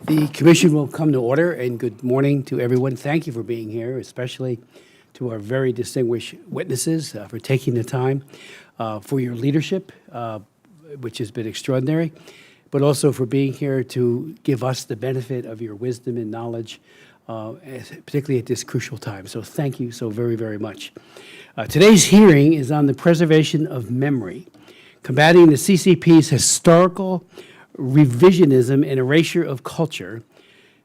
The commission will come to order, and good morning to everyone. Thank you for being here, especially to our very distinguished witnesses for taking the time, for your leadership, which has been extraordinary, but also for being here to give us the benefit of your wisdom and knowledge, particularly at this crucial time. So thank you so very, very much. Today's hearing is on the preservation of memory, combating the CCP's historical revisionism and erasure of culture,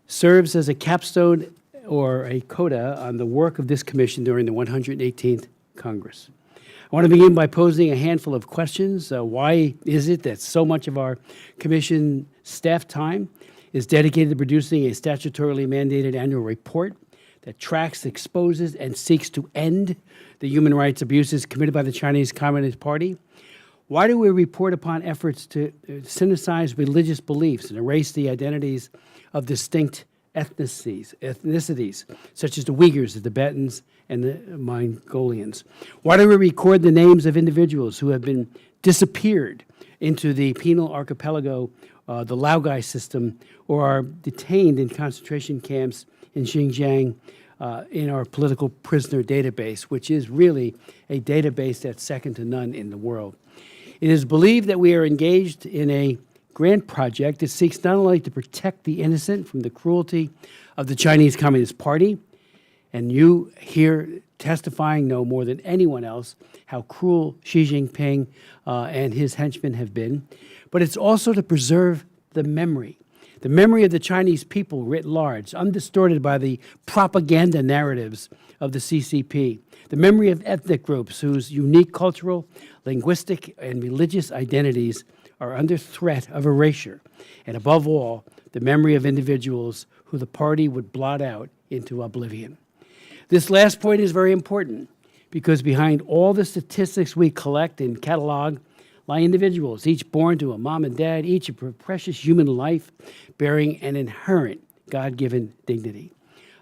serves as a capstone or a coda on the work of this commission during the 118th Congress. I want to begin by posing a handful of questions. Why is it that so much of our commission staff time is dedicated to producing a statutorily mandated annual report that tracks, exposes, and seeks to end the human rights abuses committed by the Chinese Communist Party? Why do we report upon efforts to synthesize religious beliefs and erase the identities of distinct ethnicities, such as the Uyghurs, the Tibetans, and the Mongolians? Why do we record the names of individuals who have been disappeared into the penal archipelago, the Laogai system, or are detained in concentration camps in Xinjiang in our political prisoner database, which is really a database that's second to none in the world? It is believed that we are engaged in a grand project that seeks not only to protect the innocent from the cruelty of the Chinese Communist Party, and you here testifying know more than anyone else how cruel Xi Jinping and his henchmen have been, but it's also to preserve the memory of the Chinese people writ large, undistorted by the propaganda narratives of the CCP, the memory of ethnic groups whose unique cultural, linguistic, and religious identities are under threat of erasure, and above all, the memory of individuals who the party would blot out into oblivion. This last point is very important because behind all the statistics we collect and catalog lie individuals, each born to a mom and dad, each a precious human life bearing an inherent God-given dignity.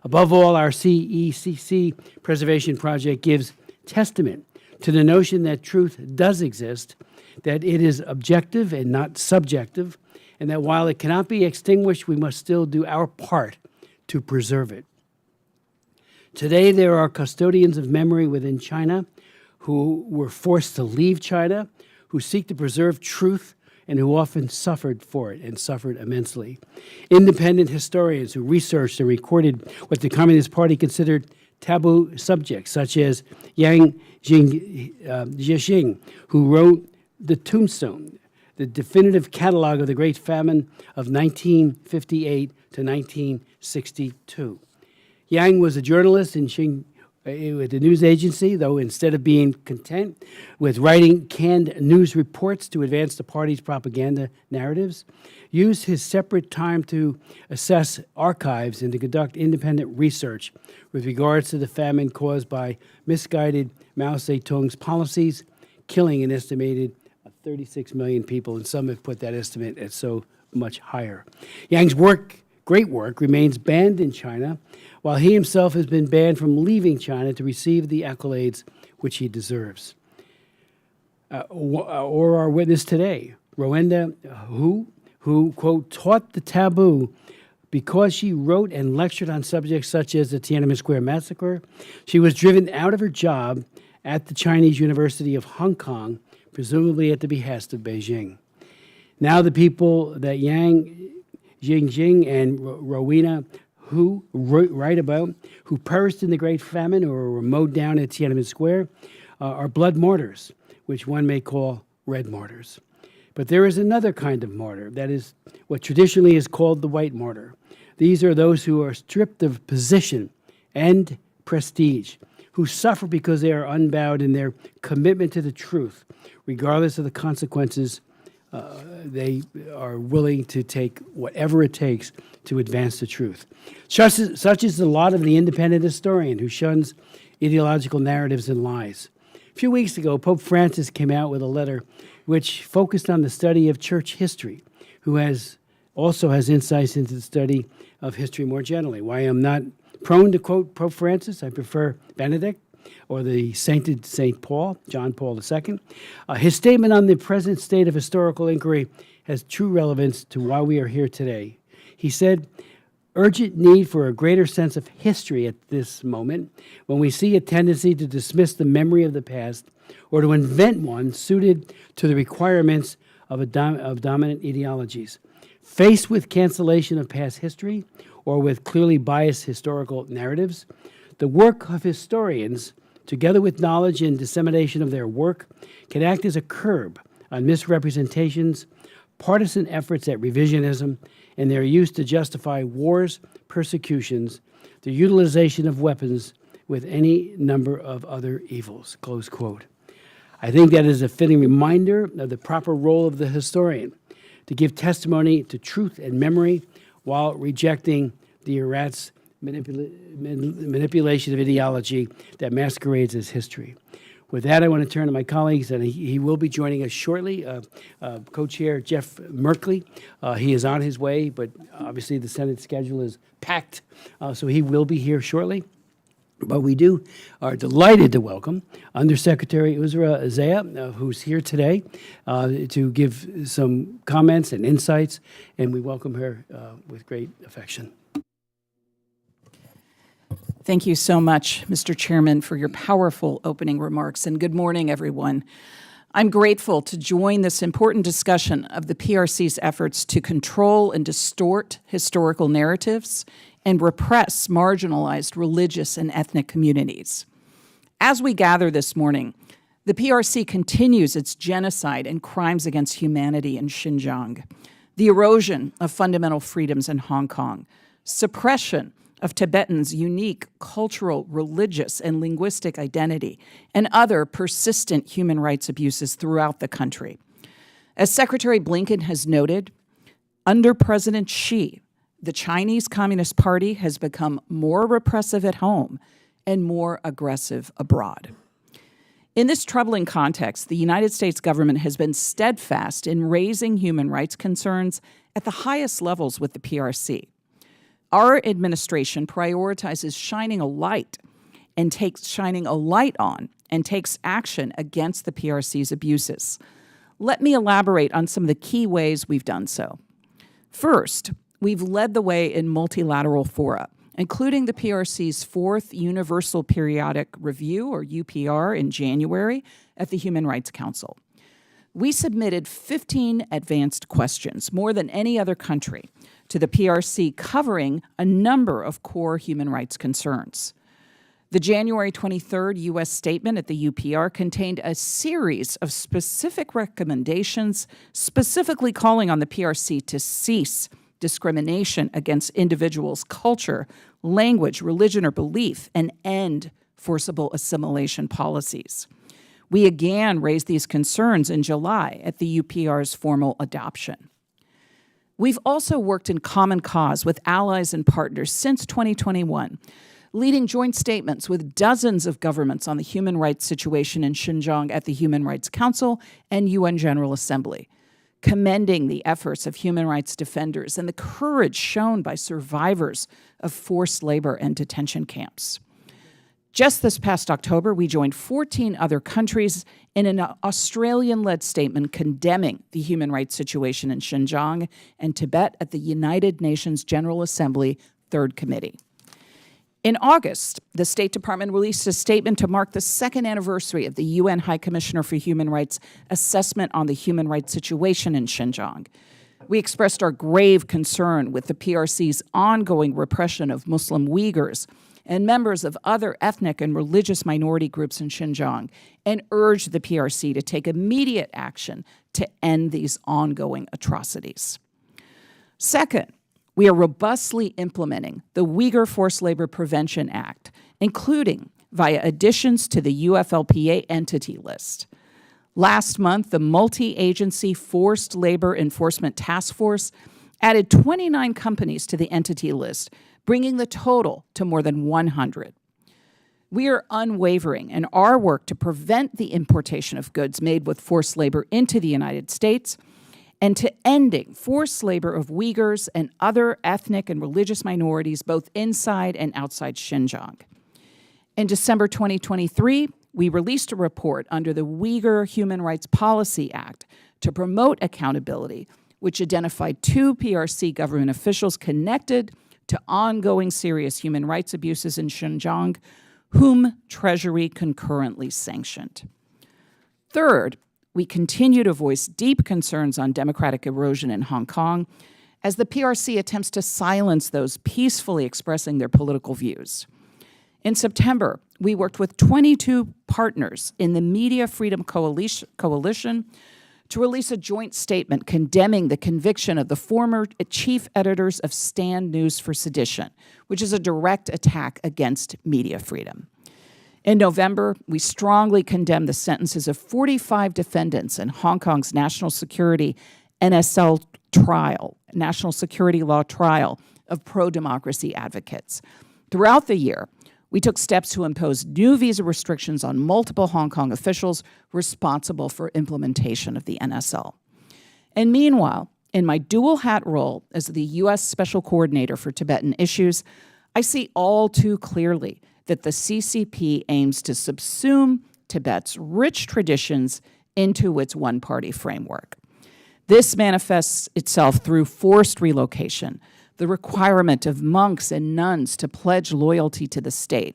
Above all, our CECC Preservation Project gives testament to the notion that truth does exist, that it is objective and not subjective, and that while it cannot be extinguished, we must still do our part to preserve it. Today, there are custodians of memory within China who were forced to leave China, who seek to preserve truth, and who often suffered for it and suffered immensely. Independent historians who researched and recorded what the Communist Party considered taboo subjects, such as Yang Jixing, who wrote The Tombstone, the definitive catalog of the Great Famine of 1958 to 1962. Yang was a journalist with the news agency, though instead of being content with writing canned news reports to advance the party's propaganda narratives, used his separate time to assess archives and to conduct independent research with regards to the famine caused by misguided Mao Zedong's policies, killing an estimated 36 million people, and some have put that estimate at so much higher. Yang's great work, remains banned in China, while he himself has been banned from leaving China to receive the accolades which he deserves. Or our witness today, Rowenda Hu, who, quote, taught the taboo because she wrote and lectured on subjects such as the Tiananmen Square massacre. She was driven out of her job at the Chinese University of Hong Kong, presumably at the behest of Beijing. Now the people that Yang Jingjing and Rowena Hu write about, who perished in the Great Famine or were mowed down at Tiananmen Square, are blood martyrs, which one may call red martyrs. But there is another kind of martyr, that is what traditionally is called the white martyr. These are those who are stripped of position and prestige, who suffer because they are unbowed in their commitment to the truth, regardless of the consequences. They are willing to take whatever it takes to advance the truth. Such is the lot of the independent historian who shuns ideological narratives and lies. A few weeks ago, Pope Francis came out with a letter which focused on the study of church history, who also has insights into the study of history more generally. Why I'm not prone to quote Pope Francis, I prefer Benedict or the sainted St. Paul, John Paul II. His statement on the present state of historical inquiry has true relevance to why we are here today. He said, urgent need for a greater sense of history at this moment, when we see a tendency to dismiss the memory of the past or to invent one suited to the requirements of dominant ideologies. Faced with cancellation of past history or with clearly biased historical narratives, the work of historians, together with knowledge and dissemination of their work, can act as a curb on misrepresentations, partisan efforts at revisionism, and their use to justify wars, persecutions, the utilization of weapons with any number of other evils, close quote. I think that is a fitting reminder of the proper role of the historian, to give testimony to truth and memory while rejecting the errats manipulation of ideology that masquerades as history. With that, I want to turn to my colleagues, and he will be joining us shortly. Co-chair Jeff Merkley, he is on his way, but obviously the Senate schedule is packed, so he will be here shortly. But we are delighted to welcome Undersecretary Uzra Zaya, who's here today to give some comments and insights, and we welcome her with great affection. Thank you so much, Mr. Chairman, for your powerful opening remarks, and good morning, everyone. I'm grateful to join this important discussion of the PRC's efforts to control and distort historical narratives and repress marginalized religious and ethnic communities. As we gather this morning, the PRC continues its genocide and crimes against humanity in Xinjiang, the erosion of fundamental freedoms in Hong Kong, suppression of Tibetans' unique cultural, religious, and linguistic identity, and other persistent human rights abuses throughout the country. As Secretary Blinken has noted, under President Xi, the Chinese Communist Party has become more repressive at home and more aggressive abroad. In this troubling context, the United States government has been steadfast in raising human rights concerns at the highest levels with the PRC. Our administration prioritizes shining a light on and takes action against the PRC's abuses. Let me elaborate on some of the key ways we've done so. First, we've led the way in multilateral fora, including the PRC's fourth Universal Periodic Review, or UPR, in January at the Human Rights Council. We submitted 15 advanced questions, more than any other country, to the PRC, covering a number of core human rights concerns. The January 23rd U.S. statement at the UPR contained a series of specific recommendations, specifically calling on the PRC to cease discrimination against individuals' culture, language, religion, or belief, and end forcible assimilation policies. We again raised these concerns in July at the UPR's formal adoption. We've also worked in common cause with allies and partners since 2021, leading joint statements with dozens of governments on the human rights situation in Xinjiang at the Human Rights Council and UN General Assembly, commending the efforts of human rights defenders and the courage shown by survivors of forced labor and detention camps. Just this past October, we joined 14 other countries in an Australian-led statement condemning the human rights situation in Xinjiang and Tibet at the United Nations General Assembly Third Committee. In August, the State Department released a statement to mark the second anniversary of the UN High Commissioner for Human Rights assessment on the human rights situation in Xinjiang. We expressed our grave concern with the PRC's ongoing repression of Muslim Uyghurs and members of other ethnic and religious minority groups in Xinjiang, and urged the PRC to take immediate action to end these ongoing atrocities. Second, we are robustly implementing the Uyghur Forced Labor Prevention Act, including via additions to the UFLPA entity list. Last month, the multi-agency Forced Labor Enforcement Task Force added 29 companies to the entity list, bringing the total to more than 100. We are unwavering in our work to prevent the importation of goods made with forced labor into the United States and to ending forced labor of Uyghurs and other ethnic and religious minorities both inside and outside Xinjiang. In December 2023, we released a report under the Uyghur Human Rights Policy Act to promote accountability, which identified 2 PRC government officials connected to ongoing serious human rights abuses in Xinjiang, whom Treasury concurrently sanctioned. Third, we continue to voice deep concerns on democratic erosion in Hong Kong as the PRC attempts to silence those peacefully expressing their political views. In September, we worked with 22 partners in the Media Freedom Coalition to release a joint statement condemning the conviction of the former chief editors of Stand News for Sedition, which is a direct attack against media freedom. In November, we strongly condemned the sentences of 45 defendants in Hong Kong's national security NSL trial, national security law trial of pro-democracy advocates. Throughout the year, we took steps to impose new visa restrictions on multiple Hong Kong officials responsible for implementation of the NSL. And meanwhile, in my dual hat role as the U.S. Special Coordinator for Tibetan issues, I see all too clearly that the CCP aims to subsume Tibet's rich traditions into its one-party framework. This manifests itself through forced relocation, the requirement of monks and nuns to pledge loyalty to the state,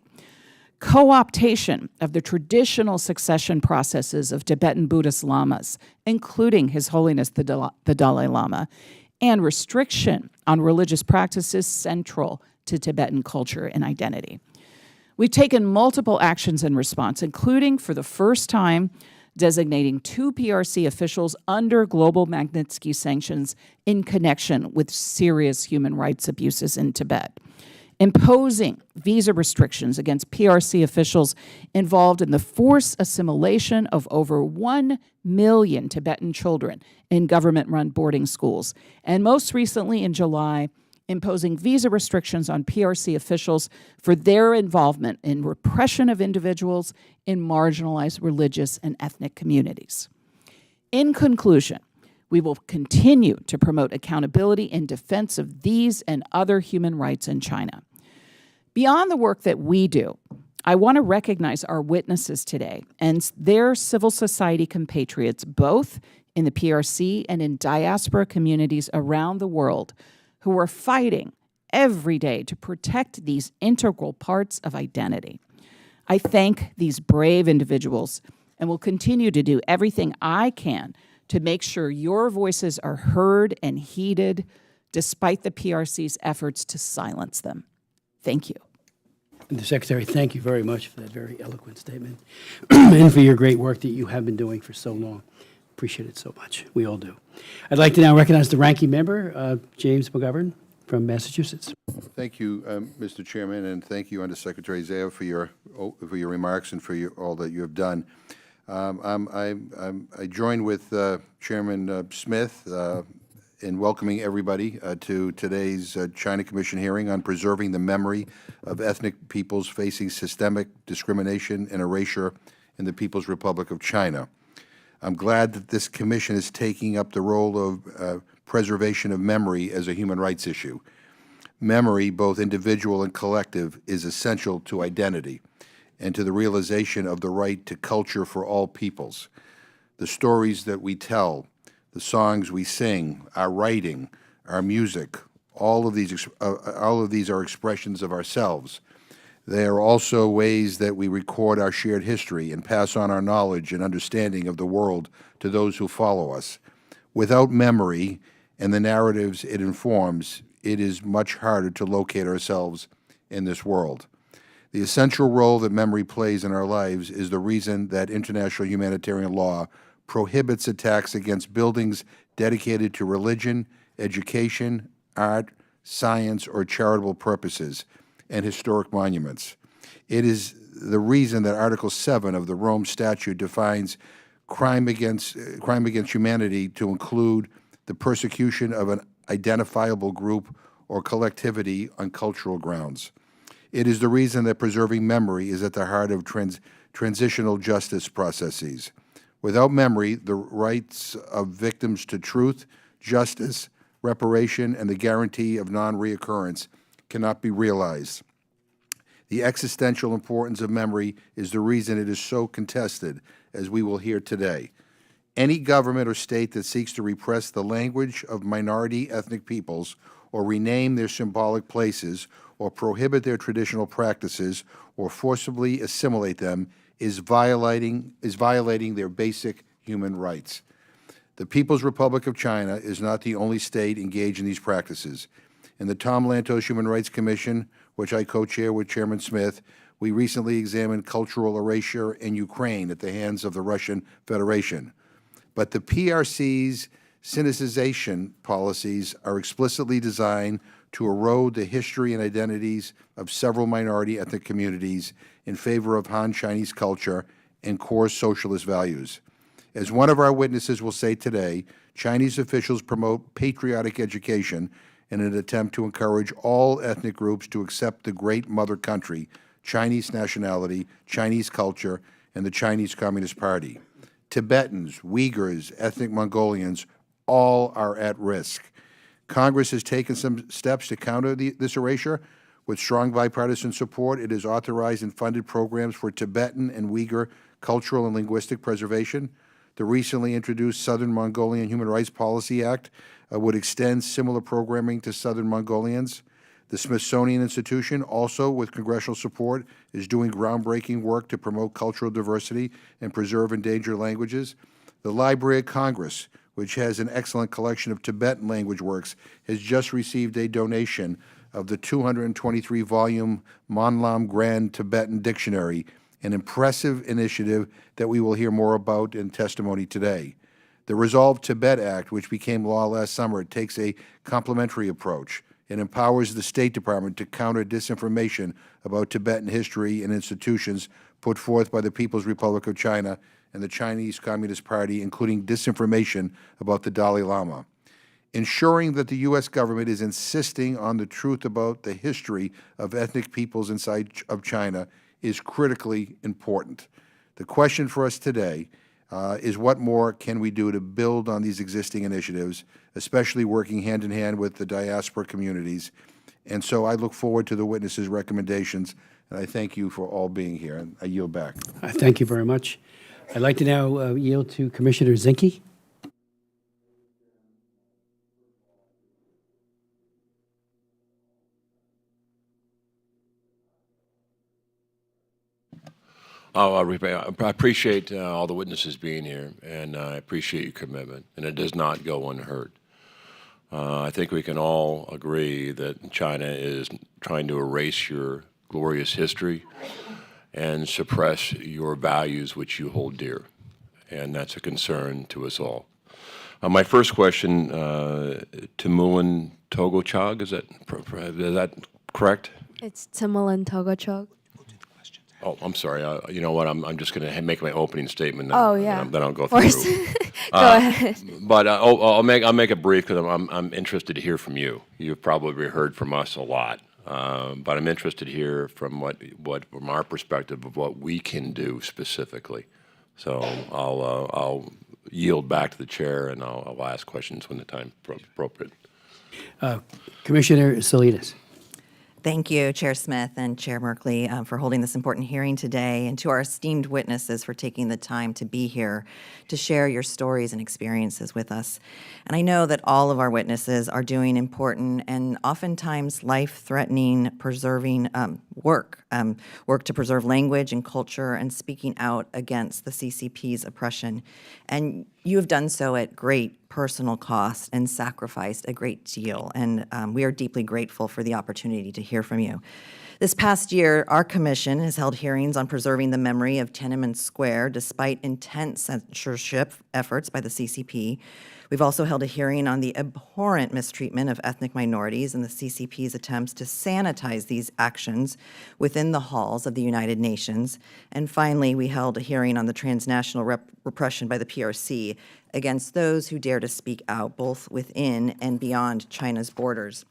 co-optation of the traditional succession processes of Tibetan Buddhist lamas, including His Holiness the Dalai Lama, and restriction on religious practices central to Tibetan culture and identity. We've taken multiple actions in response, including, for the first time, designating 2 PRC officials under global Magnitsky sanctions in connection with serious human rights abuses in Tibet, imposing visa restrictions against PRC officials involved in the forced assimilation of over 1 million Tibetan children in government-run boarding schools, and most recently in July, imposing visa restrictions on PRC officials for their involvement in repression of individuals in marginalized religious and ethnic communities. In conclusion, we will continue to promote accountability in defense of these and other human rights in China. Beyond the work that we do, I want to recognize our witnesses today and their civil society compatriots, both in the PRC and in diaspora communities around the world, who are fighting every day to protect these integral parts of identity. I thank these brave individuals and will continue to do everything I can to make sure your voices are heard and heeded despite the PRC's efforts to silence them. Thank you. The Secretary, thank you very much for that very eloquent statement and for your great work that you have been doing for so long. Appreciate it so much. We all do. I'd like to now recognize the ranking member, James McGovern from Massachusetts. Thank you, Mr. Chairman, and thank you, Undersecretary Zia, for your remarks and for all that you have done. I join with Chairman Smith in welcoming everybody to today's China Commission hearing on preserving the memory of ethnic peoples facing systemic discrimination and erasure in the People's Republic of China. I'm glad that this Commission is taking up the role of preservation of memory as a human rights issue. Memory, both individual and collective, is essential to identity and to the realization of the right to culture for all peoples. The stories that we tell, the songs we sing, our writing, our music, all of these are expressions of ourselves. They are also ways that we record our shared history and pass on our knowledge and understanding of the world to those who follow us. Without memory and the narratives it informs, it is much harder to locate ourselves in this world. The essential role that memory plays in our lives is the reason that international humanitarian law prohibits attacks against buildings dedicated to religion, education, art, science, or charitable purposes, and historic monuments. It is the reason that Article 7 of the Rome Statute defines crime against humanity to include the persecution of an identifiable group or collectivity on cultural grounds. It is the reason that preserving memory is at the heart of transitional justice processes. Without memory, the rights of victims to truth, justice, reparation, and the guarantee of non-reoccurrence cannot be realized. The existential importance of memory is the reason it is so contested, as we will hear today. Any government or state that seeks to repress the language of minority ethnic peoples or rename their symbolic places or prohibit their traditional practices or forcibly assimilate them is violating their basic human rights. The People's Republic of China is not the only state engaged in these practices. In the Tom Lantos Human Rights Commission, which I co-chair with Chairman Smith, we recently examined cultural erasure in Ukraine at the hands of the Russian Federation. But the PRC's Sinicization policies are explicitly designed to erode the history and identities of several minority ethnic communities in favor of Han Chinese culture and core socialist values. As one of our witnesses will say today, Chinese officials promote patriotic education in an attempt to encourage all ethnic groups to accept the great mother country, Chinese nationality, Chinese culture, and the Chinese Communist Party. Tibetans, Uyghurs, ethnic Mongolians, all are at risk. Congress has taken some steps to counter this erasure. With strong bipartisan support, it has authorized and funded programs for Tibetan and Uyghur cultural and linguistic preservation. The recently introduced Southern Mongolian Human Rights Policy Act would extend similar programming to Southern Mongolians. The Smithsonian Institution, also with congressional support, is doing groundbreaking work to promote cultural diversity and preserve endangered languages. The Library of Congress, which has an excellent collection of Tibetan language works, has just received a donation of the 223-volume Monlam Grand Tibetan Dictionary, an impressive initiative that we will hear more about in testimony today. The Resolve Tibet Act, which became law last summer, takes a complementary approach. It empowers the State Department to counter disinformation about Tibetan history and institutions put forth by the People's Republic of China and the Chinese Communist Party, including disinformation about the Dalai Lama. Ensuring that the U.S. government is insisting on the truth about the history of ethnic peoples inside of China is critically important. The question for us today is what more can we do to build on these existing initiatives, especially working hand in hand with the diaspora communities. And so I look forward to the witnesses' recommendations, and I thank you for all being here. And I yield back. Thank you very much. I'd like to now yield to Commissioner Zinke. I appreciate all the witnesses being here, and I appreciate your commitment, and it does not go unheard. I think we can all agree that China is trying to erase your glorious history and suppress your values which you hold dear, and that's a concern to us all. My first question to Mulin Togochog, is that correct? It's Timulan Togochog. Oh, I'm sorry. You know what? I'm just going to make my opening statement. Oh, yeah. Then I'll go Of through. course. Go ahead. But I'll make it brief because I'm interested to hear from you. You've probably heard from us a lot, but I'm interested to hear from from our perspective of what we can do specifically. So I'll yield back to the chair, and I'll ask questions when the time is appropriate. Commissioner Salinas. Thank you, Chair Smith and Chair Merkley, for holding this important hearing today, and to our esteemed witnesses for taking the time to be here to share your stories and experiences with us. And I know that all of our witnesses are doing important and oftentimes life-threatening preserving work to preserve language and culture and speaking out against the CCP's oppression. And you have done so at great personal cost and sacrificed a great deal, and we are deeply grateful for the opportunity to hear from you. This past year, our commission has held hearings on preserving the memory of Tiananmen Square despite intense censorship efforts by the CCP. We've also held a hearing on the abhorrent mistreatment of ethnic minorities and the CCP's attempts to sanitize these actions within the halls of the United Nations. And finally, we held a hearing on the transnational repression by the PRC against those who dare to speak out both within and beyond China's borders.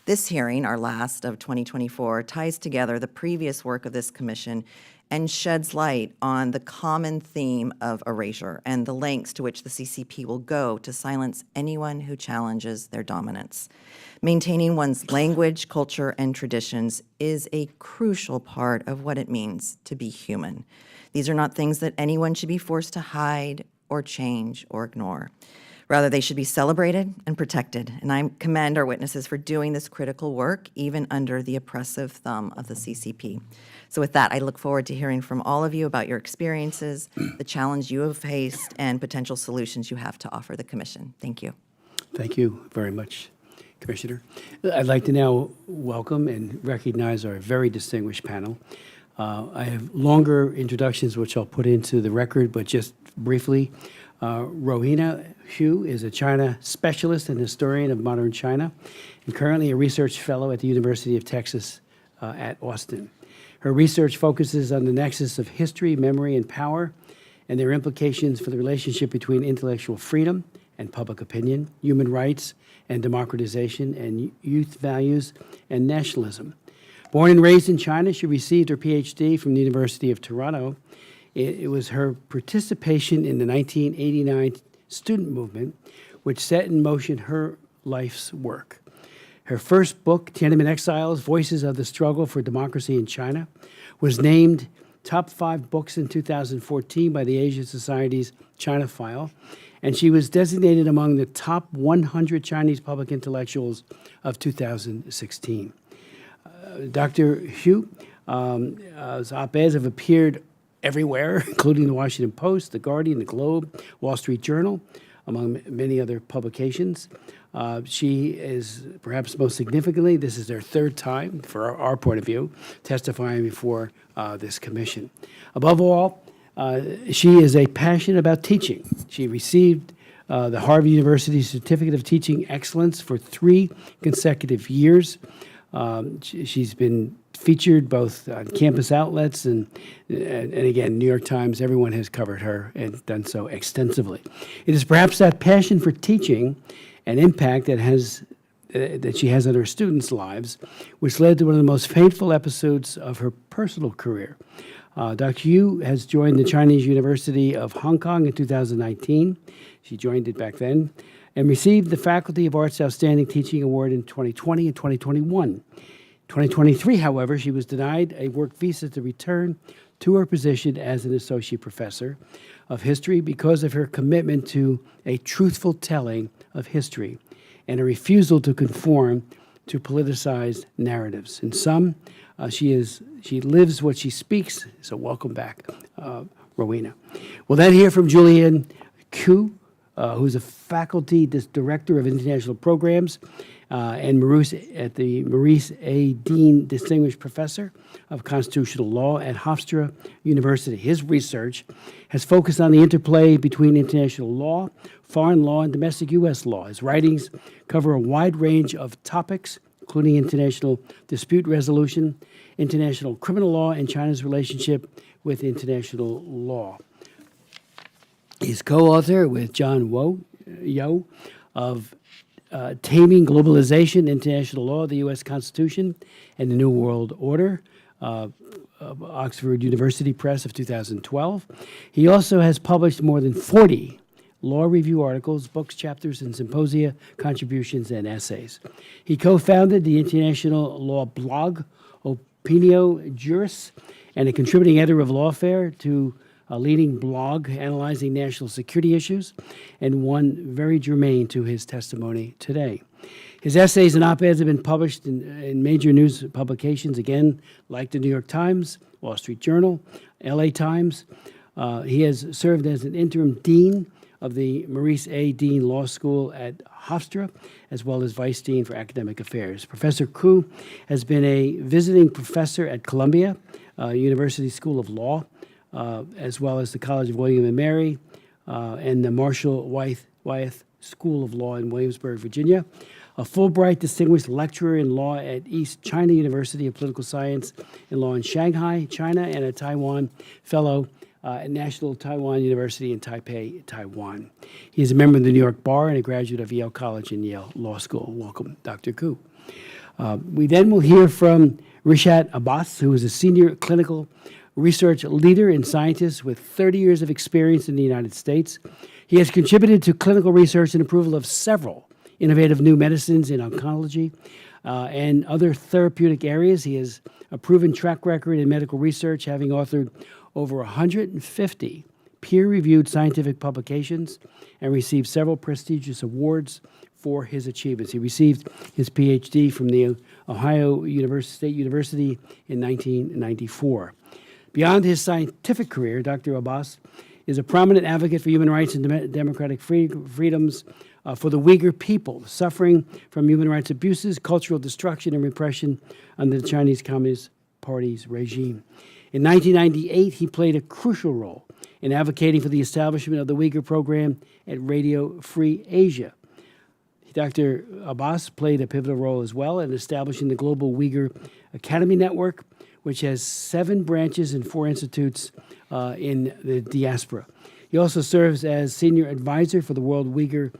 This hearing, our last of 2024, ties together the previous work of this commission and sheds light on the common theme of erasure and the lengths to which the CCP will go to silence anyone who challenges their dominance. Maintaining one's language, culture, and traditions is a crucial part of what it means to be human. These are not things that anyone should be forced to hide or change or ignore. Rather, they should be celebrated and protected, and I commend our witnesses for doing this critical work, even under the oppressive thumb of the CCP. So with that, I look forward to hearing from all of you about your experiences, the challenge you have faced, and potential solutions you have to offer the Commission. Thank you. Thank you very much, Commissioner. I'd like to now welcome and recognize our very distinguished panel. I have longer introductions, which I'll put into the record, but just briefly, Rowena Hu is a China specialist and historian of modern China, and currently a research fellow at the University of Texas at Austin. Her research focuses on the nexus of history, memory, and power, and their implications for the relationship between intellectual freedom and public opinion, human rights and democratization, and youth values and nationalism. Born and raised in China, she received her PhD from the University of Toronto. It was her participation in the 1989 student movement which set in motion her life's work. Her first book, Tiananmen Exiles, Voices of the Struggle for Democracy in China, was named top 5 books in 2014 by the Asia Society's China File, and she was designated among the top 100 Chinese public intellectuals of 2016. Dr. Hu, op-eds have appeared everywhere, including the Washington Post, the Guardian, the Globe, Wall Street Journal, among many other publications. She is, perhaps most significantly, this is her 3rd time, for our point of view, testifying before this commission. Above all, she is a passion about teaching. She received the Harvard University Certificate of Teaching Excellence for 3 consecutive years. She's been featured both on campus outlets and again, New York Times. Everyone has covered her and done so extensively. It is perhaps that passion for teaching and impact that she has on her students' lives, which led to one of the most painful episodes of her personal career. Dr. Yu has joined the Chinese University of Hong Kong in 2019. She joined it back then, and received the Faculty of Arts Outstanding Teaching Award in 2020 and 2021. 2023, however, she was denied a work visa to return to her position as an associate professor of history because of her commitment to a truthful telling of history and a refusal to conform to politicized narratives. In sum, she lives what she speaks, so welcome back, Rowena. We'll then hear from Julian Ku, who's a faculty director of international programs, and Maurice A. Dean Distinguished Professor of Constitutional Law at Hofstra University. His research has focused on the interplay between international law, foreign law, and domestic U.S. law. His writings cover a wide range of topics, including international dispute resolution, international criminal law, and China's relationship with international law. He's co-author with John Yo of Taming Globalization, International Law, the U.S. Constitution, and the New World Order, Oxford University Press of 2012. He also has published more than 40 law review articles, books, chapters, and symposia, contributions, and essays. He co-founded the international law blog, Opinio Juris, and a contributing editor of Lawfare, to a leading blog analyzing national security issues, and one very germane to his testimony today. His essays and op-eds have been published in major news publications, again, like the New York Times, Wall Street Journal, LA Times. He has served as an interim dean of the Maurice A. Dean Law School at Hofstra, as well as vice dean for academic affairs. Professor Ku has been a visiting professor at Columbia University School of Law, as well as the College of William and Mary and the Marshall Wyeth School of Law in Williamsburg, Virginia. A Fulbright Distinguished Lecturer in Law at East China University of Political Science and Law in Shanghai, China, and a Taiwan Fellow at National Taiwan University in Taipei, Taiwan. He is a member of the New York Bar and a graduate of Yale College and Yale Law School. Welcome, Dr. Ku. We then will hear from Rishat Abbas, who is a senior clinical research leader and scientist with 30 years of experience in the United States. He has contributed to clinical research and approval of several innovative new medicines in oncology and other therapeutic areas. He has a proven track record in medical research, having authored over 150 peer-reviewed scientific publications and received several prestigious awards for his achievements. He received his PhD from the Ohio State University in 1994. Beyond his scientific career, Dr. Abbas is a prominent advocate for human rights and democratic freedoms for the Uyghur people suffering from human rights abuses, cultural destruction, and repression under the Chinese Communist Party's regime. In 1998, he played a crucial role in advocating for the establishment of the Uyghur program at Radio Free Asia. Dr. Abbas played a pivotal role as well in establishing the Global Uyghur Academy Network, which has 7 branches and 4 institutes in the diaspora. He also serves as senior advisor for the World Uyghur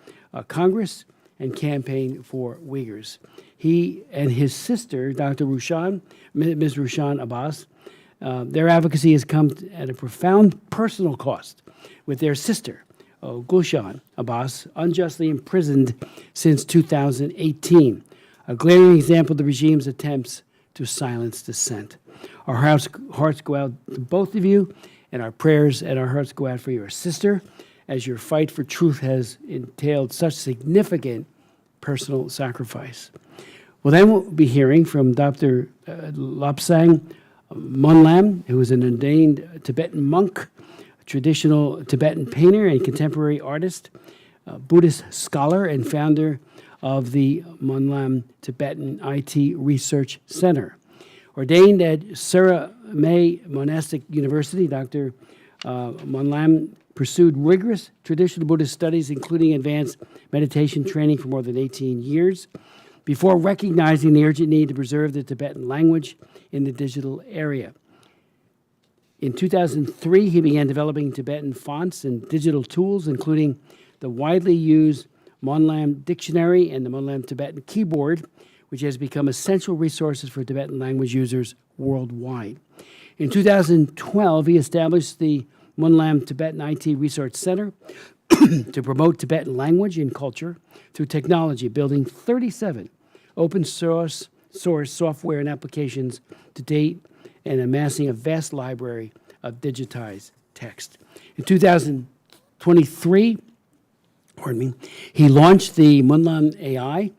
Congress and Campaign for Uyghurs. He and his sister, Dr. Rushan, Ms. Rushan Abbas, their advocacy has come at a profound personal cost, with their sister, Gulshan Abbas, unjustly imprisoned since 2018, a glaring example of the regime's attempts to silence dissent. Our hearts go out to both of you, and our prayers and our hearts go out for your sister, as your fight for truth has entailed such significant personal sacrifice. Well, then we'll be hearing from Dr. Lobsang Monlam, who is an ordained Tibetan monk, traditional Tibetan painter and contemporary artist, Buddhist scholar, and founder of the Monlam Tibetan IT Research Center. Ordained at Suramay Monastic University, Dr. Monlam pursued rigorous traditional Buddhist studies, including advanced meditation training for more than 18 years, before recognizing the urgent need to preserve the Tibetan language in the digital area. In 2003, he began developing Tibetan fonts and digital tools, including the widely used Monlam Dictionary and the Monlam Tibetan Keyboard, which has become essential resources for Tibetan language users worldwide. In 2012, he established the Monlam Tibetan IT Research Center to promote Tibetan language and culture through technology, building 37 open source software and applications to date, and amassing a vast library of digitized text. In 2023, he launched the Monlam AI,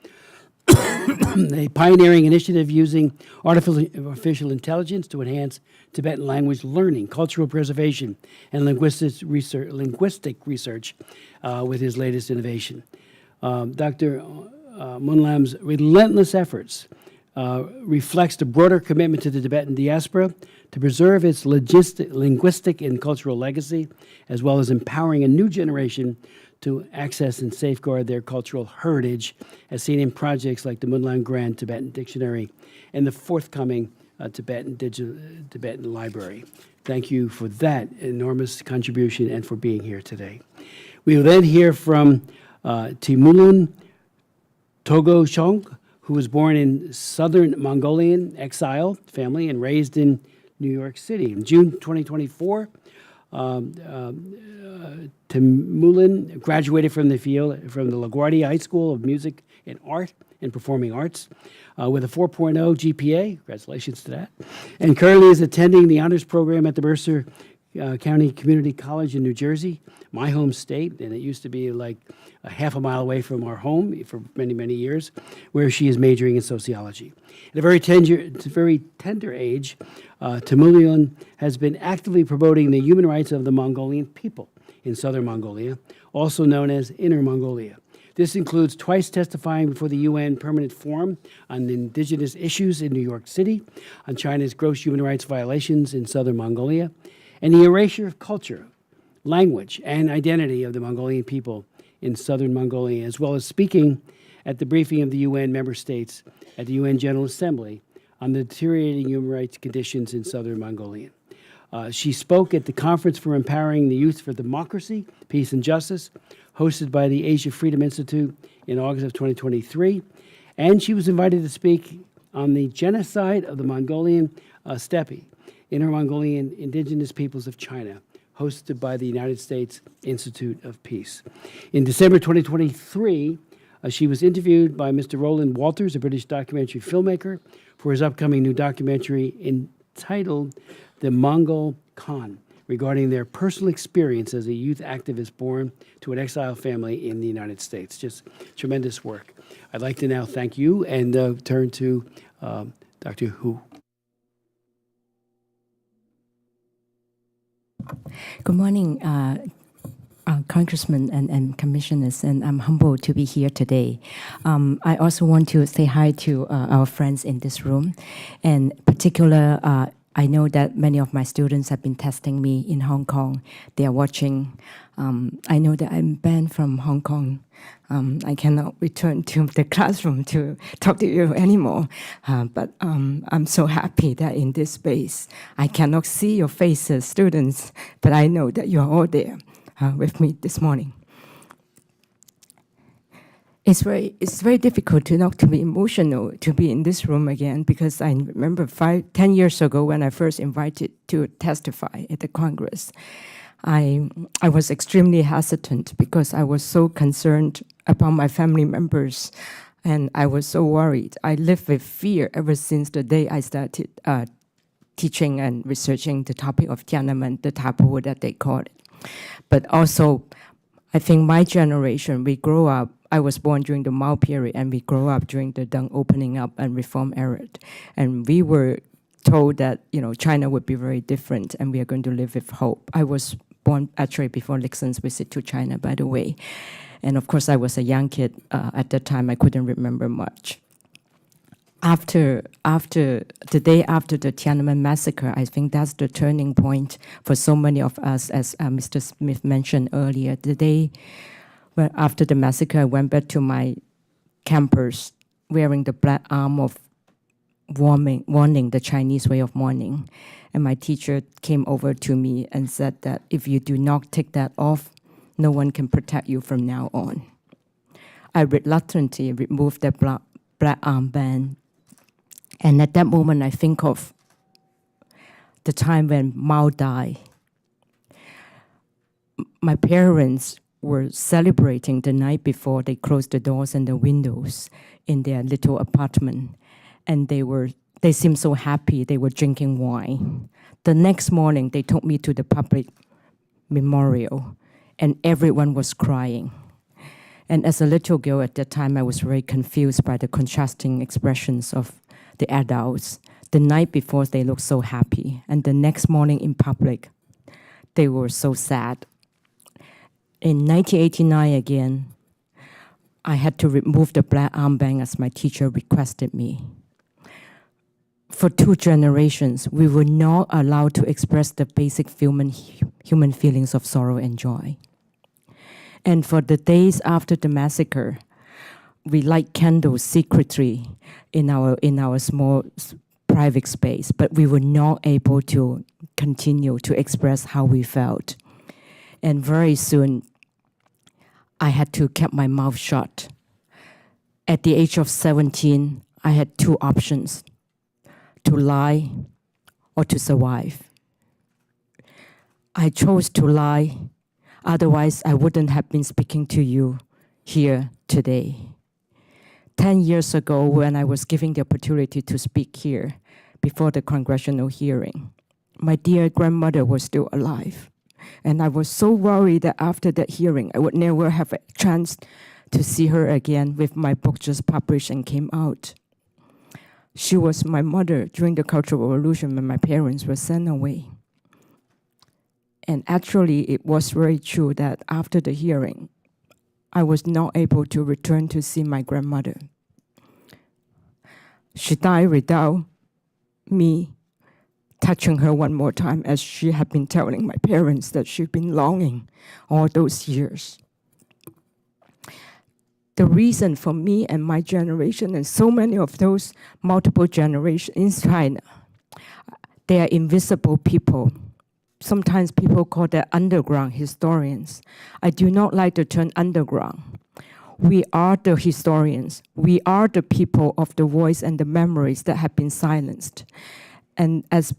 a pioneering initiative using artificial intelligence to enhance Tibetan language learning, cultural preservation, and linguistic research with his latest innovation. Dr. Monlam's relentless efforts reflects the broader commitment to the Tibetan diaspora to preserve its linguistic and cultural legacy, as well as empowering a new generation to access and safeguard their cultural heritage, as seen in projects like the Monlam Grand Tibetan Dictionary and the forthcoming Tibetan Library. Thank you for that enormous contribution and for being here today. We will then hear from Timulun Togochong, who was born in southern Mongolian exile family and raised in New York City. In June 2024, Timulun graduated from the LaGuardia High School of Music and Art and Performing Arts with a 4.0 GPA. Congratulations to that. And currently is attending the honors program at the Mercer County Community College in New Jersey, my home state, and it used to be like a half a mile away from our home for many, many years, where she is majoring in sociology. At a very tender age, Timulun has been actively promoting the human rights of the Mongolian people in southern Mongolia, also known as Inner Mongolia. This includes twice testifying before the UN Permanent Forum on Indigenous Issues in New York City, on China's gross human rights violations in southern Mongolia, and the erasure of culture, language, and identity of the Mongolian people in southern Mongolia, as well as speaking at the briefing of the UN member states at the UN General Assembly on the deteriorating human rights conditions in southern Mongolia. She spoke at the Conference for Empowering the Youth for Democracy, Peace, and Justice, hosted by the Asia Freedom Institute in August of 2023, and she was invited to speak on the genocide of the Mongolian steppe, Inner Mongolian indigenous peoples of China, hosted by the United States Institute of Peace. In December 2023, she was interviewed by Mr. Roland Walters, a British documentary filmmaker, for his upcoming new documentary entitled The Mongol Khan, regarding their personal experience as a youth activist born to an exile family in the United States. Just tremendous work. I'd like to now thank you and turn to Dr. Hu. Good morning, Congressmen and Commissioners, and I'm humbled to be here today. I also want to say hi to our friends in this room. In particular, I know that many of my students have been testing me in Hong Kong. They are watching. I know that I'm banned from Hong Kong. I cannot return to the classroom to talk to you anymore. But I'm so happy that in this space, I cannot see your faces, students, but I know that you're all there with me this morning. It's very difficult to not to be emotional to be in this room again, because I remember 10 years ago when I first invited to testify at the Congress. I was extremely hesitant because I was so concerned about my family members, and I was so worried. I lived with fear ever since the day I started teaching and researching the topic of Tiananmen, the taboo that they call it. But also, I think my generation, we grew up, I was born during the Mao period, and we grew up during the Deng opening up and reform era. And we were told that, China would be very different and we are going to live with hope. I was born actually before Nixon's visit to China, by the way. And of course, I was a young kid at that time. I couldn't remember much. After the day after the Tiananmen Massacre, I think that's the turning point for so many of us, as Mr. Smith mentioned earlier. The day after the massacre, I went back to my campus wearing the black arm of warning, the Chinese way of mourning. And my teacher came over to me and said that if you do not take that off, no one can protect you from now on. I reluctantly removed the black armband. And at that moment, I think of the time when Mao died. My parents were celebrating the night before. They closed the doors and the windows in their little apartment. And they seemed so happy. They were drinking wine. The next morning, they took me to the public memorial, and everyone was crying. And as a little girl at that time, I was very confused by the contrasting expressions of the adults. The night before, they looked so happy. And the next morning in public, they were so sad. In 1989 again, I had to remove the black armband as my teacher requested me. For 2 generations, we were not allowed to express the basic human feelings of sorrow and joy. And for the days after the massacre, we light candles secretly in our small private space, but we were not able to continue to express how we felt. And very soon, I had to keep my mouth shut. At the age of 17, I had 2 options: to lie or to survive. I chose to lie, otherwise I wouldn't have been speaking to you here today. 10 years ago, when I was given the opportunity to speak here before the congressional hearing, my dear grandmother was still alive. And I was so worried that after that hearing, I would never have a chance to see her again with my book just published and came out. She was my mother during the Cultural Revolution when my parents were sent away. And actually, it was very true that after the hearing, I was not able to return to see my grandmother. She died without me touching her one more time, as she had been telling my parents that she'd been longing all those years. The reason for me and my generation and so many of those multiple generations in China, they are invisible people. Sometimes people call them underground historians. I do not like the term underground. We are the historians. We are the people of the voice and the memories that have been silenced. And as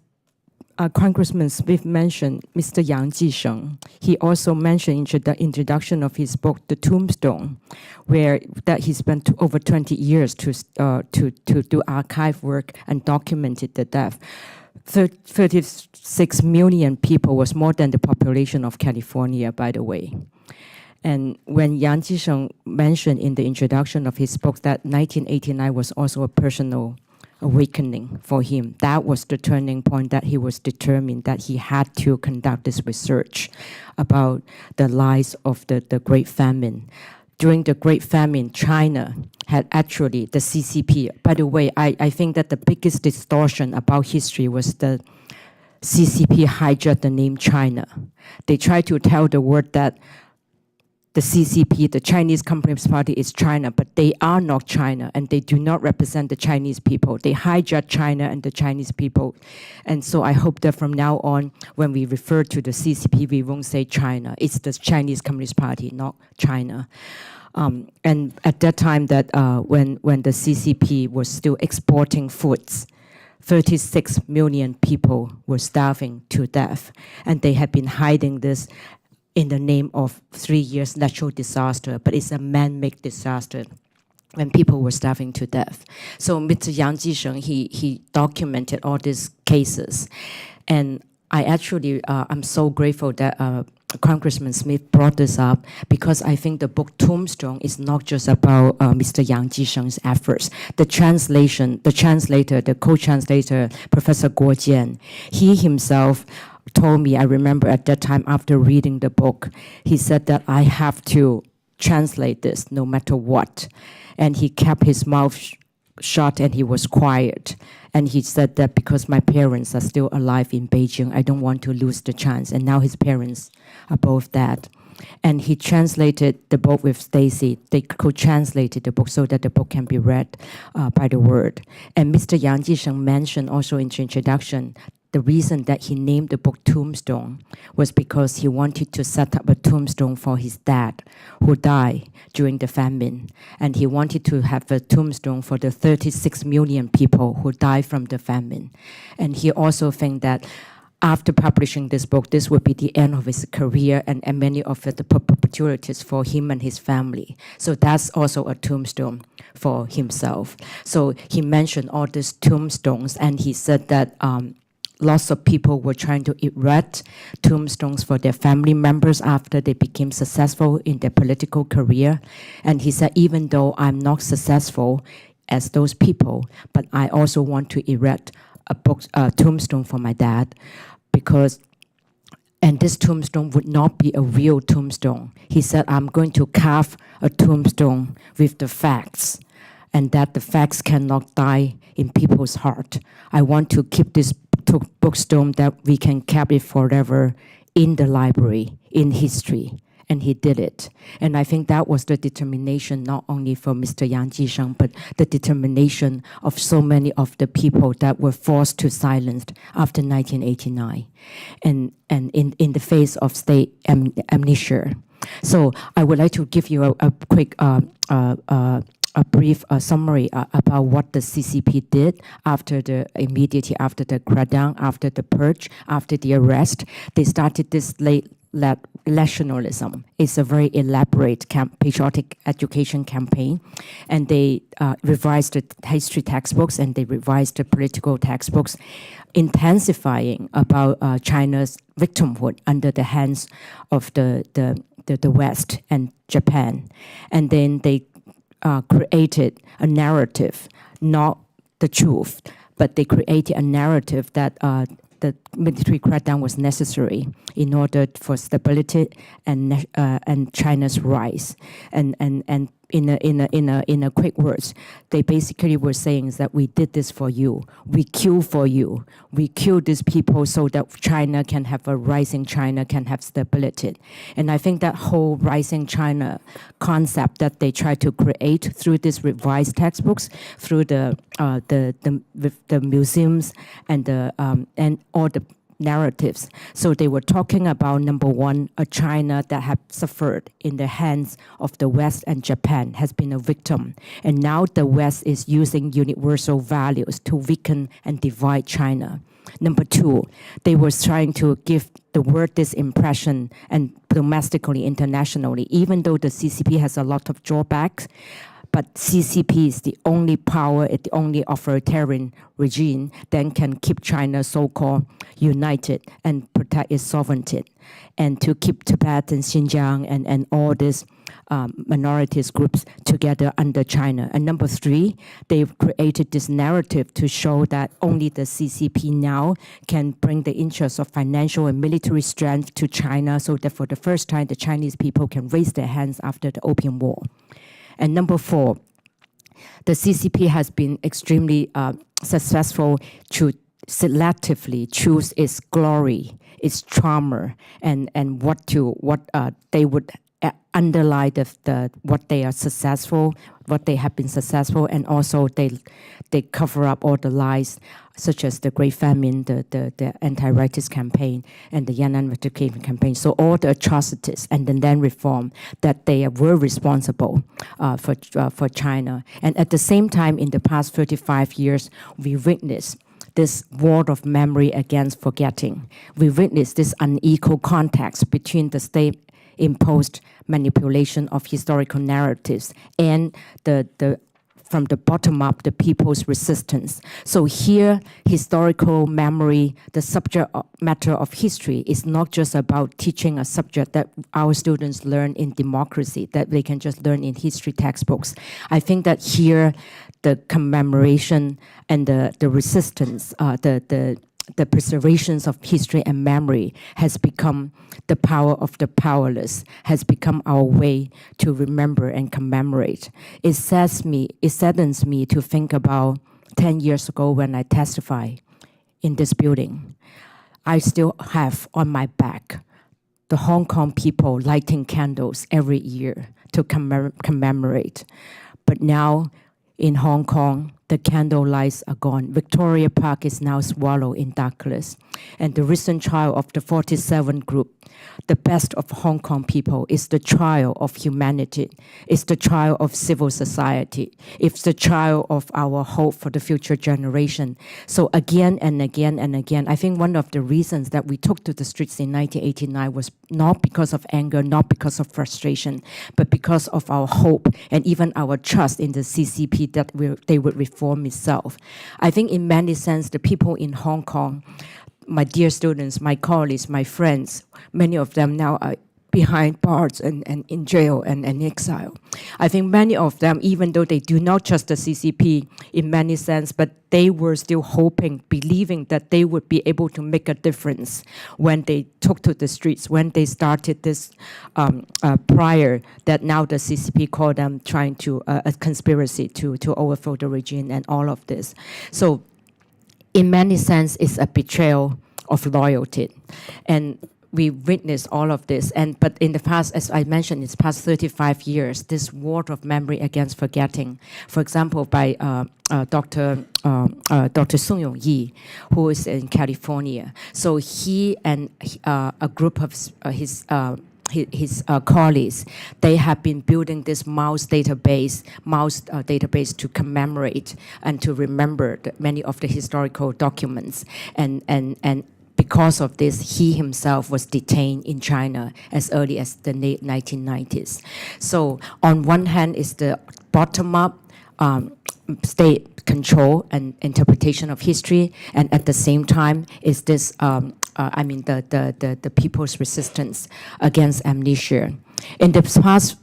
Congressman Smith mentioned, Mr. Yang Jisheng, he also mentioned in the introduction of his book, The Tombstone, where that he spent over 20 years to do archive work and documented the death. 36 million people was more than the population of California, by the way. And when Yang Jisheng mentioned in the introduction of his book that 1989 was also a personal awakening for him, that was the turning point that he was determined that he had to conduct this research about the lies of the Great Famine. During the Great Famine, China had actually, the CCP, by the way, I think that the biggest distortion about history was the CCP hijacked the name China. They tried to tell the world that the CCP, the Chinese Communist Party, is China, but they are not China, and they do not represent the Chinese people. They hijack China and the Chinese people. And so I hope that from now on, when we refer to the CCP, we won't say China. It's the Chinese Communist Party, not China. And at that time, that when the CCP was still exporting foods, 36 million people were starving to death, and they had been hiding this in the name of 3 years natural disaster, but it's a man-made disaster when people were starving to death. So Mr. Yang Jisheng, he documented all these cases. And I actually, I'm so grateful that Congressman Smith brought this up, because I think the book Tombstone is not just about Mr. Yang Jisheng's efforts. The translator, the co-translator, Professor Guo Jian, he himself told me, I remember at that time after reading the book, he said that I have to translate this no matter what. And he kept his mouth shut and he was quiet. And he said that because my parents are still alive in Beijing, I don't want to lose the chance. And now his parents are both dead. And he translated the book with Stacy. They co-translated the book so that the book can be read by the word. And Mr. Yang Jisheng mentioned also in the introduction, the reason that he named the book Tombstone was because he wanted to set up a tombstone for his dad, who died during the famine. And he wanted to have a tombstone for the 36 million people who died from the famine. And he also thinks that after publishing this book, this would be the end of his career and many of the perpetuities for him and his family. So that's also a tombstone for himself. So he mentioned all these tombstones, and he said that lots of people were trying to erect tombstones for their family members after they became successful in their political career. And he said, even though I'm not successful as those people, but I also want to erect a tombstone for my dad, and this tombstone would not be a real tombstone. He said, I'm going to carve a tombstone with the facts, and that the facts cannot die in people's heart. I want to keep this bookstone that we can carry forever in the library, in history. And he did it. And I think that was the determination not only for Mr. Yang Jisheng, but the determination of so many of the people that were forced to silence after 1989 and in the face of state amnesia. So I would like to give you a quick a brief summary about what the CCP did immediately after the crackdown, after the purge, after the arrest. They started this nationalism. It's a very elaborate patriotic education campaign, and they revised the history textbooks and they revised the political textbooks, intensifying about China's victimhood under the hands of the West and Japan. And then they created a narrative, not the truth, but they created a narrative that the military crackdown was necessary in order for stability and China's rise. And in a quick words, they basically were saying is that we did this for you, we kill for you, we kill these people so that China can have a rising China, can have stability. And I think that whole rising China concept that they try to create through these revised textbooks, through the museums and all the narratives. So they were talking about, number one, a China that had suffered in the hands of the West and Japan, has been a victim. And now the West is using universal values to weaken and divide China. Number two, they were trying to give the world this impression, and domestically, internationally, even though the CCP has a lot of drawbacks, But CCP is the only power, the only authoritarian regime that can keep China so-called united and protect its sovereignty, and to keep Tibet and Xinjiang and all these minorities groups together under China. And number three, they've created this narrative to show that only the CCP now can bring the interests of financial and military strength to China, so that for the first time, the Chinese people can raise their hands after the Opium War. And number four, the CCP has been extremely successful to selectively choose its glory, its trauma, and what they would underlie what they are successful, what they have been successful, and also they cover up all the lies, such as the Great Famine, the anti-racist campaign, and the Tiananmen Massacre campaign. So all the atrocities and the land reform that they were responsible for China. And at the same time, in the past 35 years, we witnessed this war of memory against forgetting. We witnessed this unequal context between the state-imposed manipulation of historical narratives and from the bottom up, the people's resistance. So here, historical memory, the subject matter of history, is not just about teaching a subject that our students learn in democracy, that they can just learn in history textbooks. I think that here, the commemoration and the resistance, the preservations of history and memory has become the power of the powerless, has become our way to remember and commemorate. It saddens me to think about 10 years ago when I testified in this building. I still have on my back the Hong Kong people lighting candles every year to commemorate. But now in Hong Kong, the candle lights are gone. Victoria Park is now swallowed in darkness. And the recent trial of the 47 group, the best of Hong Kong people, is the trial of humanity. It's the trial of civil society. It's the trial of our hope for the future generation. So again and again and again, I think one of the reasons that we took to the streets in 1989 was not because of anger, not because of frustration, but because of our hope and even our trust in the CCP that they would reform itself. I think in many sense, the people in Hong Kong, my dear students, my colleagues, my friends, many of them now are behind bars and in jail and in exile. I think many of them, even though they do not trust the CCP in many sense, but they were still hoping, believing that they would be able to make a difference when they took to the streets, when they started this prior that now the CCP called them trying to, a conspiracy to overthrow the regime and all of this. So in many sense, it's a betrayal of loyalty. And we witnessed all of this. But in the past, as I mentioned, it's past 35 years, this war of memory against forgetting, for example, by Dr. Sun Yong-yi, who is in California. So he and a group of his colleagues, they have been building this mouse database to commemorate and to remember many of the historical documents. And because of this, he himself was detained in China as early as the late 1990s. So on one hand is the bottom-up state control and interpretation of history, and at the same time is this, the people's resistance against amnesia. In the past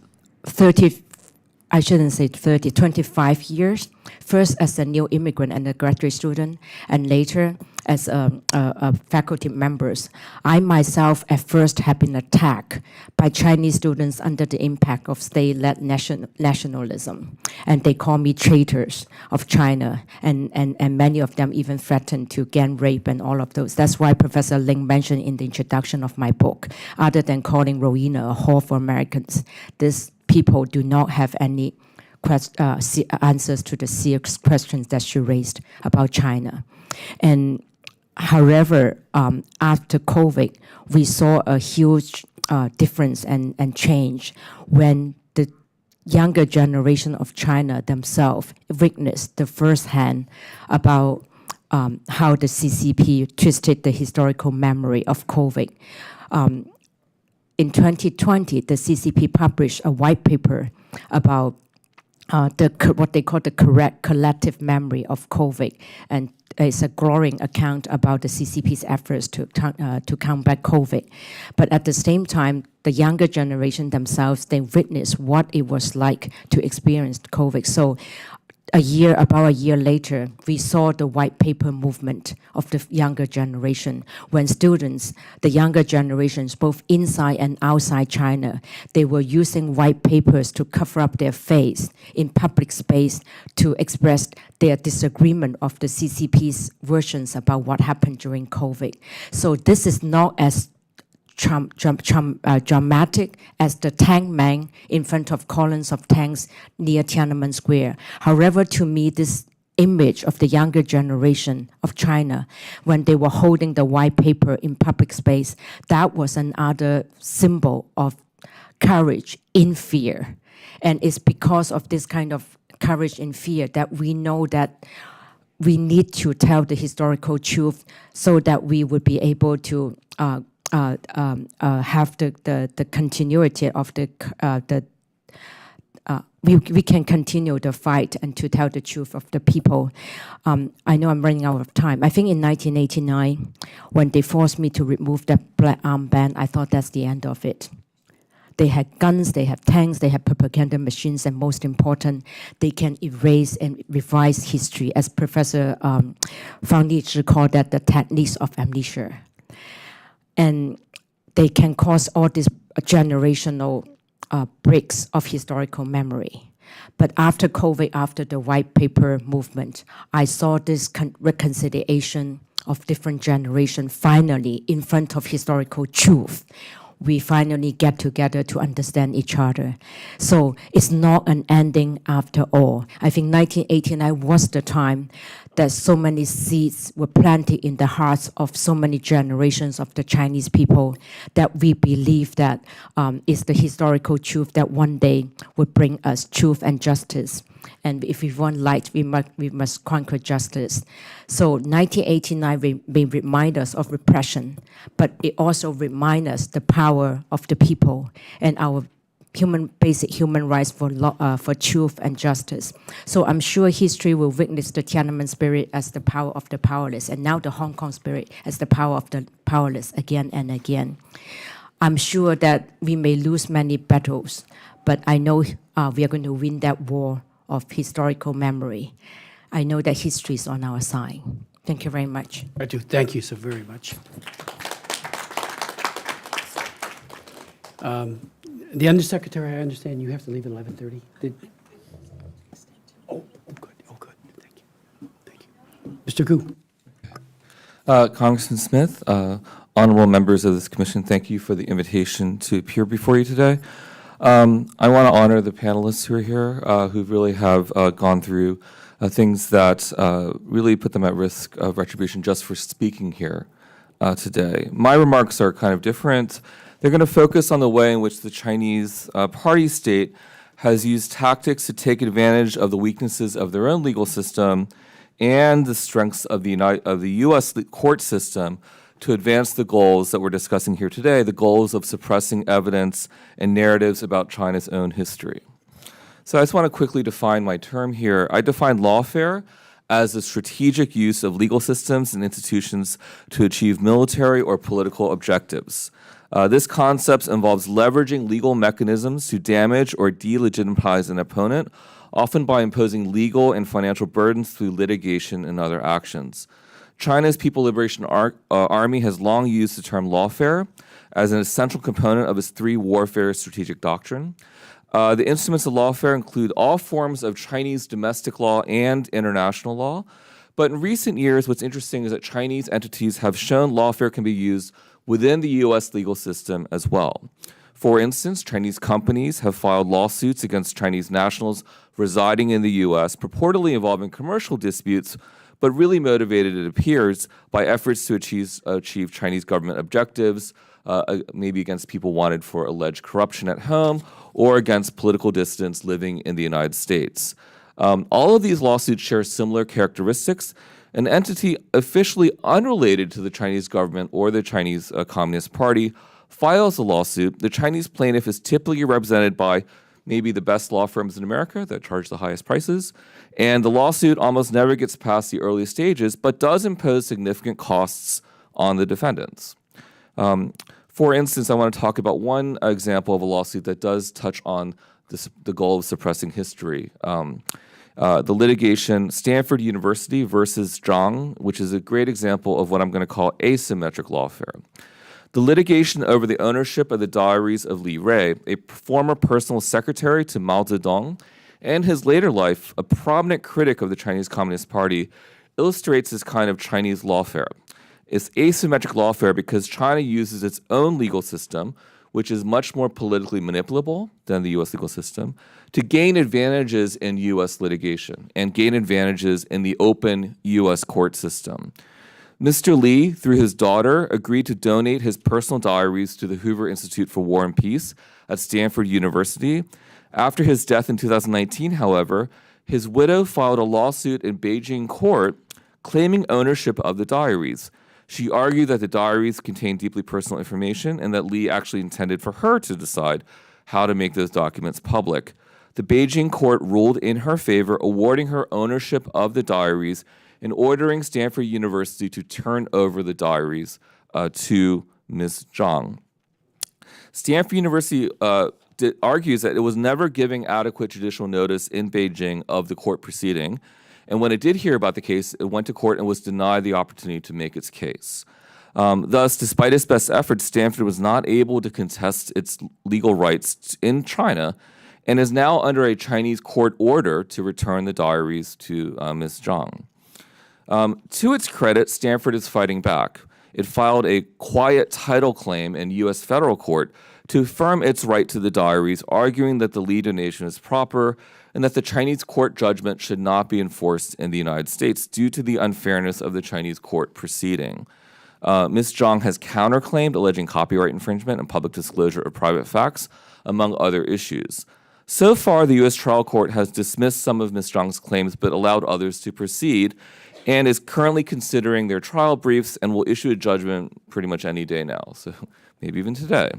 25 years, first as a new immigrant and a graduate student, and later as faculty members, I myself at first have been attacked by Chinese students under the impact of state-led nationalism. And they call me traitors of China, and many of them even threatened to gang rape and all of those. That's why Professor Ling mentioned in the introduction of my book, other than calling Rowena a whore for Americans, these people do not have any answers to the serious questions that she raised about China. And however, after COVID, we saw a huge difference and change when the younger generation of China themselves witnessed the firsthand about how the CCP twisted the historical memory of COVID. In 2020, the CCP published a white paper about what they call the correct collective memory of COVID, and it's a glowing account about the CCP's efforts to combat COVID. But at the same time, the younger generation themselves, they witnessed what it was like to experience COVID. So about a year later, we saw the white paper movement of the younger generation, when students, the younger generations, both inside and outside China, they were using white papers to cover up their face in public space to express their disagreement of the CCP's versions about what happened during COVID. So this is not as dramatic as the tank man in front of columns of tanks near Tiananmen Square. However, to me, this image of the younger generation of China, when they were holding the white paper in public space, that was another symbol of courage in fear. And it's because of this kind of courage in fear that we know that we need to tell the historical truth so that we would be able to have the continuity of we can continue the fight and to tell the truth of the people. I know I'm running out of time. I think in 1989, when they forced me to remove the black armband, I thought that's the end of it. They had guns, they have tanks, they have propaganda machines, and most important, they can erase and revise history, as Professor Fang Lizhi called that the techniques of amnesia. And they can cause all these generational breaks of historical memory. But after COVID, after the white paper movement, I saw this reconciliation of different generations finally in front of historical truth. We finally get together to understand each other. So it's not an ending after all. I think 1989 was the time that so many seeds were planted in the hearts of so many generations of the Chinese people that we believe that is the historical truth that one day would bring us truth and justice. And if we want light, we must conquer justice. So 1989 may remind us of repression, but it also reminds us the power of the people and our basic human rights for truth and justice. So I'm sure history will witness the Tiananmen spirit as the power of the powerless, and now the Hong Kong spirit as the power of the powerless again and again. I'm sure that we may lose many battles, but I know we are going to win that war of historical memory. I know that history is on our side. Thank you very much. I do. Thank you so very much. The Undersecretary, I understand you have to leave at 11:30. Oh, good. Oh, good. Thank you. Thank you. Mr. Gu. Congressman Smith, honorable members of this commission, thank you for the invitation to appear before you today. I want to honor the panelists who are here, who really have gone through things that really put them at risk of retribution just for speaking here today. My remarks are kind of different. They're going to focus on the way in which the Chinese party state has used tactics to take advantage of the weaknesses of their own legal system and the strengths of the U.S. court system to advance the goals that we're discussing here today, the goals of suppressing evidence and narratives about China's own history. So I just want to quickly define my term here. I define lawfare as a strategic use of legal systems and institutions to achieve military or political objectives. This concept involves leveraging legal mechanisms to damage or delegitimize an opponent, often by imposing legal and financial burdens through litigation and other actions. China's People Liberation Army has long used the term lawfare as an essential component of its three warfare strategic doctrine. The instruments of lawfare include all forms of Chinese domestic law and international law. But in recent years, what's interesting is that Chinese entities have shown lawfare can be used within the U.S. legal system as well. For instance, Chinese companies have filed lawsuits against Chinese nationals residing in the U.S., purportedly involving commercial disputes, but really motivated, it appears, by efforts to achieve Chinese government objectives, maybe against people wanted for alleged corruption at home, or against political dissidents living in the United States. All of these lawsuits share similar characteristics. An entity officially unrelated to the Chinese government or the Chinese Communist Party files a lawsuit. The Chinese plaintiff is typically represented by maybe the best law firms in America that charge the highest prices. And the lawsuit almost never gets past the early stages, but does impose significant costs on the defendants. For instance, I want to talk about one example of a lawsuit that does touch on the goal of suppressing history. The litigation Stanford University versus Zhang, which is a great example of what I'm going to call asymmetric lawfare. The litigation over the ownership of the diaries of Li Rui, a former personal secretary to Mao Zedong, and his later life, a prominent critic of the Chinese Communist Party, illustrates this kind of Chinese lawfare. It's asymmetric lawfare because China uses its own legal system, which is much more politically manipulable than the U.S. legal system, to gain advantages in U.S. litigation and gain advantages in the open U.S. court system. Mr. Li, through his daughter, agreed to donate his personal diaries to the Hoover Institute for War and Peace at Stanford University. After his death in 2019, however, his widow filed a lawsuit in Beijing court claiming ownership of the diaries. She argued that the diaries contained deeply personal information and that Li actually intended for her to decide how to make those documents public. The Beijing court ruled in her favor, awarding her ownership of the diaries and ordering Stanford University to turn over the diaries to Ms. Zhang. Stanford University argues that it was never giving adequate judicial notice in Beijing of the court proceeding, and when it did hear about the case, it went to court and was denied the opportunity to make its case. Thus, despite its best efforts, Stanford was not able to contest its legal rights in China and is now under a Chinese court order to return the diaries to Ms. Zhang. To its credit, Stanford is fighting back. It filed a quiet title claim in U.S. federal court to affirm its right to the diaries, arguing that the Li donation is proper and that the Chinese court judgment should not be enforced in the United States due to the unfairness of the Chinese court proceeding. Ms. Zhang has counterclaimed, alleging copyright infringement and public disclosure of private facts, among other issues. So far, the U.S. trial court has dismissed some of Ms. Zhang's claims but allowed others to proceed, and is currently considering their trial briefs and will issue a judgment pretty much any day now, so maybe even today.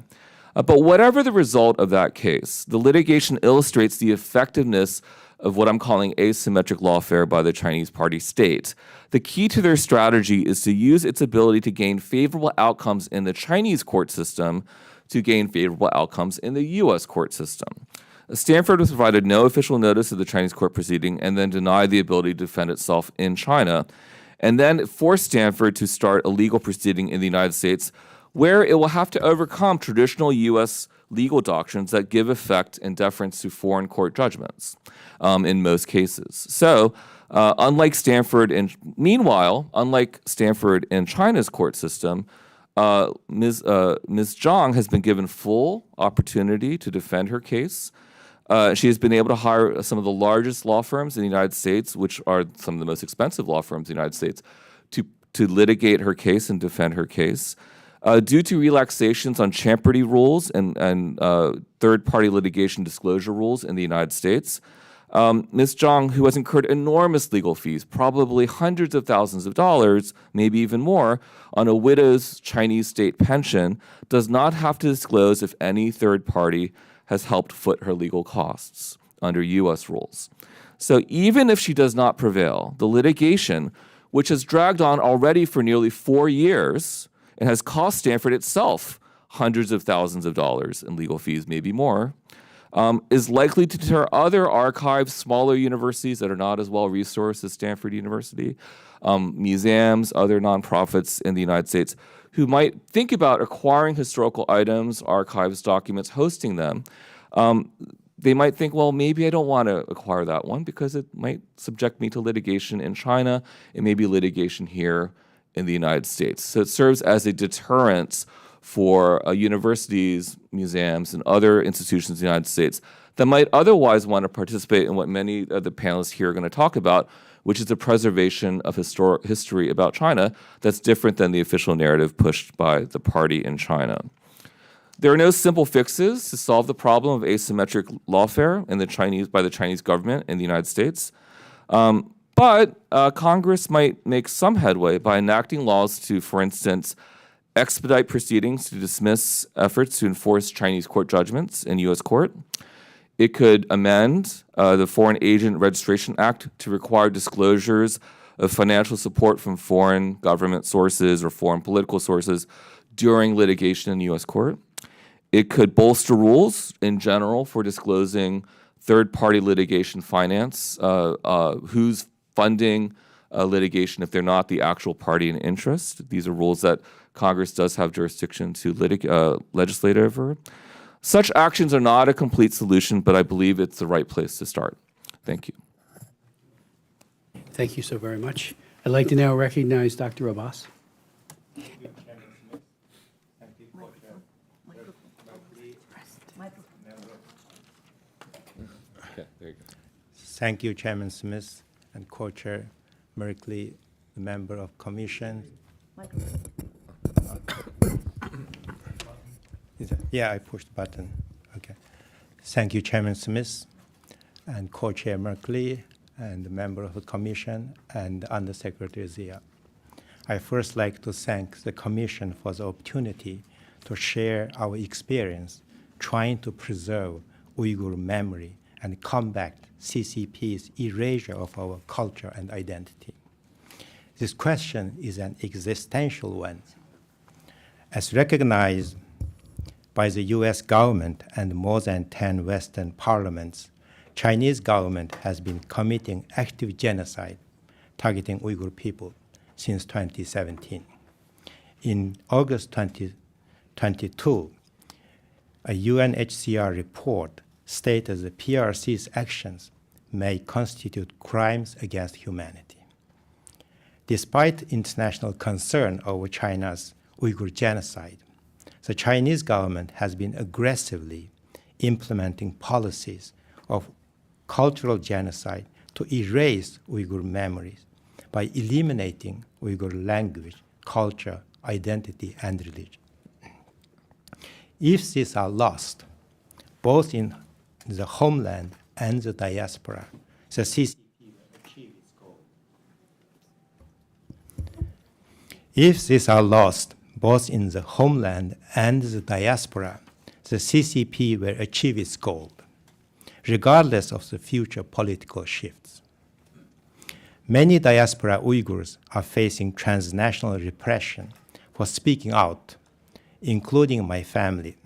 But whatever the result of that case, the litigation illustrates the effectiveness of what I'm calling asymmetric lawfare by the Chinese Party state. The key to their strategy is to use its ability to gain favorable outcomes in the Chinese court system to gain favorable outcomes in the U.S. court system. Stanford was provided no official notice of the Chinese court proceeding and then denied the ability to defend itself in China, and then forced Stanford to start a legal proceeding in the United States where it will have to overcome traditional U.S. legal doctrines that give effect and deference to foreign court judgments in most cases. So, unlike Stanford in China's court system, Ms. Zhang has been given full opportunity to defend her case. She has been able to hire some of the largest law firms in the United States, which are some of the most expensive law firms in the United States, to litigate her case and defend her case. Due to relaxations on champerty rules and third-party litigation disclosure rules in the United States, Ms. Zhang, who has incurred enormous legal fees, probably hundreds of thousands of dollars, maybe even more, on a widow's Chinese state pension, does not have to disclose if any third party has helped foot her legal costs under U.S. rules. So even if she does not prevail, the litigation, which has dragged on already for nearly 4 years and has cost Stanford itself hundreds of thousands of dollars in legal fees, maybe more, is likely to deter other archives, smaller universities that are not as well resourced as Stanford University, museums, other nonprofits in the United States who might think about acquiring historical items, archives, documents, hosting them. They might think, well, maybe I don't want to acquire that one because it might subject me to litigation in China. It may be litigation here in the United States. So it serves as a deterrent for universities, museums, and other institutions in the United States that might otherwise want to participate in what many of the panelists here are going to talk about, which is the preservation of history about China that's different than the official narrative pushed by the party in China. There are no simple fixes to solve the problem of asymmetric lawfare by the Chinese government in the United States. But Congress might make some headway by enacting laws to, for instance, expedite proceedings to dismiss efforts to enforce Chinese court judgments in U.S. court, It could amend the Foreign Agent Registration Act to require disclosures of financial support from foreign government sources or foreign political sources during litigation in the U.S. court. It could bolster rules in general for disclosing third-party litigation finance, who's funding litigation if they're not the actual party in interest. These are rules that Congress does have jurisdiction to legislate over. Such actions are not a complete solution, but I believe it's the right place to start. Thank you. Thank you so very much. I'd like to now recognize Dr. Abbas. Okay, there you go. Thank you, Chairman Smith and Co-Chair Merkley, the member of Commission. Yeah, I pushed the button. Okay. Thank you, Chairman Smith and Co-Chair Merkley and the member of the Commission and Undersecretary Zia. I first like to thank the Commission for the opportunity to share our experience trying to preserve Uyghur memory and combat CCP's erasure of our culture and identity. This question is an existential one. As recognized by the US government and more than 10 Western parliaments, Chinese government has been committing active genocide targeting Uyghur people since 2017. In August 2022, a UNHCR report stated the PRC's actions may constitute crimes against humanity. Despite international concern over China's Uyghur genocide, the Chinese government has been aggressively implementing policies of cultural genocide to erase Uyghur memories by eliminating Uyghur language, culture, identity, and religion. If these are lost, both in the homeland and the diaspora, the CCP will achieve its goal. If these are lost, both in the homeland and the diaspora, the CCP will achieve its goal, regardless of the future political shifts. Many diaspora Uyghurs are facing transnational repression for speaking out, including my family,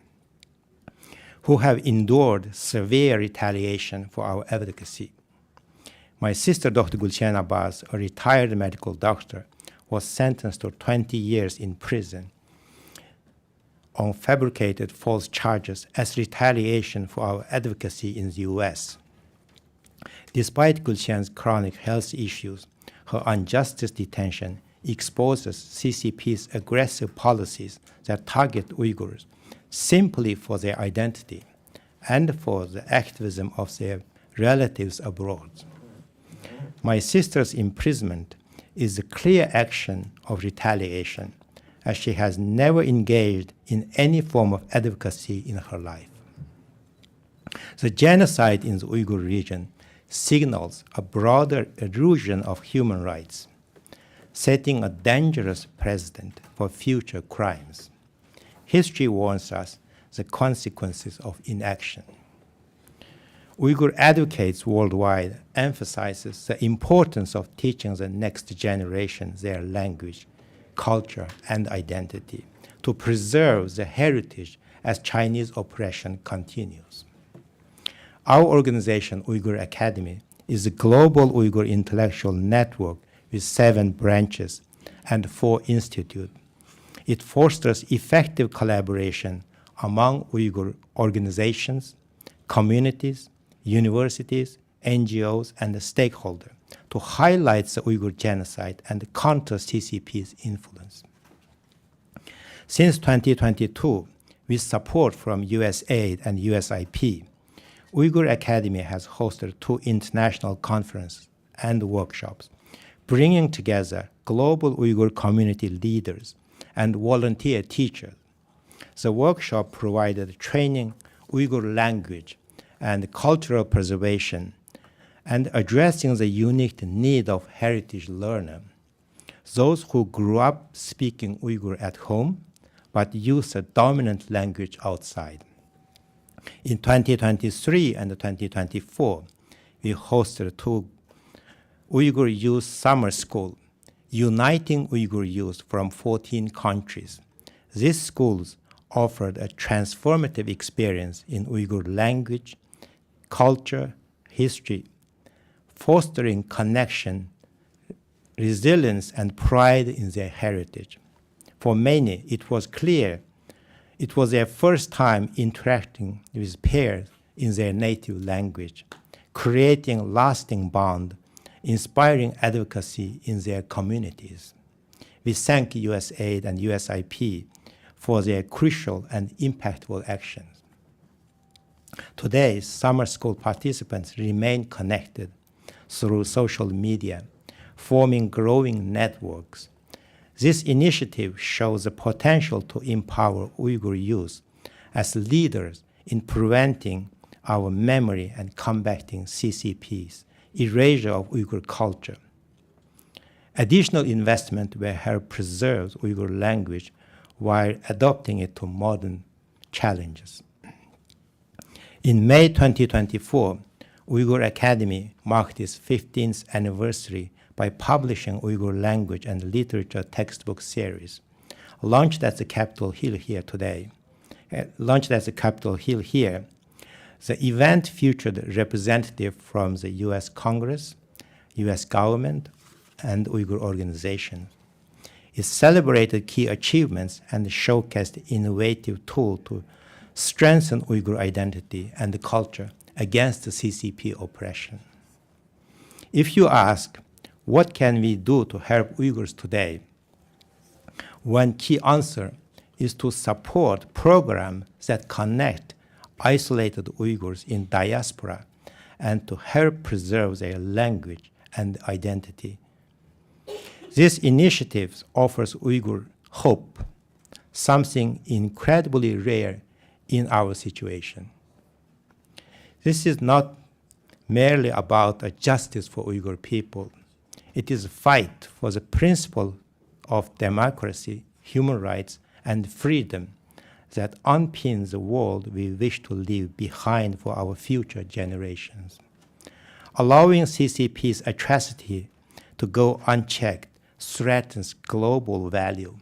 who have endured severe retaliation for our advocacy. My sister, Dr. Gulshan Abbas, a retired medical doctor, was sentenced to 20 years in prison on fabricated false charges as retaliation for our advocacy in the US. Despite Gulshan's chronic health issues, her unjustice detention exposes CCP's aggressive policies that target Uyghurs simply for their identity and for the activism of their relatives abroad. My sister's imprisonment is a clear action of retaliation, as she has never engaged in any form of advocacy in her life. The genocide in the Uyghur region signals a broader erosion of human rights, setting a dangerous precedent for future crimes. History warns us the consequences of inaction. Uyghur advocates worldwide emphasizes the importance of teaching the next generation their language, culture, and identity to preserve the heritage as Chinese oppression continues. Our organization, Uyghur Academy, is a global Uyghur intellectual network with 7 branches and 4 institutes. It fosters effective collaboration among Uyghur organizations, communities, universities, NGOs, and the stakeholders to highlight the Uyghur genocide and counter CCP's influence. Since 2022, with support from USAID and USIP, Uyghur Academy has hosted 2 international conferences and workshops, bringing together global Uyghur community leaders and volunteer teachers. The workshop provided training Uyghur language and cultural preservation and addressing the unique need of heritage learners, those who grew up speaking Uyghur at home but use a dominant language outside. In 2023 and 2024, we hosted 2 Uyghur Youth Summer School, uniting Uyghur youth from 14 countries. These schools offered a transformative experience in Uyghur language, culture, history, fostering connection, resilience, and pride in their heritage. For many, it was clear it was their first time interacting with peers in their native language, creating lasting bond, inspiring advocacy in their communities. We thank USAID and USIP for their crucial and impactful actions. Today, summer school participants remain connected through social media, forming growing networks. This initiative shows the potential to empower Uyghur youth as leaders in preventing our memory and combating CCP's erasure of Uyghur culture. Additional investment will help preserve Uyghur language while adapting it to modern challenges. In May 2024, Uyghur Academy marked its 15th anniversary by publishing Uyghur language and literature textbook series, launched at the Capitol Hill here today. The event featured representatives from the U.S. Congress, U.S. government, and Uyghur organizations. It celebrated key achievements and showcased innovative tools to strengthen Uyghur identity and culture against the CCP oppression. If you ask, what can we do to help Uyghurs today? One key answer is to support programs that connect isolated Uyghurs in diaspora and to help preserve their language and identity. This initiative offers Uyghur hope, something incredibly rare in our situation. This is not merely about a justice for Uyghur people. It is a fight for the principle of democracy, human rights, and freedom that underpins the world we wish to leave behind for our future generations. Allowing CCP's atrocity to go unchecked threatens global value,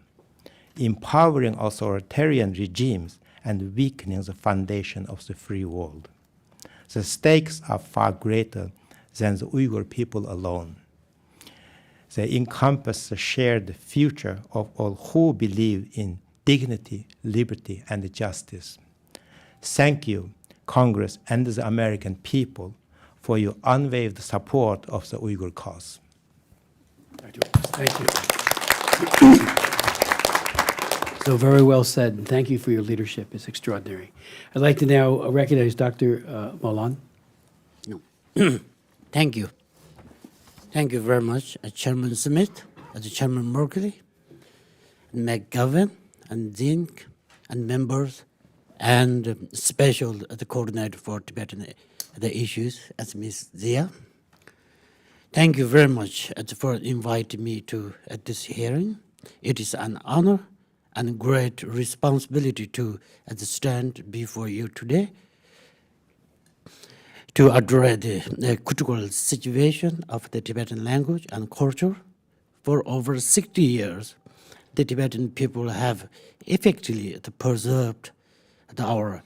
empowering authoritarian regimes and weakening the foundation of the free world. The stakes are far greater than the Uyghur people alone. They encompass the shared future of all who believe in dignity, liberty, and justice. Thank you, Congress and the American people, for your unwavering support of the Uyghur cause. Thank you. So very well said, and thank you for your leadership. It's extraordinary. I'd like to now recognize Dr. Molan. Thank you. Thank you very much, Chairman Smith, Chairman Merkley, McGovern, and Zink, and members, and special the coordinator for Tibetan the issues, as Ms. Zia. Thank you very much for inviting me to this hearing. It is an honor and great responsibility to stand before you today to address the critical situation of the Tibetan language and culture. For over 60 years, the Tibetan people have effectively preserved our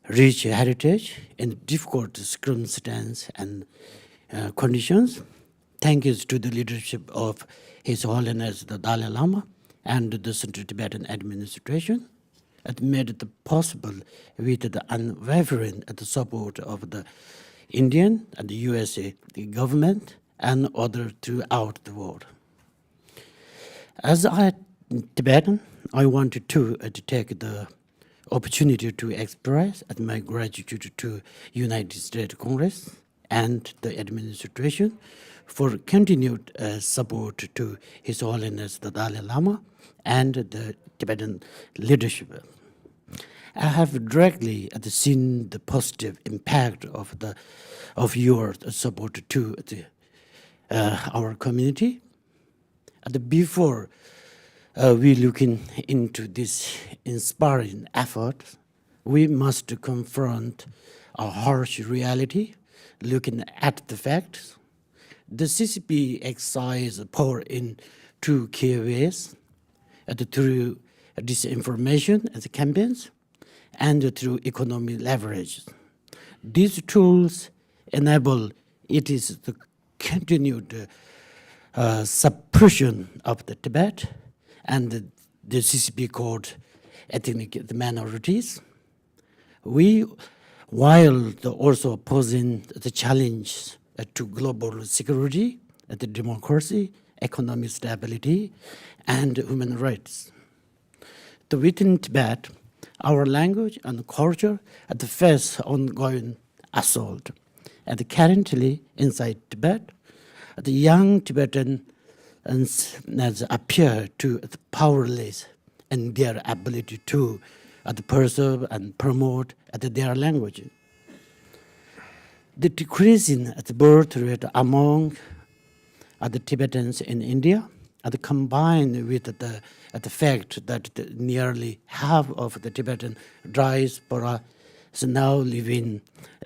rich heritage in difficult circumstances and conditions. Thanks to the leadership of His Holiness the Dalai Lama and the Central Tibetan administration, it made it possible with the unwavering support of the Indian and the USA government and others throughout the world. As a Tibetan, I wanted to take the opportunity to express my gratitude to United States Congress and the administration for continued support to His Holiness the Dalai Lama and the Tibetan leadership. I have directly seen the positive impact of your support to our community. And before we looking into this inspiring effort, we must confront a harsh reality, looking at the facts. The CCP exercise power in two key ways, through disinformation as campaigns and through economic leverage. These tools enable it is the continued suppression of the Tibet and the CCP called ethnic minorities. We, while also opposing the challenge to global security, the democracy, economic stability, and human rights. Within Tibet, our language and culture face ongoing assault. And currently, inside Tibet, the young Tibetans appear to be powerless in their ability to preserve and promote their language. The decreasing birth rate among the Tibetans in India, combined with the fact that nearly half of the Tibetan diaspora is now living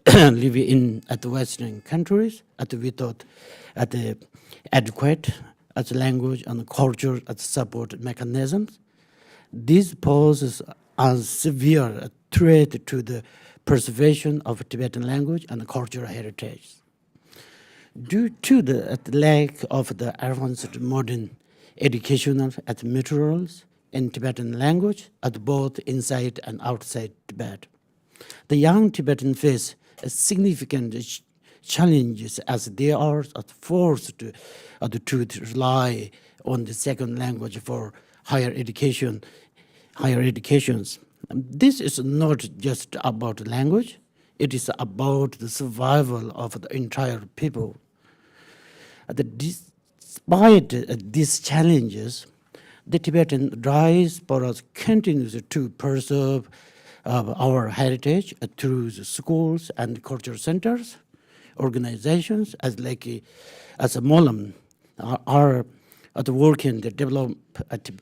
in the Western countries without adequate language and culture support mechanisms. This poses a severe threat to the preservation of Tibetan language and cultural heritage. Due to the lack of the advanced modern educational materials in Tibetan language both inside and outside Tibet, the young Tibetan face significant challenges as they are forced to rely on the second language for higher educations. This is not just about language, it is about the survival of the entire people. Despite these challenges, the Tibetan diaspora continues to preserve our heritage through the schools and culture centers, organizations as Molam are working to develop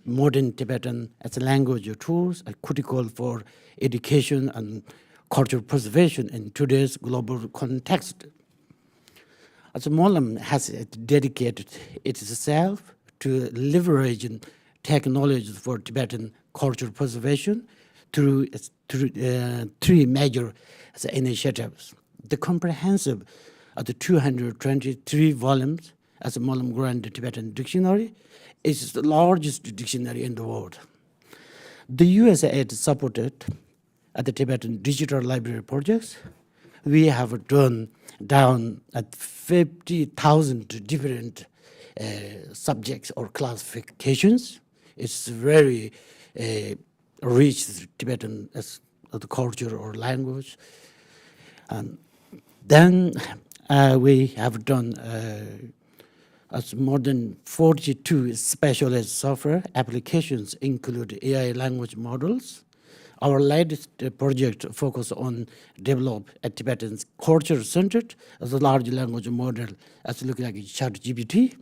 modern Tibetan as language tools critical for education and cultural preservation in today's global context. Molam has dedicated itself to leveraging technologies for Tibetan cultural preservation through three major initiatives. The comprehensive 223 volumes as a Molam Grand Tibetan Dictionary is the largest dictionary in the world. The USAID supported the Tibetan digital library projects. We have done down at 50,000 different subjects or classifications. It's very rich Tibetan as the culture or language. And then we have done more than 42 specialized software applications include AI language models. Our latest project focus on develop a Tibetan culture-centered as a large language model as look like ChatGPT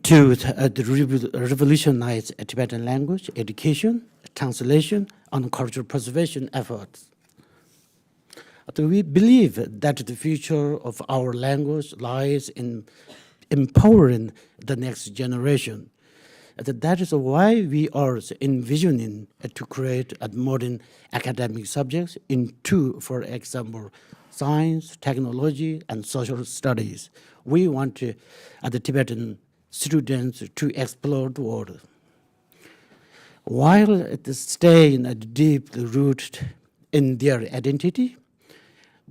to revolutionize Tibetan language, education, translation, and cultural preservation efforts. We believe that the future of our language lies in empowering the next generation. That is why we are envisioning to create modern academic subjects in two, for example, science, technology, and social studies. We want the Tibetan students to explore the world. While staying deeply rooted in their identity,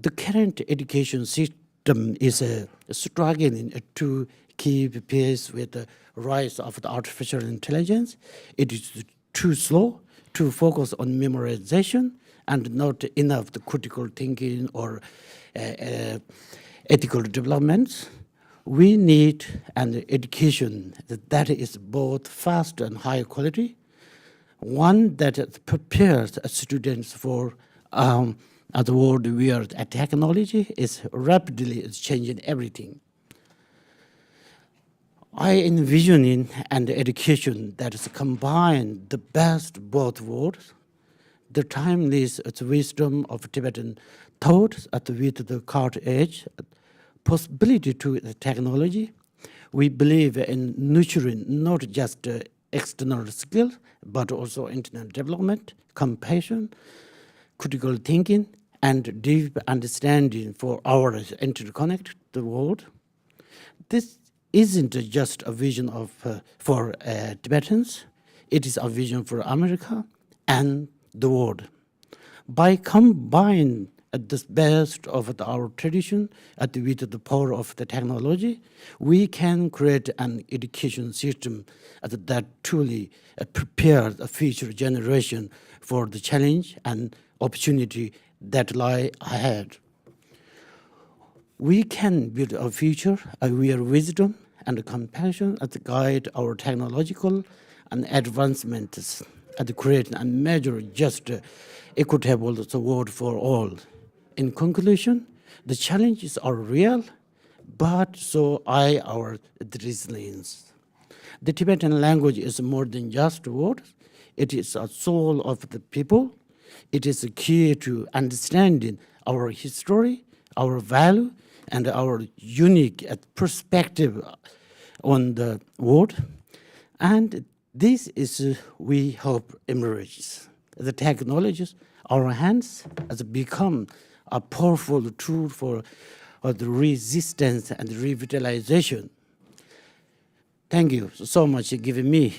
the current education system is struggling to keep pace with the rise of the artificial intelligence. It is too slow to focus on memorization and not enough the critical thinking or ethical developments. We need an education that is both fast and high quality, one that prepares students for the world where technology is rapidly changing everything. I envision an education that is combined the best of both worlds, the timeless wisdom of Tibetan thought with the cutting edge possibility to the technology. We believe in nurturing not just external skills, but also internal development, compassion, critical thinking, and deep understanding for our interconnected world. This isn't just a vision for Tibetans, it is a vision for America and the world. By combining the best of our tradition with the power of the technology, we can create an education system that truly prepares a future generation for the challenge and opportunity that lie ahead. We can build a future where wisdom and compassion guide our technological and advancements and create a measure just equitable world for all. In conclusion, the challenges are real, but so are our resilience. The Tibetan language is more than just words. It is a soul of the people. It is a key to understanding our history, our value, and our unique perspective on the world. And this is, we hope, emerges. The technologies, our hands, has become a powerful tool for the resistance and revitalization. Thank you so much for giving me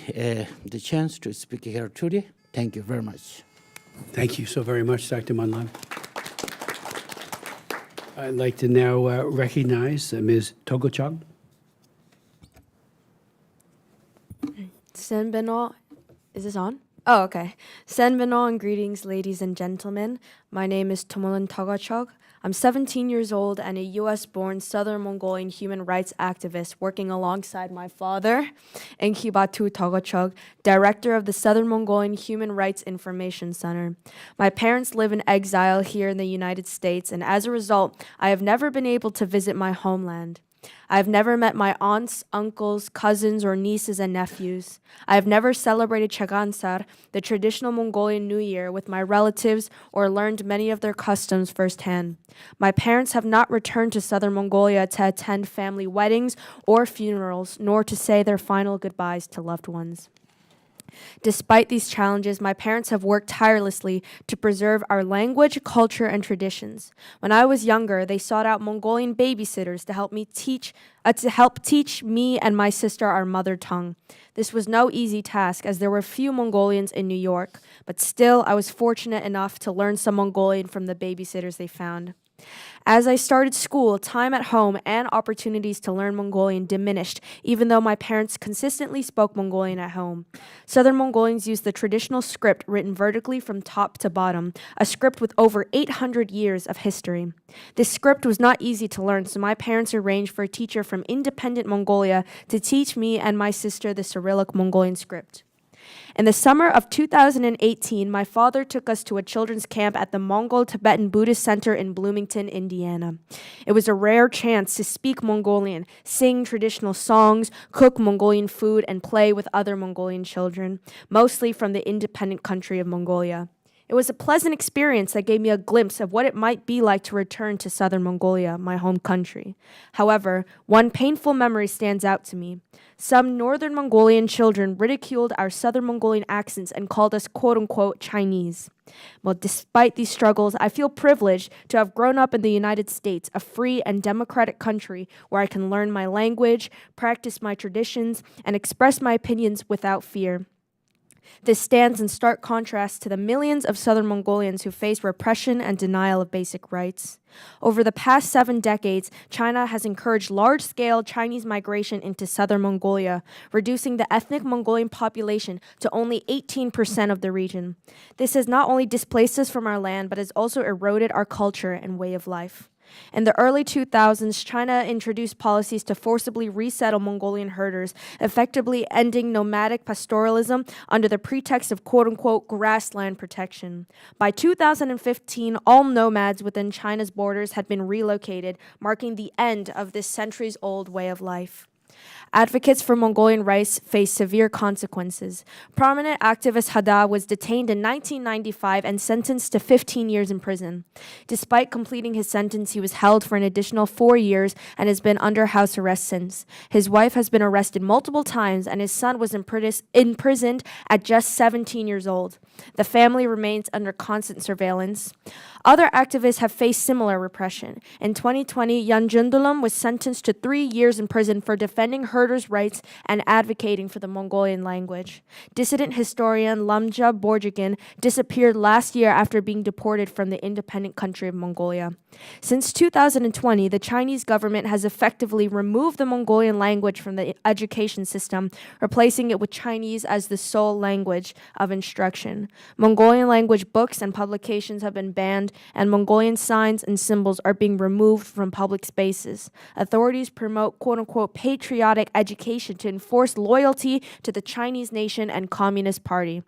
the chance to speak here today. Thank you very much. Thank you so very much, Dr. Manlan. I'd like to now recognize Ms. Togochog. Senbeno, is this on? Oh, okay. Senbeno and greetings, ladies and gentlemen. My name is Tomolan Togochog. I'm 17 years old and a U.S.-born Southern Mongolian human rights activist working alongside my father, Enkibatu Togochog, director of the Southern Mongolian Human Rights Information Center. My parents live in exile here in the United States, and as a result, I have never been able to visit my homeland. I have never met my aunts, uncles, cousins, or nieces and nephews. I have never celebrated Chagansar, the traditional Mongolian New Year, with my relatives or learned many of their customs firsthand. My parents have not returned to Southern Mongolia to attend family weddings or funerals, nor to say their final goodbyes to loved ones. Despite these challenges, my parents have worked tirelessly to preserve our language, culture, and traditions. When I was younger, they sought out Mongolian babysitters to help teach me and my sister our mother tongue. This was no easy task, as there were few Mongolians in New York, but still I was fortunate enough to learn some Mongolian from the babysitters they found. As I started school, time at home and opportunities to learn Mongolian diminished, even though my parents consistently spoke Mongolian at home. Southern Mongolians used the traditional script written vertically from top to bottom, a script with over 800 years of history. This script was not easy to learn, so my parents arranged for a teacher from independent Mongolia to teach me and my sister the Cyrillic Mongolian script. In the summer of 2018, my father took us to a children's camp at the Mongol Tibetan Buddhist Center in Bloomington, Indiana. It was a rare chance to speak Mongolian, sing traditional songs, cook Mongolian food, and play with other Mongolian children, mostly from the independent country of Mongolia. It was a pleasant experience that gave me a glimpse of what it might be like to return to Southern Mongolia, my home country. However, one painful memory stands out to me. Some Northern Mongolian children ridiculed our Southern Mongolian accents and called us quote-unquote Chinese. Well, despite these struggles, I feel privileged to have grown up in the United States, a free and democratic country where I can learn my language, practice my traditions, and express my opinions without fear. This stands in stark contrast to the millions of Southern Mongolians who face repression and denial of basic rights. Over the past 7 decades, China has encouraged large-scale Chinese migration into Southern Mongolia, reducing the ethnic Mongolian population to only 18% of the region. This has not only displaced us from our land, but has also eroded our culture and way of life. In the early 2000s, China introduced policies to forcibly resettle Mongolian herders, effectively ending nomadic pastoralism under the pretext of quote-unquote grassland protection. By 2015, all nomads within China's borders had been relocated, marking the end of this centuries-old way of life. Advocates for Mongolian rights face severe consequences. Prominent activist Hada was detained in 1995 and sentenced to 15 years in prison. Despite completing his sentence, he was held for an additional 4 years and has been under house arrest since. His wife has been arrested multiple times and his son was imprisoned at just 17 years old. The family remains under constant surveillance. Other activists have faced similar repression. In 2020, Yan Jundulam was sentenced to 3 years in prison for defending herders' rights and advocating for the Mongolian language. Dissident historian Lamja Borjigin disappeared last year after being deported from the independent country of Mongolia. Since 2020, the Chinese government has effectively removed the Mongolian language from the education system, replacing it with Chinese as the sole language of instruction. Mongolian language books and publications have been banned, and Mongolian signs and symbols are being removed from public spaces. Authorities promote quote-unquote patriotic education to enforce loyalty to the Chinese nation and Communist Party.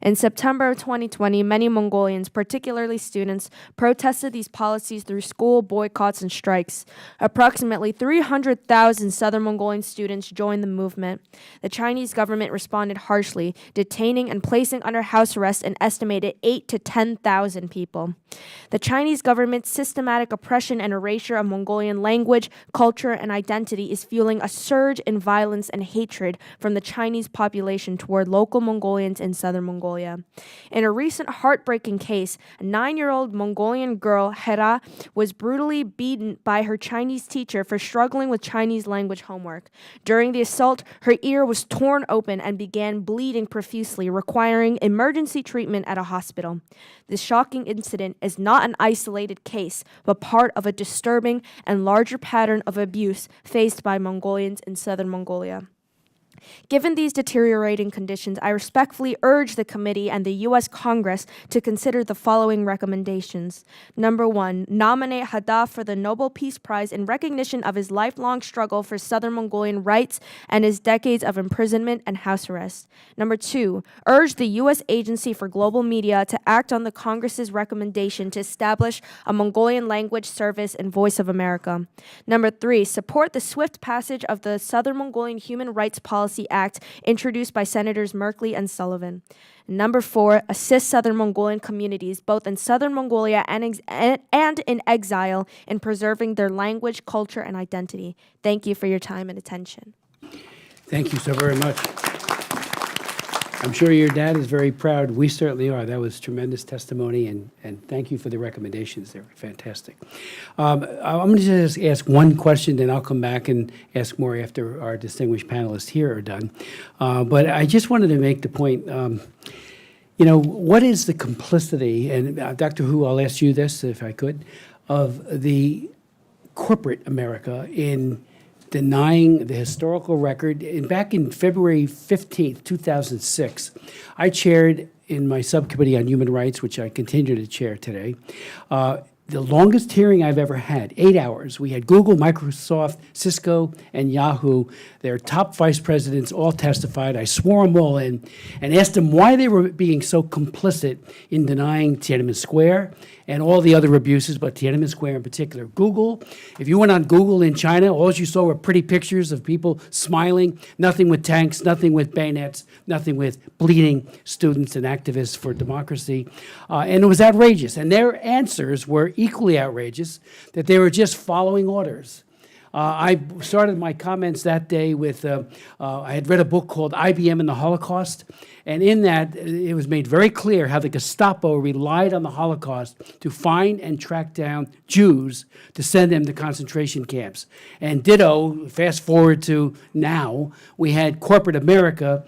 In September of 2020, many Mongolians, particularly students, protested these policies through school boycotts and strikes. Approximately 300,000 Southern Mongolian students joined the movement. The Chinese government responded harshly, detaining and placing under house arrest an estimated 8,000 to 10,000 people. The Chinese government's systematic oppression and erasure of Mongolian language, culture, and identity is fueling a surge in violence and hatred from the Chinese population toward local Mongolians in southern Mongolia. In a recent heartbreaking case, a 9-year-old Mongolian girl, Hera, was brutally beaten by her Chinese teacher for struggling with Chinese language homework. During the assault, her ear was torn open and began bleeding profusely, requiring emergency treatment at a hospital. This shocking incident is not an isolated case, but part of a disturbing and larger pattern of abuse faced by Mongolians in southern Mongolia. Given these deteriorating conditions, I respectfully urge the committee and the U.S. Congress to consider the following recommendations. Number 1, nominate Hada for the Nobel Peace Prize in recognition of his lifelong struggle for Southern Mongolian rights and his decades of imprisonment and house arrest. Number 2, urge the U.S. Agency for Global Media to act on the Congress's recommendation to establish a Mongolian language service in Voice of America. Number 3, support the swift passage of the Southern Mongolian Human Rights Policy Act introduced by Senators Merkley and Sullivan. Number 4, assist Southern Mongolian communities, both in Southern Mongolia and in exile, in preserving their language, culture, and identity. Thank you for your time and attention. Thank you so very much. I'm sure your dad is very proud. We certainly are. That was tremendous testimony, and thank you for the recommendations. They were fantastic. I'm going to just ask one question, then I'll come back and ask more after our distinguished panelists here are done. But I just wanted to make the point, what is the complicity, and Dr. Hu, I'll ask you this if I could, of the corporate America in denying the historical record. Back in February 15th, 2006, I chaired in my subcommittee on human rights, which I continue to chair today, the longest hearing I've ever had, 8 hours. We had Google, Microsoft, Cisco, and Yahoo. Their top vice presidents all testified. I swore them all in and asked them why they were being so complicit in denying Tiananmen Square and all the other abuses, but Tiananmen Square in particular. Google, if you went on Google in China, all you saw were pretty pictures of people smiling, nothing with tanks, nothing with bayonets, nothing with bleeding students and activists for democracy. And it was outrageous. And their answers were equally outrageous, that they were just following orders. I started my comments that day with, I had read a book called IBM and the Holocaust, and in that it was made very clear how the Gestapo relied on the Holocaust to find and track down Jews to send them to concentration camps. And ditto, fast forward to now, we had corporate America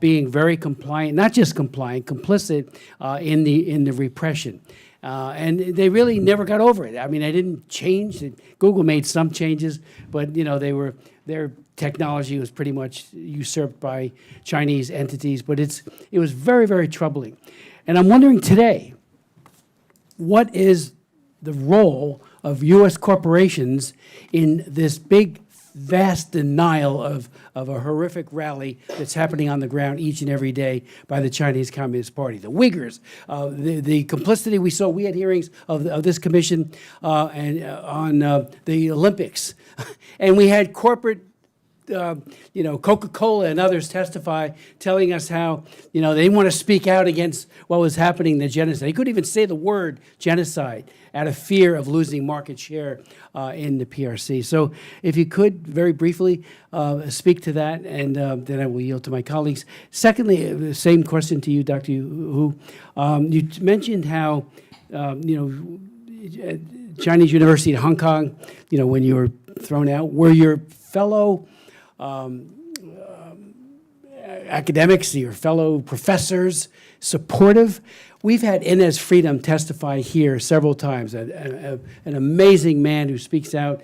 being very compliant, not just compliant, complicit in the repression. And they really never got over it. I mean, they didn't change. Google made some changes, but their technology was pretty much usurped by Chinese entities. But it was very, very troubling. And I'm wondering today, what is the role of U.S. corporations in this big, vast denial of a horrific rally that's happening on the ground each and every day by the Chinese Communist Party? The Uyghurs, the complicity we saw. We had hearings of this commission and on the Olympics, and we had corporate Coca-Cola and others testify, telling us how, they didn't want to speak out against what was happening, the genocide. They couldn't even say the word genocide out of fear of losing market share in the PRC. So if you could, very briefly, speak to that, and then I will yield to my colleagues. Secondly, the same question to you, Dr. Hu. You mentioned how, Chinese University in Hong Kong, when you were thrown out, were your fellow academics, your fellow professors supportive? We've had Inez Freedom testify here several times, an amazing man who speaks out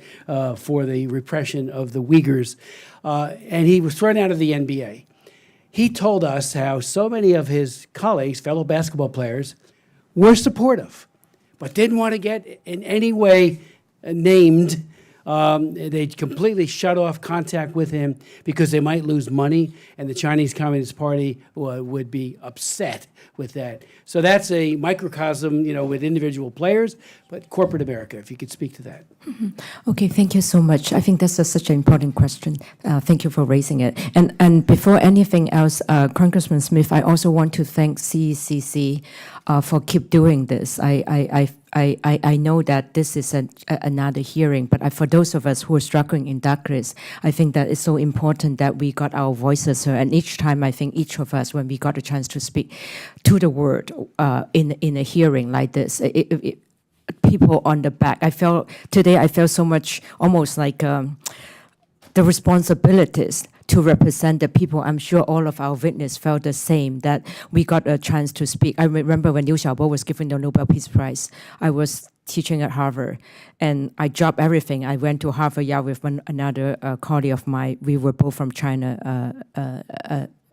for the repression of the Uyghurs, and he was thrown out of the NBA. He told us how so many of his colleagues, fellow basketball players, were supportive, but didn't want to get in any way named. They completely shut off contact with him because they might lose money, and the Chinese Communist Party would be upset with that. So that's a microcosm, with individual players, but corporate America, if you could speak to that. Okay, thank you so much. I think this is such an important question. Thank you for raising it. And before anything else, Congressman Smith, I also want to thank CCC for keep doing this. I know that this is another hearing, but for those of us who are struggling in darkness, I think that it's so important that we got our voices heard. And each time, I think each of us, when we got a chance to speak to the word in a hearing like this, people on the back, I felt so much almost like the responsibilities to represent the people. I'm sure all of our witnesses felt the same, that we got a chance to speak. I remember when Liu Xiaobo was given the Nobel Peace Prize, I was teaching at Harvard, and I dropped everything. I went to Harvard Yard with another colleague of mine. We were both from China,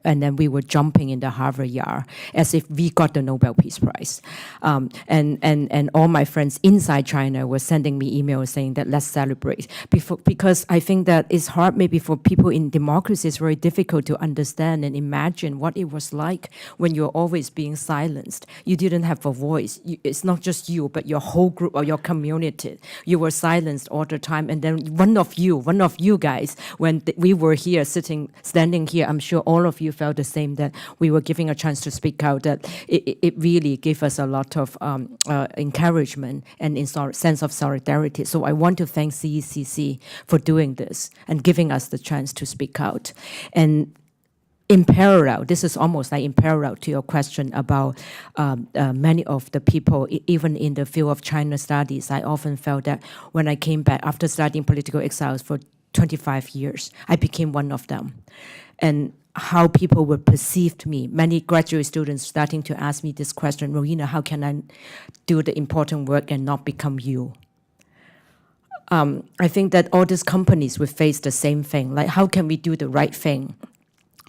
and then we were jumping in the Harvard Yard as if we got the Nobel Peace Prize. And all my friends inside China were sending me emails saying that let's celebrate. Because I think that it's hard maybe for people in democracy, it's very difficult to understand and imagine what it was like when you're always being silenced. You didn't have a voice. It's not just you, but your whole group or your community. You were silenced all the time. And then one of you guys, when we were here standing here, I'm sure all of you felt the same, that we were giving a chance to speak out, that it really gave us a lot of encouragement and sense of solidarity. So I want to thank CECC for doing this and giving us the chance to speak out. And in parallel, this is almost like in parallel to your question about many of the people, even in the field of China studies, I often felt that when I came back after studying political exiles for 25 years, I became one of them. And how people would perceive me. Many graduate students starting to ask me this question, Rowena, how can I do the important work and not become you? I think that all these companies will face the same thing, like how can we do the right thing?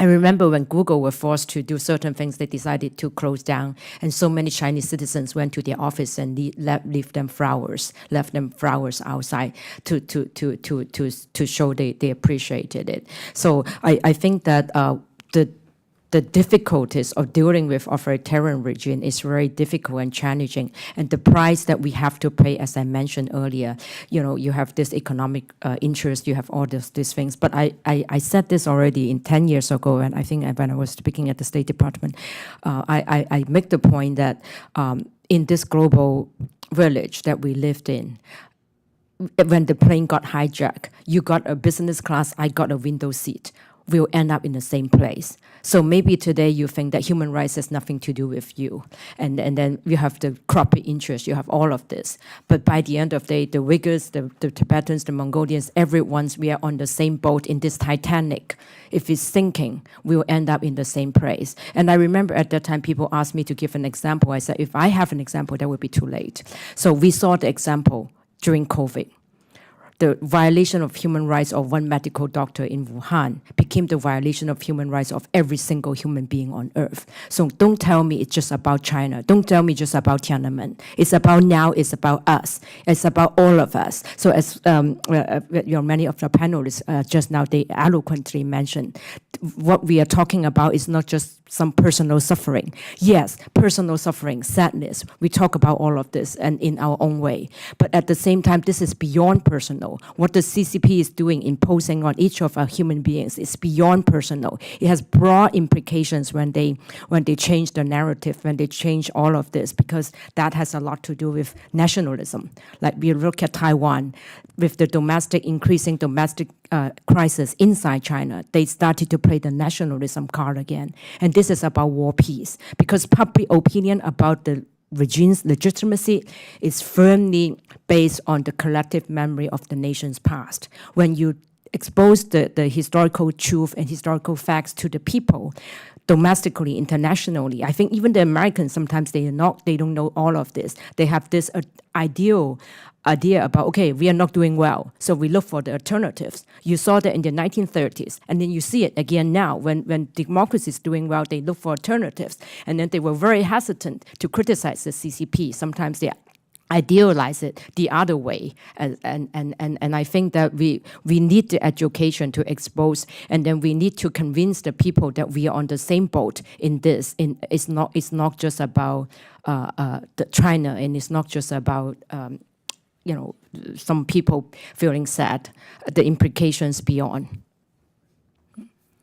I remember when Google were forced to do certain things, they decided to close down, and so many Chinese citizens went to their office and left them flowers outside to show they appreciated it. So I think that the difficulties of dealing with authoritarian regime is very difficult and challenging, and the price that we have to pay, as I mentioned earlier, you have this economic interest, you have all these things. But I said this already 10 years ago, and I think when I was speaking at the State Department, I make the point that in this global village that we lived in, when the plane got hijacked, you got a business class, I got a window seat. We'll end up in the same place. So maybe today you think that human rights has nothing to do with you. And then you have the corporate interest, you have all of this. But by the end of the day, the Uyghurs, the Tibetans, the Mongolians, we are on the same boat in this Titanic. If it's sinking, we'll end up in the same place. And I remember at that time, people asked me to give an example. I said, if I have an example, that would be too late. So we saw the example during COVID. The violation of human rights of one medical doctor in Wuhan became the violation of human rights of every single human being on earth. So don't tell me it's just about China. Don't tell me just about Tiananmen. It's about now, it's about us. It's about all of us. So as many of the panelists just now, they eloquently mentioned, what we are talking about is not just some personal suffering. Yes, personal suffering, sadness. We talk about all of this and in our own way. But at the same time, this is beyond personal. personal. What the CCP is doing, imposing on each of our human beings, is beyond personal. It has broad implications when they change the narrative, when they change all of this, because that has a lot to do with nationalism. Like we look at Taiwan, with the increasing domestic crisis inside China, they started to play the nationalism card again. And this is about war peace, because public opinion about the regime's legitimacy is firmly based on the collective memory of the nation's past. When you expose the historical truth and historical facts to the people, domestically, internationally, I think even the Americans, sometimes they don't know all of this. They have this idea about, okay, we are not doing well, so we look for the alternatives. You saw that in the 1930s, and then you see it again now. When democracy is doing well, they look for alternatives. And then they were very hesitant to criticize the CCP. Sometimes they idealize it the other way. And I think that we need the education to expose, and then we need to convince the people that we are on the same boat in this. It's not just about China, and it's not just about some people feeling sad, the implications beyond.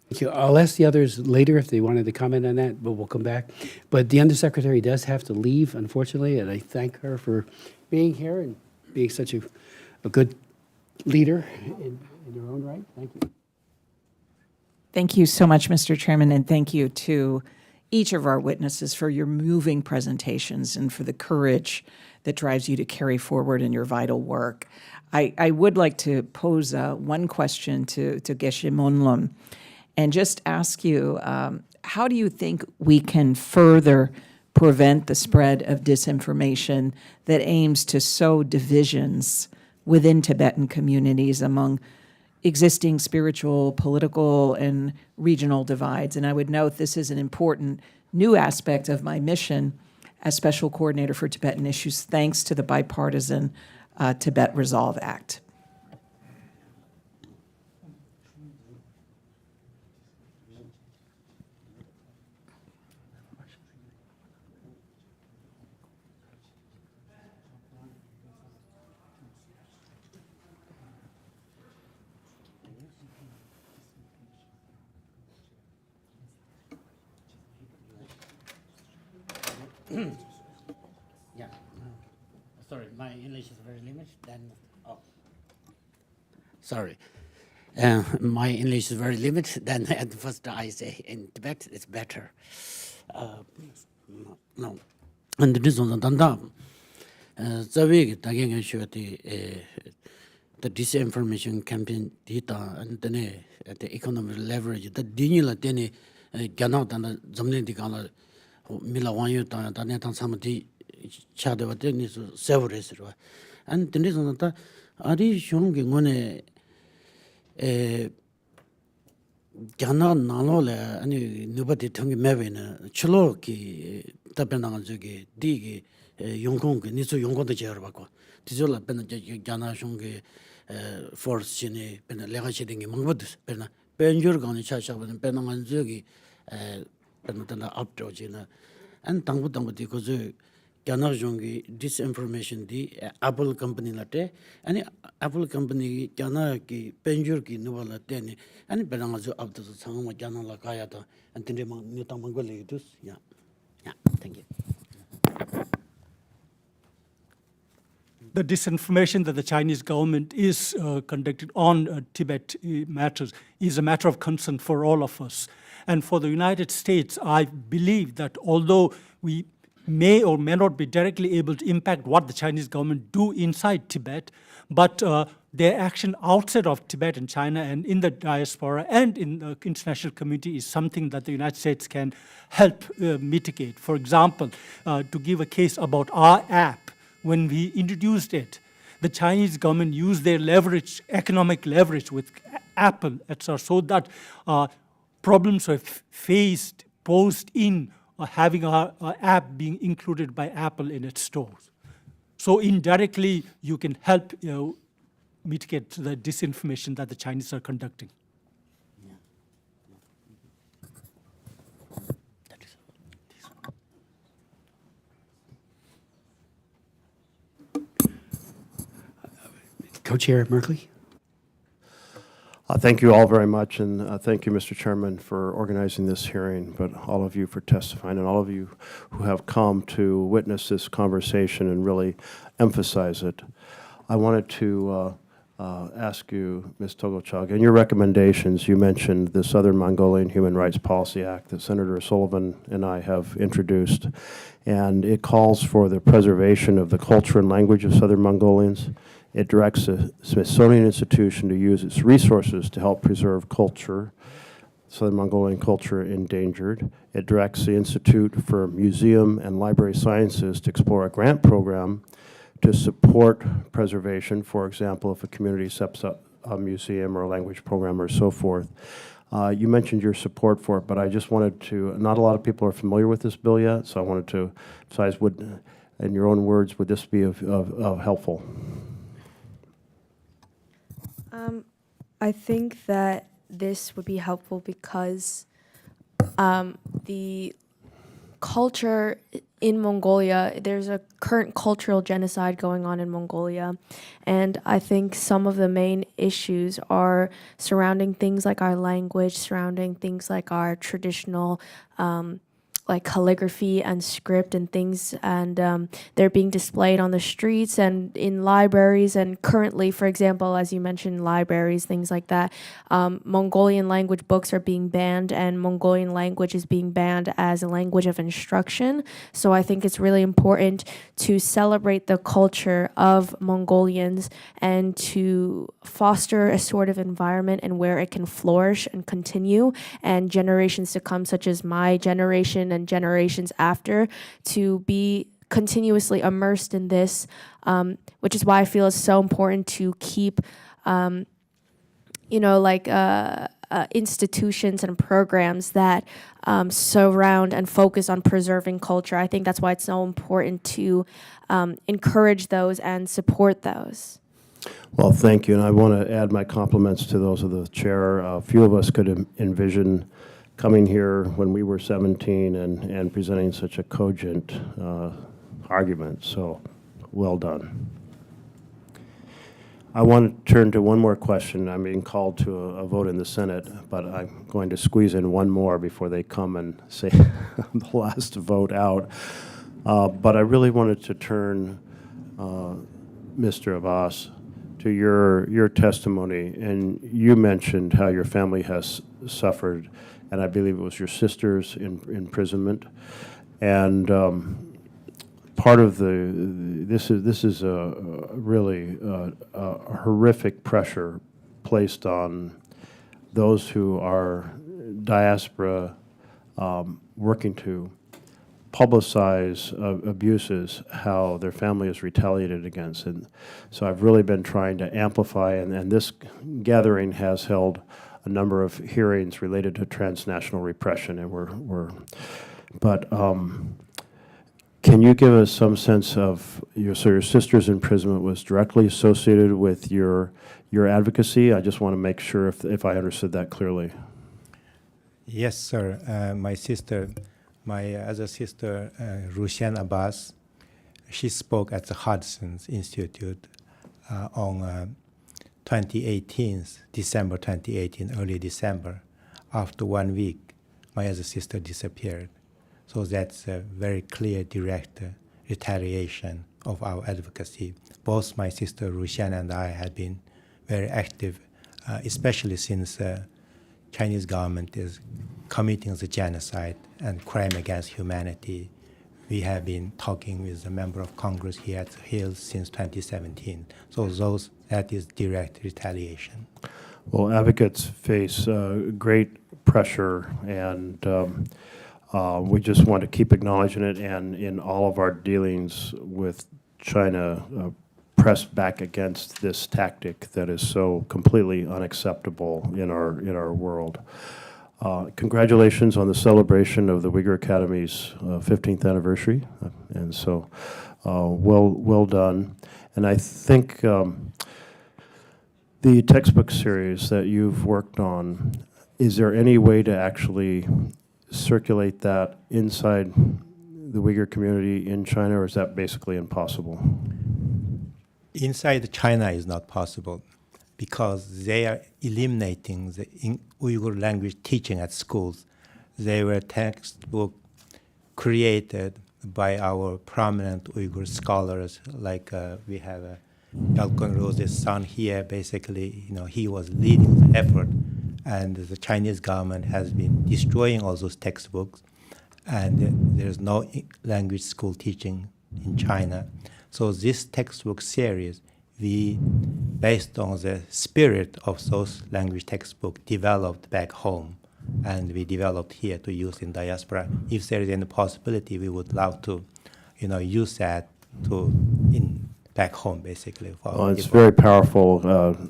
Thank you. I'll ask the others later if they wanted to comment on that, but we'll come back. But the Undersecretary does have to leave, unfortunately, and I thank her for being here and being such a good leader in her own right. Thank you. Thank you so much, Mr. Chairman, and thank you to each of our witnesses for your moving presentations and for the courage that drives you to carry forward in your vital work. I would like to pose one question to Geshe Monlum and just ask you, how do you think we can further prevent the spread of disinformation that aims to sow divisions within Tibetan communities among existing spiritual, political, and regional divides? And I would note this is an important new aspect of my mission as Special Coordinator for Tibetan Issues, thanks to the bipartisan Tibet Resolve Act. Yeah. Sorry, my English is very limited. Sorry. My English is very limited. Then at first I say in Tibet it's better. No. And this one, the week again show the disinformation campaign data and the economic leverage. The dinila deni cannot and zamne dikala. Mila wanyu ta ne tan samdi chade wa ni several ro and the reason that ari shong ngone gana nalo le ani nobody thong mebe na chlo ki tapena joge di yongkong ni so yongkong de jer ba ko tizola pen gana shong force chine pen lega chiding mangbod pen penjur gani cha cha pen ngan jogi and tangu because Ghana jongi disinformation di Apple company late and Apple company Ghana ki penjur ki nuwala teni and penangazo up to sangma Ghana la kaya ta and tinde new tamangole itus yeah thank you. The disinformation that the Chinese government is conducting on Tibet matters is a matter of concern for all of us. And for the United States, I believe that although we may or may not be directly able to impact what the Chinese government do inside Tibet, but their action outside of Tibet and China and in the diaspora and in the international community is something that the United States can help mitigate. For example, to give a case about our app, when we introduced it, the Chinese government used their leverage, economic leverage with Apple, etc., so that problems were posed in having our app being included by Apple in its stores. So indirectly, you can help mitigate the disinformation that the Chinese are conducting. Co-Chair Merkley. Thank you all very much, and thank you, Mr. Chairman, for organizing this hearing, but all of you for testifying, and all of you who have come to witness this conversation and really emphasize it. I wanted to ask you, Ms. Togochog, in your recommendations, you mentioned the Southern Mongolian Human Rights Policy Act that Senator Sullivan and I have introduced, and it calls for the preservation of the culture and language of Southern Mongolians. It directs the Smithsonian Institution to use its resources to help preserve culture, Southern Mongolian culture endangered. It directs the Institute for Museum and Library Sciences to explore a grant program to support preservation. For example, if a community sets up a museum or a language program or so forth. You mentioned your support for it, but I just wanted to, not a lot of people are familiar with this bill yet, so I wanted to emphasize, in your own words, would this be of helpful? I think that this would be helpful because the culture in Mongolia, there's a current cultural genocide going on in Mongolia, and I think some of the main issues are surrounding things like our language, surrounding things like our traditional like calligraphy and script and things, and they're being displayed on the streets and in libraries, and currently, for example, as you mentioned, libraries, things like that, Mongolian language books are being banned, and Mongolian language is being banned as a language of instruction. So I think it's really important to celebrate the culture of Mongolians and to foster a sort of environment and where it can flourish and continue, and generations to come, such as my generation and generations after, to be continuously immersed in this, which is why I feel it's so important to keep, institutions and programs that surround and focus on preserving culture. I think that's why it's so important to encourage those and support those. Well, thank you, and I want to add my compliments to those of the chair. A few of us could envision coming here when we were 17 and presenting such a cogent argument, so well done. I want to turn to one more question. I'm being called to a vote in the Senate, but I'm going to squeeze in one more before they come and say the last vote out. But I really wanted to turn, Mr. Abbas, to your testimony, and you mentioned how your family has suffered, and I believe it was your sister's imprisonment, and part of this is a really a horrific pressure placed on those who are diaspora working to publicize abuses, how their family is retaliated against. And so I've really been trying to amplify, and this gathering has held a number of hearings related to transnational repression, and can you give us some sense of your sister's imprisonment was directly associated with your advocacy? I just want to make sure if I understood that clearly. Yes, sir. My other sister, Rushan Abbas, she spoke at the Hudson's Institute on 2018, December 2018, early December. After 1 week, my other sister disappeared. So that's a very clear, direct retaliation of our advocacy. Both my sister Rushan and I have been very active, especially since Chinese government is committing the genocide and crime against humanity. We have been talking with a member of Congress here at the Hill since 2017. So that is direct retaliation. Well, advocates face great pressure, and we just want to keep acknowledging it, and in all of our dealings with China, press back against this tactic that is so completely unacceptable in our world. Congratulations on the celebration of the Uyghur Academy's 15th anniversary, and so well done. And I think the textbook series that you've worked on, is there any way to actually circulate that inside the Uyghur community in China, or is that basically impossible? Inside China is not possible because they are eliminating the Uyghur language teaching at schools. They were textbook created by our prominent Uyghur scholars, like we have Yalkun Rose's son here. Basically, he was leading the effort, and the Chinese government has been destroying all those textbooks, and there's no language school teaching in China. So this textbook series, we, based on the spirit of those language textbooks, developed back home, and we developed here to use in diaspora. If there is any possibility, we would love to, use that in back home, basically. Well, it's very powerful,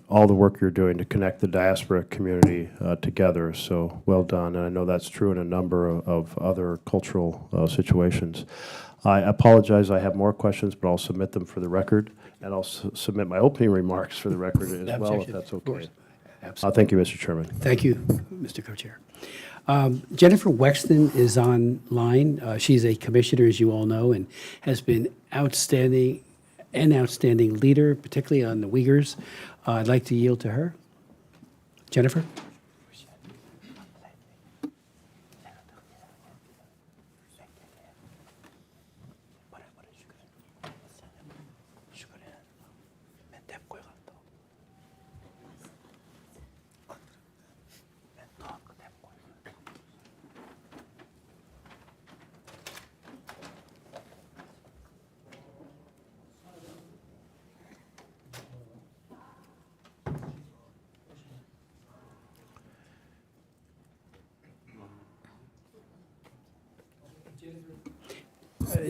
all the work you're doing to connect the diaspora community together. So well done, and I know that's true in a number of other cultural situations. I apologize, I have more questions, but I'll submit them for the record, and I'll submit my opening remarks for the record as well, if that's okay. Absolutely. Thank you, Mr. Chairman. Thank you, Mr. Co-Chair. Jennifer Wexton is online. She's a commissioner, as you all know, and has been outstanding leader, particularly on the Uyghurs. I'd like to yield to her. Jennifer?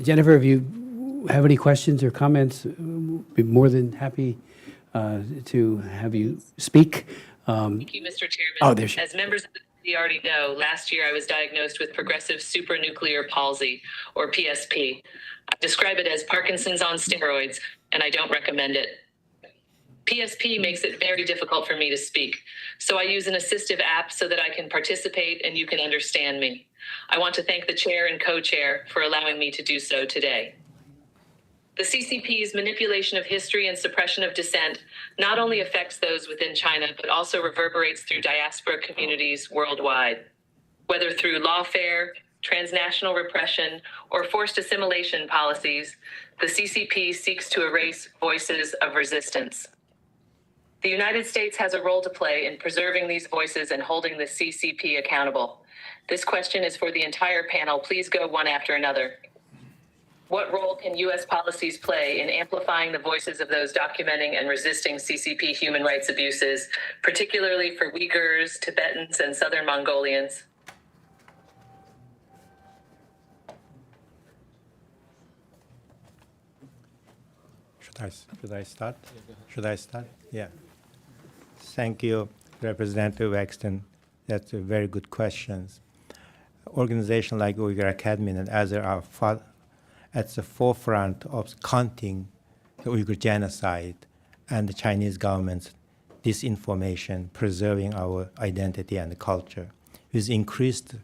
Jennifer, if you have any questions or comments, we'd be more than happy to have you speak. Thank you, Mr. Chairman. Oh, there she is. As members of the committee already know, last year I was diagnosed with progressive supranuclear palsy, or PSP. I describe it as Parkinson's on steroids, and I don't recommend it. PSP makes it very difficult for me to speak, so I use an assistive app so that I can participate and you can understand me. I want to thank the chair and co-chair for allowing me to do so today. The CCP's manipulation of history and suppression of dissent not only affects those within China, but also reverberates through diaspora communities worldwide. Whether through lawfare, transnational repression, or forced assimilation policies, the CCP seeks to erase voices of resistance. The United States has a role to play in preserving these voices and holding the CCP accountable. This question is for the entire panel. Please go one after another. What role can U.S. policies play in amplifying the voices of those documenting and resisting CCP human rights abuses, particularly for Uyghurs, Tibetans, and Southern Mongolians? Should I start? Should I start? Yeah. Thank you, Representative Wexton. That's a very good questions. Organizations like Uyghur Academy and others are at the forefront of counting the Uyghur genocide and the Chinese government's disinformation, preserving our identity and culture. With increased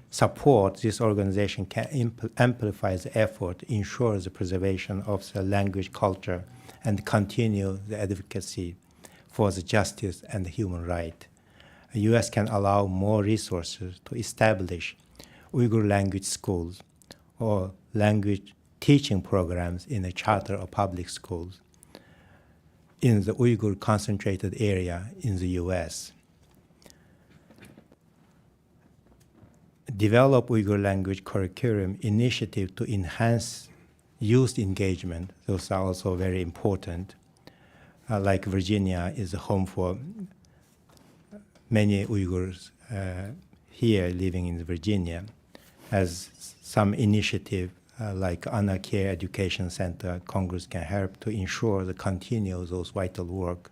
support, this organization can amplify the effort, ensure the preservation of the language, culture, and continue the advocacy for the justice and the human right. The U.S. can allow more resources to establish Uyghur language schools or language teaching programs in the charter of public schools in the Uyghur concentrated area in the U.S. Develop Uyghur language curriculum initiative to enhance youth engagement. Those are also very important. Like Virginia is a home for many Uyghurs here living in Virginia, has some initiative like Anna Care Education Center. Congress can help to ensure the continue those vital work,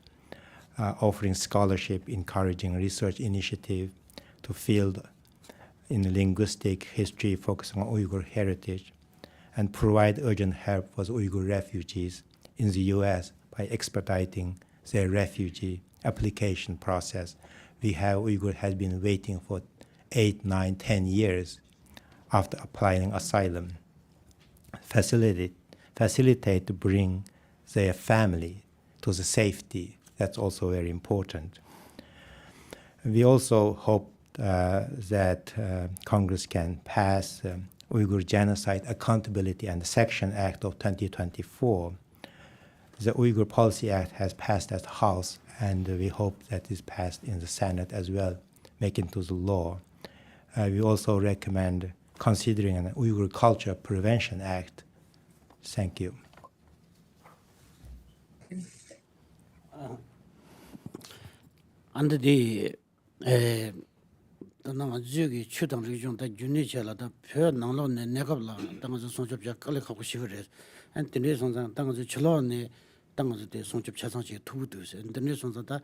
offering scholarship, encouraging research initiative to field in linguistic history, focusing on Uyghur heritage, and provide urgent help for the Uyghur refugees in the U.S. by expediting their refugee application process. We have Uyghur has been waiting for 8, 9, 10 years after applying asylum. Facilitate to bring their family to the safety. That's also very important. We also hope that Congress can pass Uyghur Genocide Accountability and Sanction Act of 2024. The Uyghur Policy Act has passed at the House, and we hope that is passed in the Senate as well, make it into the law. We also recommend considering an Uyghur Culture Prevention Act. Thank you. Under the Jugi Chudang region, the Junichella, the Pure Nalo, Negabla, Tangas of Sonjab Kalikaku Shivers, and the nations and Tangas of Chelone, Tangas de Sonjab Chasanchi, Tudus, and the nations of the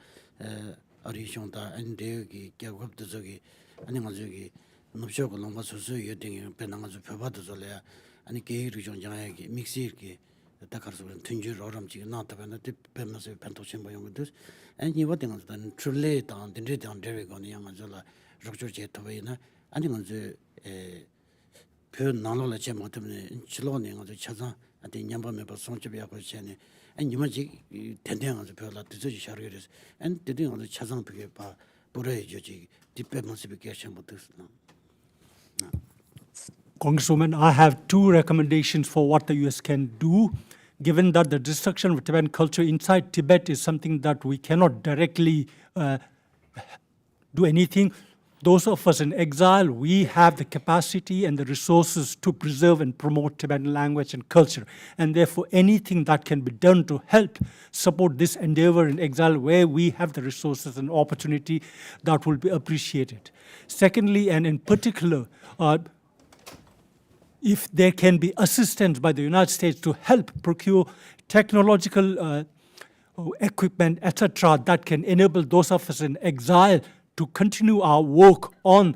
Arishonta and Degi, Gagab the Zogi, and Mazugi, Nopshoko Lombasusu, you think Penangas of Pavatozolia, and Gay region Jayaki, Mixirki. The Takars and Tunjur Oramchi, not when the Pemas of Pentoshim with this, and you what things then truly down the Red on Derrick on Yamazola, Roger Jetovina, and on the pure Nalola Chemotum in Chiloning of the Chazan at the Yamba Meba Sonjabia Chene, and you magic tending on the Perla to Shariris, and the doing on the Chazan Pipa, Bure Joji, the Pemancification with this. Congresswoman, I have two recommendations for what the U.S. can do, given that the destruction of Tibetan culture inside Tibet is something that we cannot directly do anything. Those of us in exile, we have the capacity and the resources to preserve and promote Tibetan language and culture. And therefore, anything that can be done to help support this endeavor in exile where we have the resources and opportunity, that will be appreciated. Secondly, and in particular, if there can be assistance by the United States to help procure technological equipment, etc., that can enable those of us in exile to continue our work on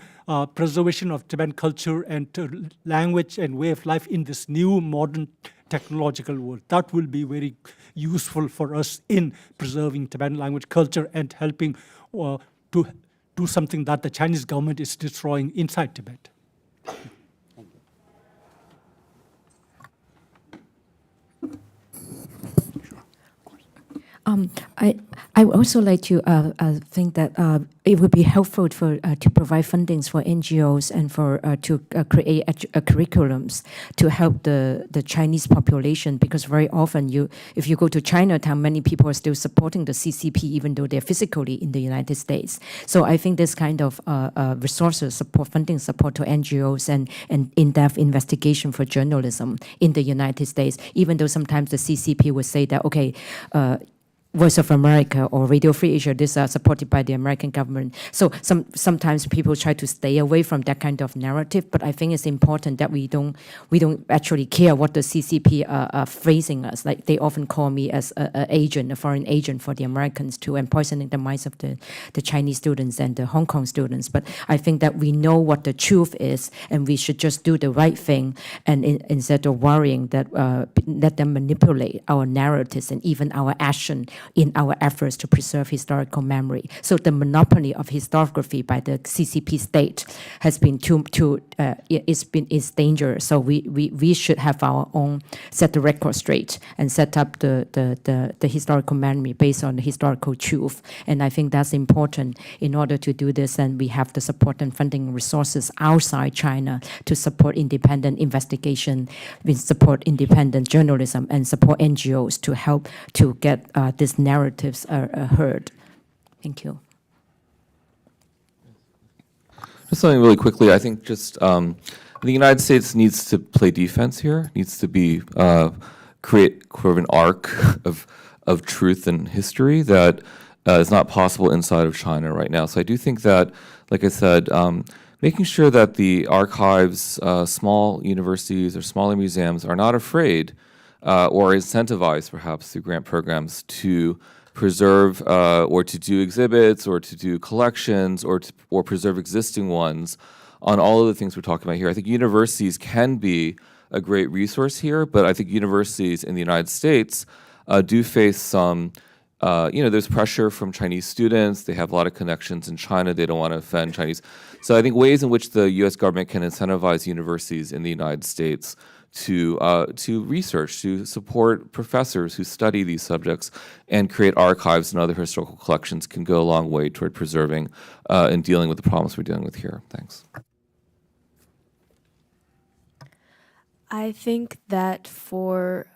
preservation of Tibetan culture and language and way of life in this new modern technological world. That will be very useful for us in preserving Tibetan language culture and helping to do something that the Chinese government is destroying inside Tibet. I would also like to think that it would be helpful for to provide fundings for NGOs and for to create curriculums to help the Chinese population, because very often if you go to Chinatown, many people are still supporting the CCP even though they're physically in the United States. So I think this kind of resources support, funding support to NGOs and in-depth investigation for journalism in the United States, even though sometimes the CCP would say that, okay, Voice of America or Radio Free Asia, these are supported by the American government. So sometimes people try to stay away from that kind of narrative, but I think it's important that we don't actually care what the CCP are phrasing us. Like they often call me as a foreign agent for the Americans too, and poisoning the minds of the Chinese students and the Hong Kong students. But I think that we know what the truth is, and we should just do the right thing, and instead of worrying that let them manipulate our narratives and even our action in our efforts to preserve historical memory. So the monopoly of historiography by the CCP state has been is dangerous. So we should have our own, set the record straight and set up the historical memory based on the historical truth. And I think that's important in order to do this. And we have the support and funding resources outside China to support independent investigation, we support independent journalism, and support NGOs to help to get these narratives heard. Thank you. Just something really quickly. I think just the United States needs to play defense here. Needs to be create sort of an arc of truth and history that is not possible inside of China right now. So I do think that, like I said, making sure that the archives, small universities or smaller museums are not afraid or incentivized perhaps through grant programs to preserve or to do exhibits or to do collections or preserve existing ones on all of the things we're talking about here. I think universities can be a great resource here, but I think universities in the United States do face some, there's pressure from Chinese students. They have a lot of connections in China. They don't want to offend Chinese. So I think ways in which the U.S. government can incentivize universities in the United States to research, to support professors who study these subjects, and create archives and other historical collections can go a long way toward preserving and dealing with the problems we're dealing with here. Thanks. I think that for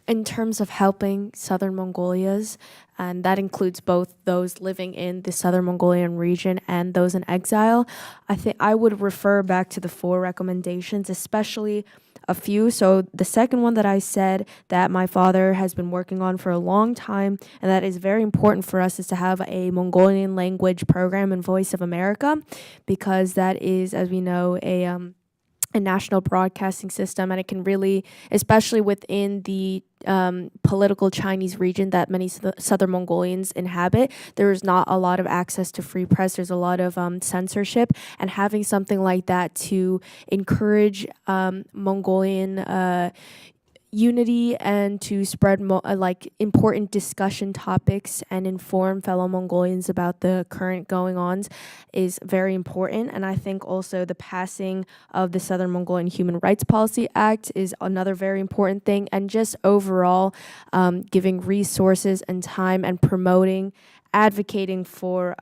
in terms of helping Southern Mongolians, and that includes both those living in the Southern Mongolian region and those in exile, I think I would refer back to the 4 recommendations, especially a few. So the second one that I said that my father has been working on for a long time, and that is very important for us, is to have a Mongolian language program in Voice of America, because that is, as we know, a national broadcasting system, and it can really, especially within the political Chinese region that many Southern Mongolians inhabit, there is not a lot of access to free press. There's a lot of censorship, and having something like that to encourage Mongolian unity and to spread like important discussion topics and inform fellow Mongolians about the current going-ons is very important. And I think also the passing of the Southern Mongolian Human Rights Policy Act is another very important thing, and just overall giving resources and time and promoting, advocating for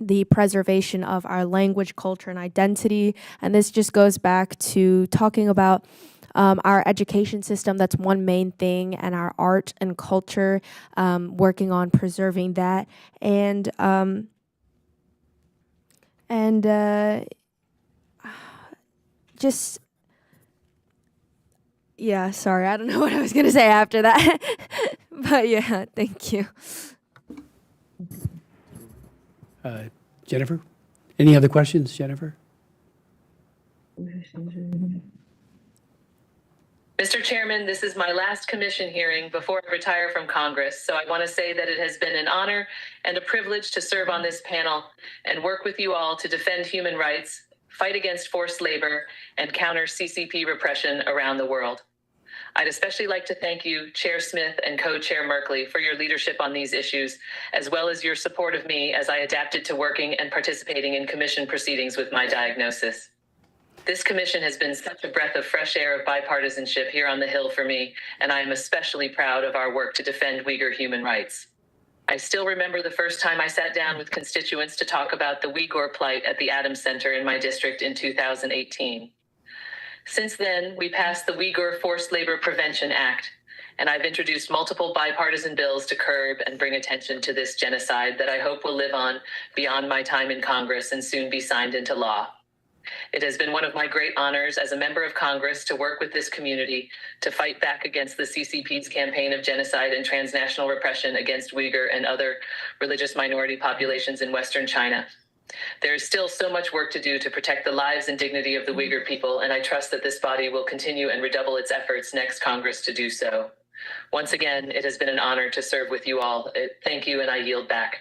the preservation of our language, culture, and identity. And this just goes back to talking about our education system. That's one main thing, and our art and culture, working on preserving that, and just, yeah, sorry, I don't know what I was gonna say after that, but yeah, thank you. Jennifer, any other questions, Jennifer? Mr. Chairman, this is my last commission hearing before I retire from Congress, so I want to say that it has been an honor and a privilege to serve on this panel and work with you all to defend human rights, fight against forced labor, and counter CCP repression around the world. I'd especially like to thank you, Chair Smith and Co-Chair Merkley, for your leadership on these issues, as well as your support of me as I adapted to working and participating in commission proceedings with my diagnosis. This commission has been such a breath of fresh air of bipartisanship here on the Hill for me, and I am especially proud of our work to defend Uyghur human rights. I still remember the first time I sat down with constituents to talk about the Uyghur plight at the Adams Center in my district in 2018. Since then, we passed the Uyghur Forced Labor Prevention Act, and I've introduced multiple bipartisan bills to curb and bring attention to this genocide that I hope will live on beyond my time in Congress and soon be signed into law. It has been one of my great honors as a member of Congress to work with this community to fight back against the CCP's campaign of genocide and transnational repression against Uyghur and other religious minority populations in Western China. There is still so much work to do to protect the lives and dignity of the Uyghur people, and I trust that this body will continue and redouble its efforts next Congress to do so. Once again, it has been an honor to serve with you all. Thank you, and I yield back.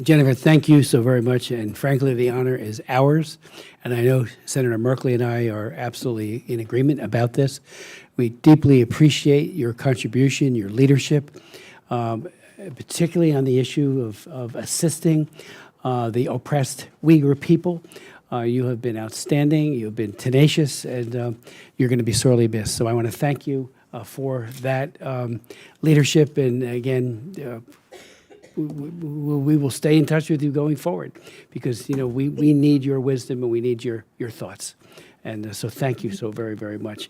Jennifer, thank you so very much, and frankly, the honor is ours, and I know Senator Merkley and I are absolutely in agreement about this. We deeply appreciate your contribution, your leadership, particularly on the issue of assisting the oppressed Uyghur people. You have been outstanding, you've been tenacious, and you're going to be sorely missed. So I want to thank you for that leadership, and again, we will stay in touch with you going forward, because we need your wisdom and we need your thoughts, and so thank you so very, very much.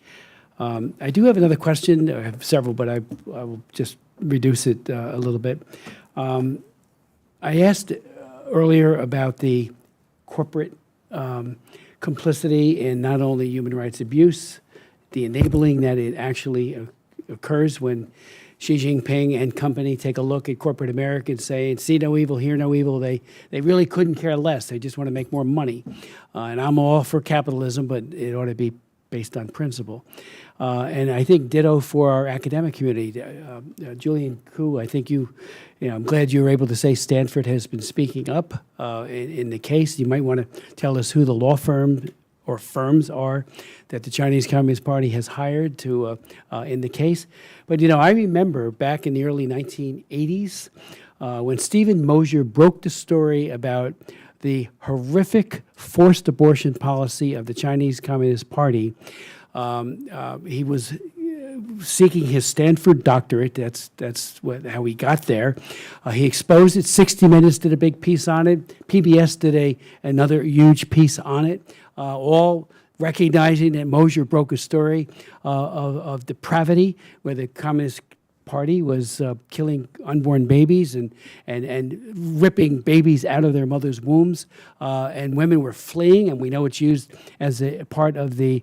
I do have another question. I have several, but I will just reduce it a little bit. I asked earlier about the corporate complicity in not only human rights abuse, the enabling that it actually occurs when Xi Jinping and company take a look at corporate America and say, see no evil, hear no evil. They really couldn't care less. They just want to make more money. And I'm all for capitalism, but it ought to be based on principle. And I think ditto for our academic community. Julian Koo, I think I'm glad you were able to say Stanford has been speaking up in the case. You might want to tell us who the law firm or firms are that the Chinese Communist Party has hired to in the case. But I remember back in the early 1980s when Stephen Mosher broke the story about the horrific forced abortion policy of the Chinese Communist Party. He was seeking his Stanford doctorate. That's how he got there. He exposed it. 60 Minutes did a big piece on it. PBS did another huge piece on it, all recognizing that Mosher broke a story of depravity, where the Communist Party was killing unborn babies and ripping babies out of their mother's wombs, and women were fleeing, and we know it's used as a part of the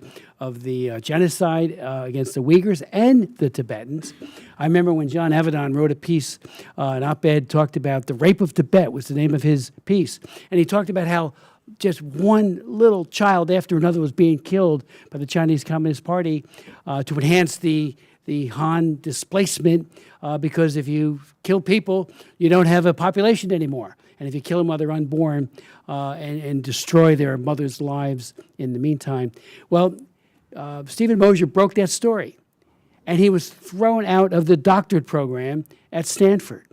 genocide against the Uyghurs and the Tibetans. I remember when John Avedon wrote a piece, an op-ed, talked about the rape of Tibet was the name of his piece, and he talked about how just one little child after another was being killed by the Chinese Communist Party to enhance the Han displacement, because if you kill people, you don't have a population anymore. And if you kill them while they're unborn and destroy their mothers' lives in the meantime. Well, Stephen Mosher broke that story, and he was thrown out of the doctorate program at Stanford.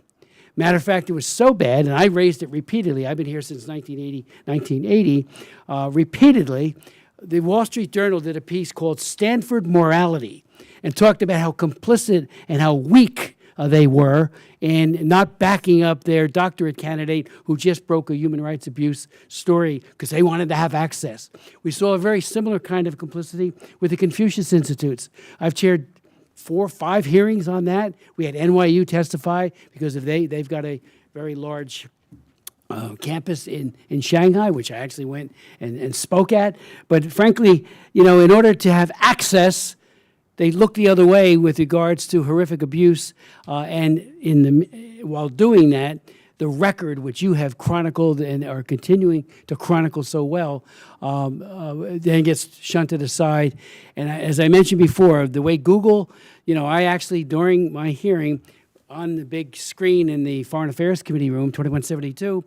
Matter of fact, it was so bad, and I raised it repeatedly. I've been here since 1980. Repeatedly, the Wall Street Journal did a piece called Stanford Morality, and talked about how complicit and how weak they were in not backing up their doctorate candidate who just broke a human rights abuse story because they wanted to have access. We saw a very similar kind of complicity with the Confucius Institutes. I've chaired 4 or 5 hearings on that. We had NYU testify because they've got a very large campus in Shanghai, which I actually went and spoke at. But frankly, in order to have access, they look the other way with regards to horrific abuse, and while doing that, the record which you have chronicled and are continuing to chronicle so well, then gets shunted aside. And as I mentioned before, the way Google, I actually, during my hearing, on the big screen in the Foreign Affairs Committee room, 2172,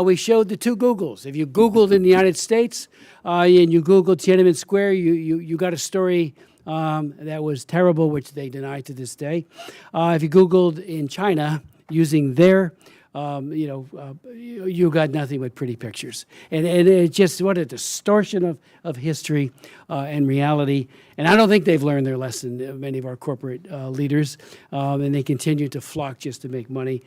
we showed the 2 Googles. If you Googled in the United States and you Googled Tiananmen Square, you got a story that was terrible, which they deny to this day. If you Googled in China using their, you got nothing but pretty pictures. And it just, what a distortion of history and reality. And I don't think they've learned their lesson, many of our corporate leaders, and they continue to flock just to make money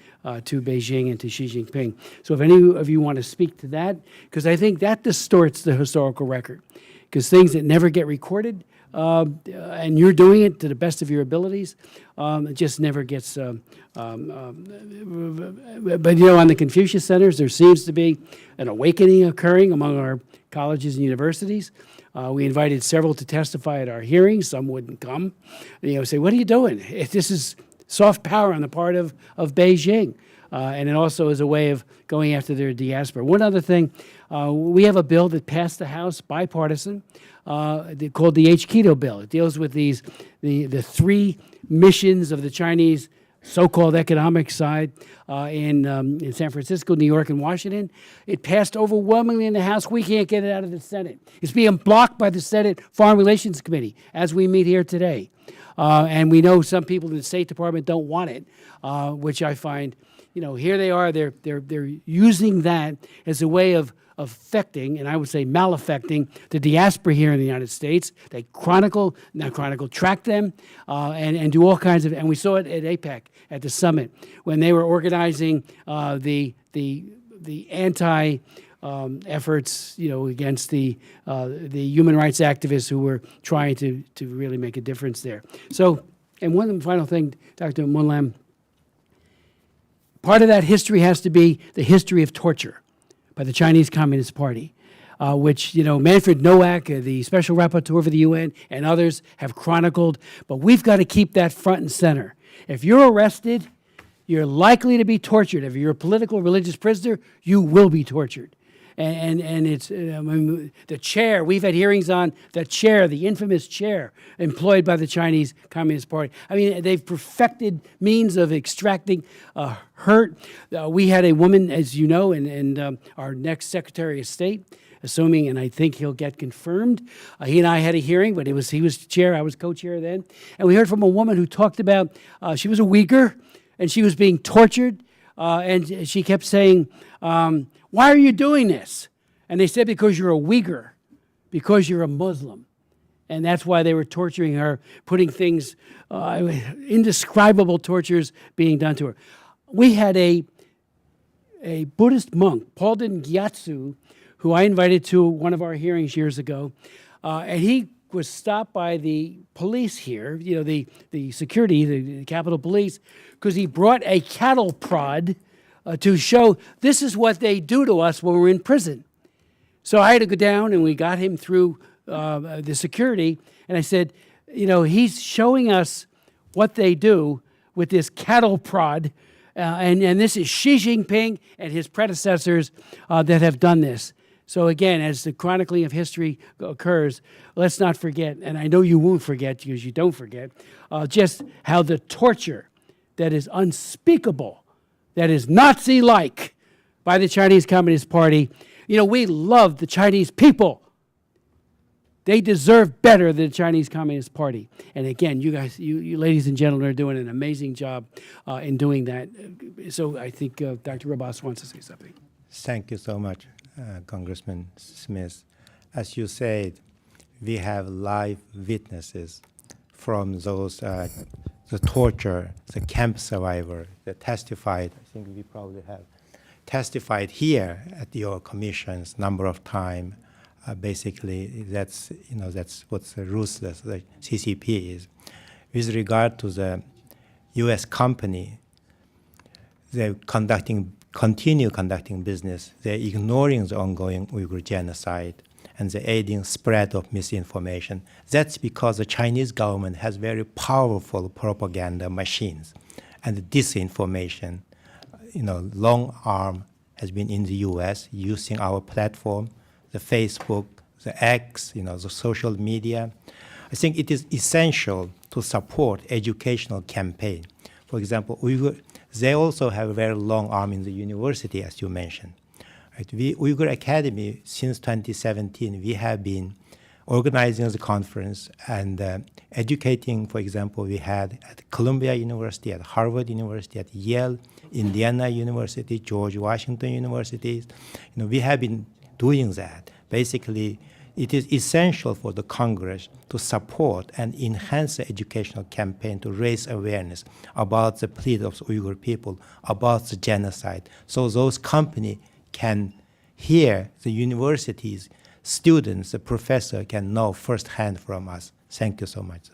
to Beijing and to Xi Jinping. So if any of you want to speak to that, because I think that distorts the historical record, because things that never get recorded, and you're doing it to the best of your abilities, it just never gets, but on the Confucius Centers, there seems to be an awakening occurring among our colleges and universities. We invited several to testify at our hearings. Some wouldn't come. Say, what are you doing? This is soft power on the part of Beijing. And it also is a way of going after their diaspora. One other thing, we have a bill that passed the House, bipartisan, called the H-Keto bill. It deals with the 3 missions of the Chinese so-called economic side in San Francisco, New York, and Washington. It passed overwhelmingly in the House. We can't get it out of the Senate. It's being blocked by the Senate Foreign Relations Committee as we meet here today. And we know some people in the State Department don't want it, which I find, here they are. They're using that as a way of affecting, and I would say malaffecting, the diaspora here in the United States. They track them, and do all kinds of, and we saw it at APEC, at the summit, when they were organizing the anti efforts, against the human rights activists who were trying to really make a difference there. So, and one final thing, Dr. Monlam, part of that history has to be the history of torture by the Chinese Communist Party, which, Manfred Nowak, the Special Rapporteur for the UN, and others have chronicled. But we've got to keep that front and center. If you're arrested, you're likely to be tortured. If you're a political religious prisoner, you will be tortured. And it's the chair. We've had hearings on the chair, the infamous chair employed by the Chinese Communist Party. I mean, they've perfected means of extracting hurt. We had a woman, as you know, and our next Secretary of State, assuming, and I think he'll get confirmed. He and I had a hearing, but he was chair, I was co-chair then. And we heard from a woman who talked about, she was a Uyghur, and she was being tortured, and she kept saying, why are you doing this? And they said, because you're a Uyghur, because you're a Muslim. And that's why they were torturing her, putting things, indescribable tortures being done to her. We had a Buddhist monk, Paulden Gyatso, who I invited to one of our hearings years ago, and he was stopped by the police here, the security, the Capitol Police, because he brought a cattle prod to show this is what they do to us when we're in prison. So I had to go down, and we got him through the security, and I said, he's showing us what they do with this cattle prod, and this is Xi Jinping and his predecessors that have done this. So again, as the chronicling of history occurs, let's not forget, and I know you won't forget because you don't forget, just how the torture that is unspeakable, that is Nazi-like by the Chinese Communist Party. We love the Chinese people. They deserve better than the Chinese Communist Party. And again, you guys, you ladies and gentlemen, are doing an amazing job in doing that. So I think Dr. Rabas wants to say something. Thank you so much, Congressman Smith. As you said, we have live witnesses from those, the torture, the camp survivor that testified. I think we probably have testified here at your commissions number of times. Basically, that's what the ruthless the CCP is. With regard to the U.S. company, they're continue conducting business. They're ignoring the ongoing Uyghur genocide, and they're aiding spread of misinformation. That's because the Chinese government has very powerful propaganda machines, and the disinformation, long arm has been in the U.S. using our platform, the Facebook, the X, the social media. I think it is essential to support educational campaign. For example, they also have a very long arm in the university, as you mentioned. Right? Uyghur Academy, since 2017, we have been organizing the conference and educating. For example, we had at Columbia University, at Harvard University, at Yale, Indiana University, George Washington Universities. We have been doing that. Basically, it is essential for the Congress to support and enhance the educational campaign to raise awareness about the plight of the Uyghur people, about the genocide, so those companies can hear, the universities, students, the professor can know firsthand from us. Thank you so much.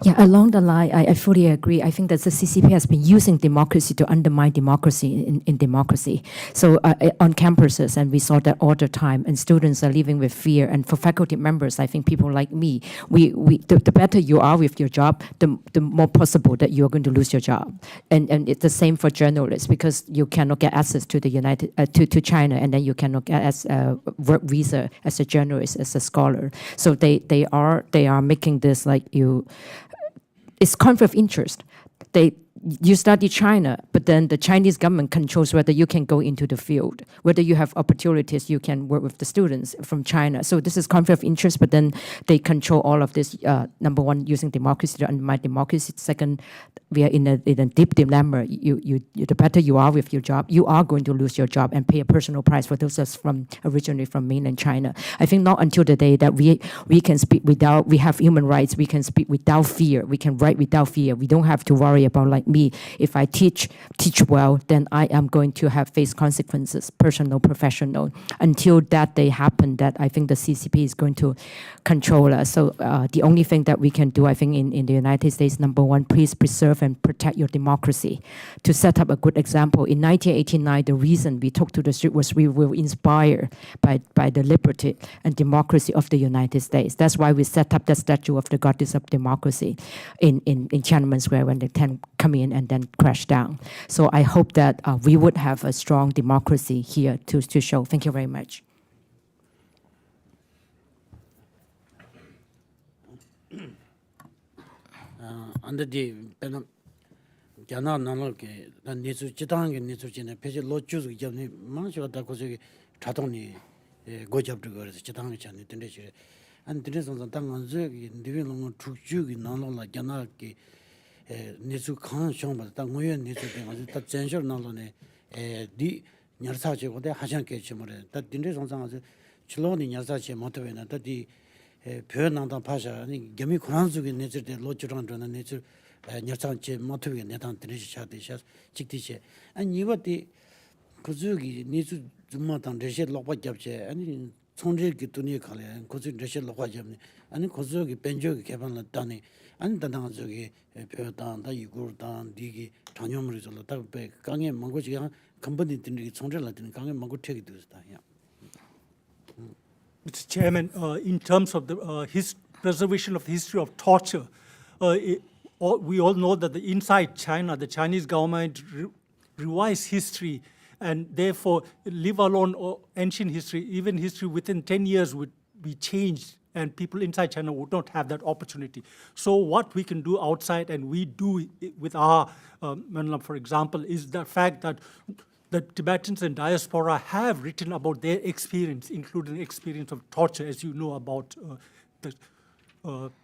Yeah, along the line, I fully agree. I think that the CCP has been using democracy to undermine democracy in democracy. So on campuses, and we saw that all the time, and students are living with fear. And for faculty members, I think people like me, the better you are with your job, the more possible that you are going to lose your job. And it's the same for journalists, because you cannot get access to the to China, and then you cannot get work visa as a journalist, as a scholar. So they are making this like you. It's conflict of interest. You study China, but then the Chinese government controls whether you can go into the field, whether you have opportunities, you can work with the students from China. So this is conflict of interest, but then they control all of this. Number one, using democracy to undermine democracy. Second, we are in a deep dilemma. The better you are with your job, you are going to lose your job and pay a personal price for those that's originally from mainland China. I think not until the day that we can speak without, we have human rights, we can speak without fear, we can write without fear. We don't have to worry about like me. If I teach well, then I am going to face consequences, personal, professional. Until that day happen, that I think the CCP is going to control us. So the only thing that we can do, I think, in the United States, number one, please preserve and protect your democracy. To set up a good example, in 1989, the reason we took to the street was we were inspired by the liberty and democracy of the United States. That's why we set up the statue of the goddess of democracy in Tiananmen Square when the tank come in and then crash down. So I hope that we would have a strong democracy here to show. Thank you very much. Under the Jana Nanoke, the Nisu Chitang and Nisu China, Page Lochus, Jani, Mancho Dakosi, Tatoni, Gojab to go to Chitang Chan, and there is on the Tangan Zug in Divilum Truju in Nano like Janaki. Nisu Khan Shomba, Tangoyan Nisu, the Censure Nalone, nyarsache ode hajan ke chimore da dinde songzang az chiloni nyarsache motowena da di pyo nangdang pasha ni gemi kuranzugi nezir de lojiran jona nezir nyarsache motowe nedan dinde chade sha chiktiche an niwa di kuzugi nizu zumma dan reshe lokpa gyabche ani 총질 기도니 칼에 고지 레실 로가점니 아니 고저기 벤저기 개발을 다니 아니 단당 저기 배우단 이구르단 디기 전염물이 절다 배 강에 망고지가 ਕੰಪ니 든지 총질을 든 강에 망고 태기 되었다. Mr. Chairman, in terms of the preservation of the history of torture, we all know that inside China, the Chinese government revised history and therefore, leave alone ancient history, even history within 10 years would be changed and people inside China would not have that opportunity. So what we can do outside, and we do with our, for example, is the fact that the Tibetans and diaspora have written about their experience, including the experience of torture, as you know about the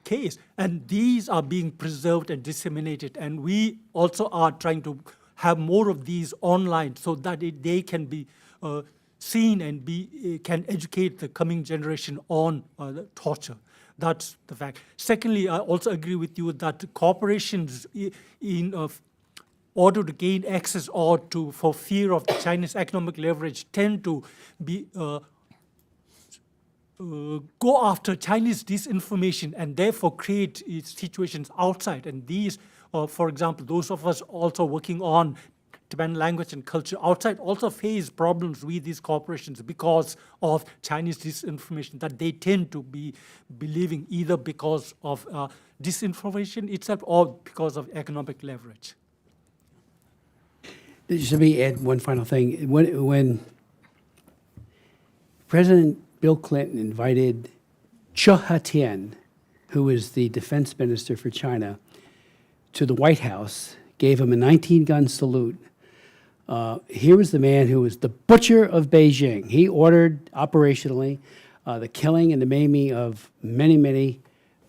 case. And these are being preserved and disseminated. And we also are trying to have more of these online so that they can be seen and can educate the coming generation on the torture. That's the fact. Secondly, I also agree with you that corporations in order to gain access or for fear of the Chinese economic leverage tend to be go after Chinese disinformation and therefore create situations outside. And these, for example, those of us also working on Tibetan language and culture outside also face problems with these corporations because of Chinese disinformation that they tend to be believing either because of disinformation itself or because of economic leverage. Let me add one final thing. When President Bill Clinton invited Cho Ha-tien, who was the defense minister for China, to the White House, gave him a 19-gun salute. Here was the man who was the butcher of Beijing. He ordered operationally the killing and the maiming of many, many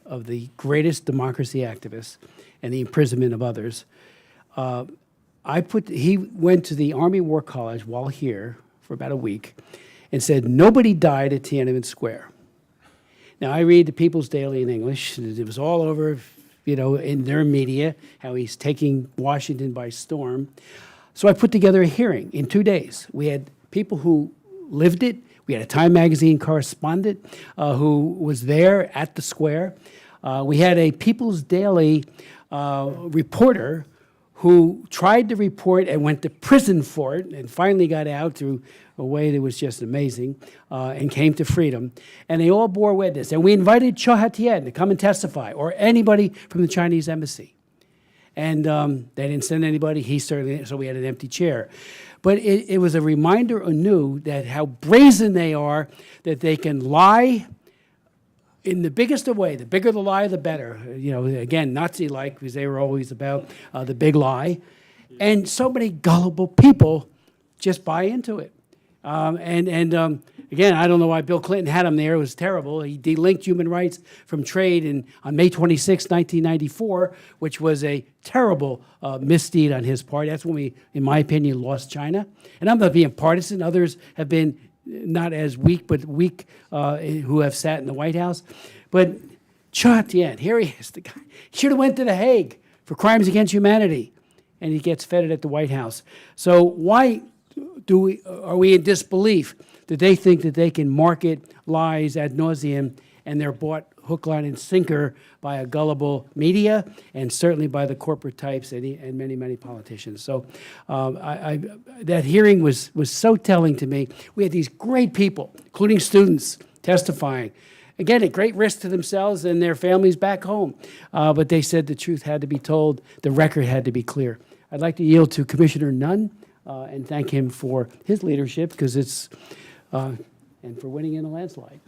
of the greatest democracy activists and the imprisonment of others. He went to the Army War College while here for about a week and said, nobody died at Tiananmen Square. Now, I read the People's Daily in English. It was all over, in their media, how he's taking Washington by storm. So I put together a hearing in 2 days. We had people who lived it. We had a Time magazine correspondent who was there at the square. We had a People's Daily reporter who tried to report and went to prison for it and finally got out through a way that was just amazing and came to freedom. And they all bore witness. And we invited Cho Ha-tien to come and testify, or anybody from the Chinese embassy. And they didn't send anybody. He certainly, so we had an empty chair. But it was a reminder anew that how brazen they are, that they can lie in the biggest of way. The bigger the lie, the better. Again, Nazi-like, because they were always about the big lie. And so many gullible people just buy into it. Again, I don't know why Bill Clinton had him there. It was terrible. He delinked human rights from trade on May 26, 1994, which was a terrible misdeed on his part. That's when we, in my opinion, lost China. And I'm not being partisan. Others have been not as weak, but weak who have sat in the White House. But Cho Ha-tien, here he is. The guy should have went to The Hague for crimes against humanity, and he gets feted at the White House. So why are we in disbelief that they think that they can market lies ad nauseum and they're bought hook, line, and sinker by a gullible media and certainly by the corporate types and many, many politicians. So that hearing was so telling to me. We had these great people, including students, testifying. Again, at great risk to themselves and their families back home. But they said the truth had to be told. The record had to be clear. I'd like to yield to Commissioner Nunn and thank him for his leadership because and for winning in a landslide.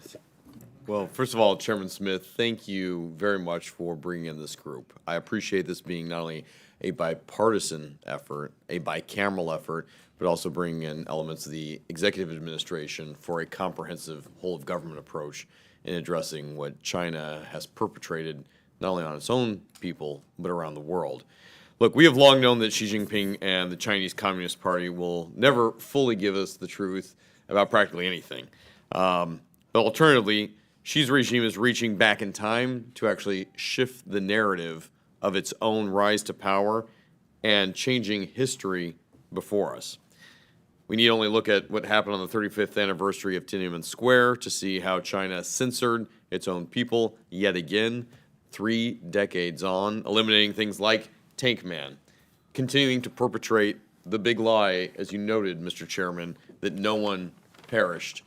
Well, first of all, Chairman Smith, thank you very much for bringing in this group. I appreciate this being not only a bipartisan effort, a bicameral effort, but also bringing in elements of the executive administration for a comprehensive whole-of-government approach in addressing what China has perpetrated not only on its own people, but around the world. Look, we have long known that Xi Jinping and the Chinese Communist Party will never fully give us the truth about practically anything. But alternatively, Xi's regime is reaching back in time to actually shift the narrative of its own rise to power and changing history before us. We need only look at what happened on the 35th anniversary of Tiananmen Square to see how China censored its own people yet again, 3 decades on, eliminating things like Tank Man, continuing to perpetrate the big lie, as you noted, Mr. Chairman, that no one perished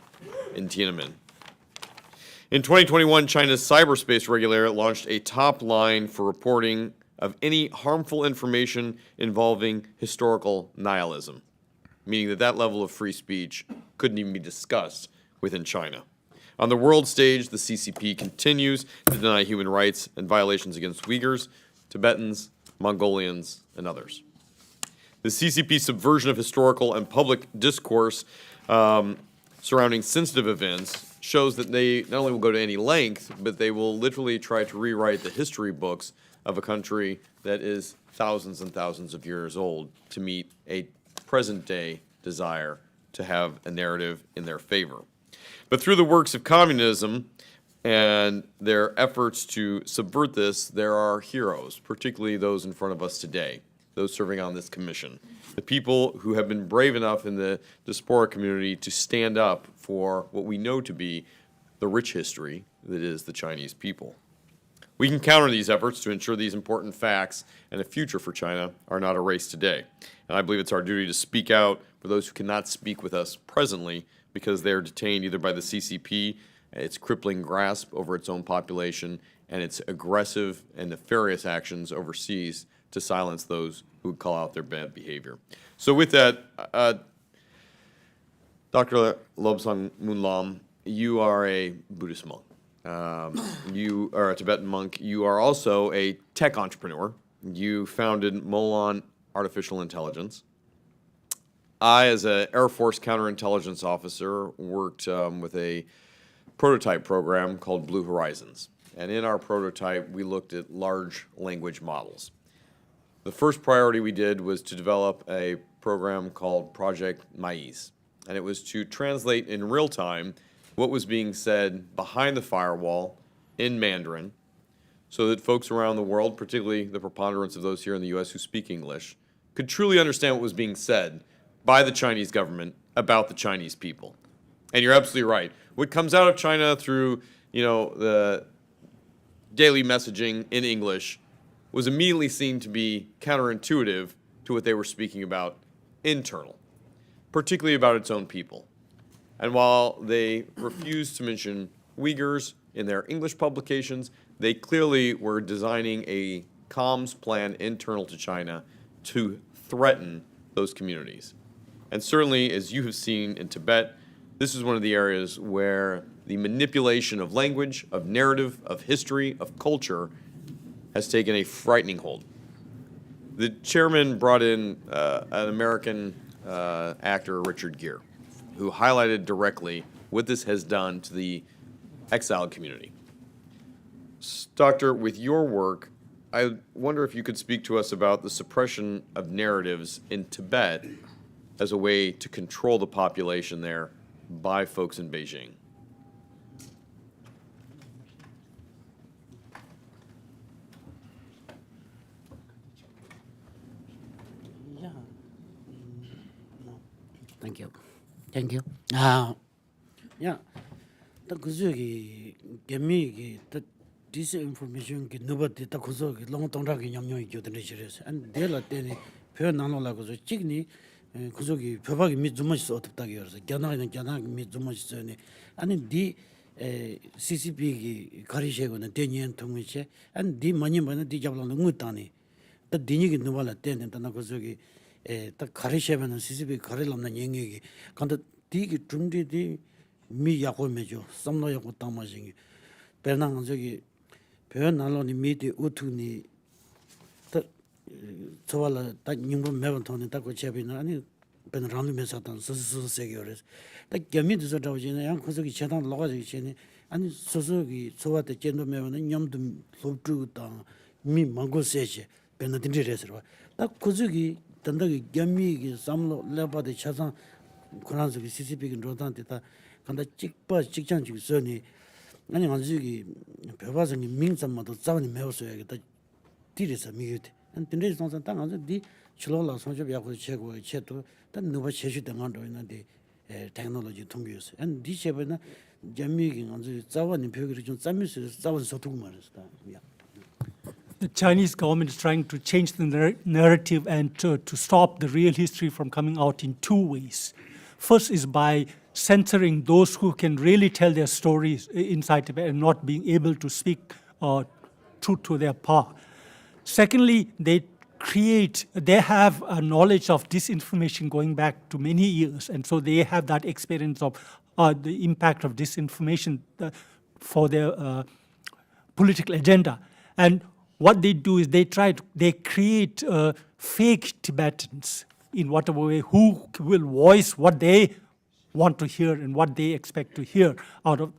in Tiananmen. In 2021, China's cyberspace regulator launched a top line for reporting of any harmful information involving historical nihilism, meaning that that level of free speech couldn't even be discussed within China. On the world stage, the CCP continues to deny human rights and violations against Uyghurs, Tibetans, Mongolians, and others. The CCP subversion of historical and public discourse surrounding sensitive events shows that they not only will go to any length, but they will literally try to rewrite the history books of a country that is thousands and thousands of years old to meet a present-day desire to have a narrative in their favor. But through the works of communism and their efforts to subvert this, there are heroes, particularly those in front of us today, those serving on this commission, the people who have been brave enough in the diaspora community to stand up for what we know to be the rich history that is the Chinese people. We can counter these efforts to ensure these important facts and a future for China are not erased today. And I believe it's our duty to speak out for those who cannot speak with us presently because they are detained either by the CCP, its crippling grasp over its own population, and its aggressive and nefarious actions overseas to silence those who would call out their bad behavior. So with that, Dr. Lobsang Munlam, you are a Buddhist monk. You are a Tibetan monk. You are also a tech entrepreneur. You founded Molon Artificial Intelligence. I, as an Air Force counterintelligence officer, worked with a prototype program called Blue Horizons. And in our prototype, we looked at large language models. The first priority we did was to develop a program called Project Maize. And it was to translate in real time what was being said behind the firewall in Mandarin so that folks around the world, particularly the preponderance of those here in the U.S. who speak English, could truly understand what was being said by the Chinese government about the Chinese people. And you're absolutely right. What comes out of China through, the daily messaging in English was immediately seen to be counterintuitive to what they were speaking about internal, particularly about its own people. And while they refused to mention Uyghurs in their English publications, they clearly were designing a comms plan internal to China to threaten those communities. And certainly, as you have seen in Tibet, this is one of the areas where the manipulation of language, of narrative, of history, of culture has taken a frightening hold. The chairman brought in an American actor, Richard Gere, who highlighted directly what this has done to the exiled community. Doctor, with your work, I wonder if you could speak to us about the suppression of narratives in Tibet as a way to control the population there by folks in Beijing. Yeah. No. Thank you. Thank you. Yeah. The kuzuki gemi the disinformation ki nobody the kuzuki long tongra ki nyamyo yo de jires and de la teni pyo nano la kuzu chigni kuzuki pyoba ki mi zumo so otapta gi yorse gyana mi zumo so ne ani di CCP ki karishe go ne denyen tongmiche and di mani bana di jabla ngutani the dini ki nobala teni the na kuzuki the karishe bana CCP karilamna nyengegi kanda di ki tumdi di 미 야고 메죠 섬노 야고 담마징이 베난 저기 베난로니 미디 우투니 더 저발라 딱 님보 매번 돈이 딱 고체비나 아니 베난라니 메사탄 스스세기어레스 딱 겸이도 저 잡지네 양 고속이 제단 로가지 지네 아니 소소기 소와데 젠도 매번은 냠도 소주다 미 망고세지 배나 딘디레스로 딱 고즈기 단다기 겸미기 삼로 레바데 차상 코란스기 CCP 로단데다 간다 찍바 직장직 선이 아니 가지기 배바성이 민점마도 자원이 매워서야겠다 디리서 미유데 딘디레스 선산 땅 가서 디 출로라 선접 약고 최고 최도 단 누가 제시 등한도 있는데 테크놀로지 통비였어 안 디체베나 겸미기 가지 자원이 벽이 좀 짬미서 자원 소통 말했다 The Chinese government is trying to change the narrative and to stop the real history from coming out in two ways. First is by censoring those who can really tell their stories inside Tibet and not being able to speak truth to their power. Secondly, they have a knowledge of disinformation going back to many years, and so they have that experience of the impact of disinformation for their political agenda. And what they do is they create fake Tibetans in whatever way who will voice what they want to hear and what they expect to hear out of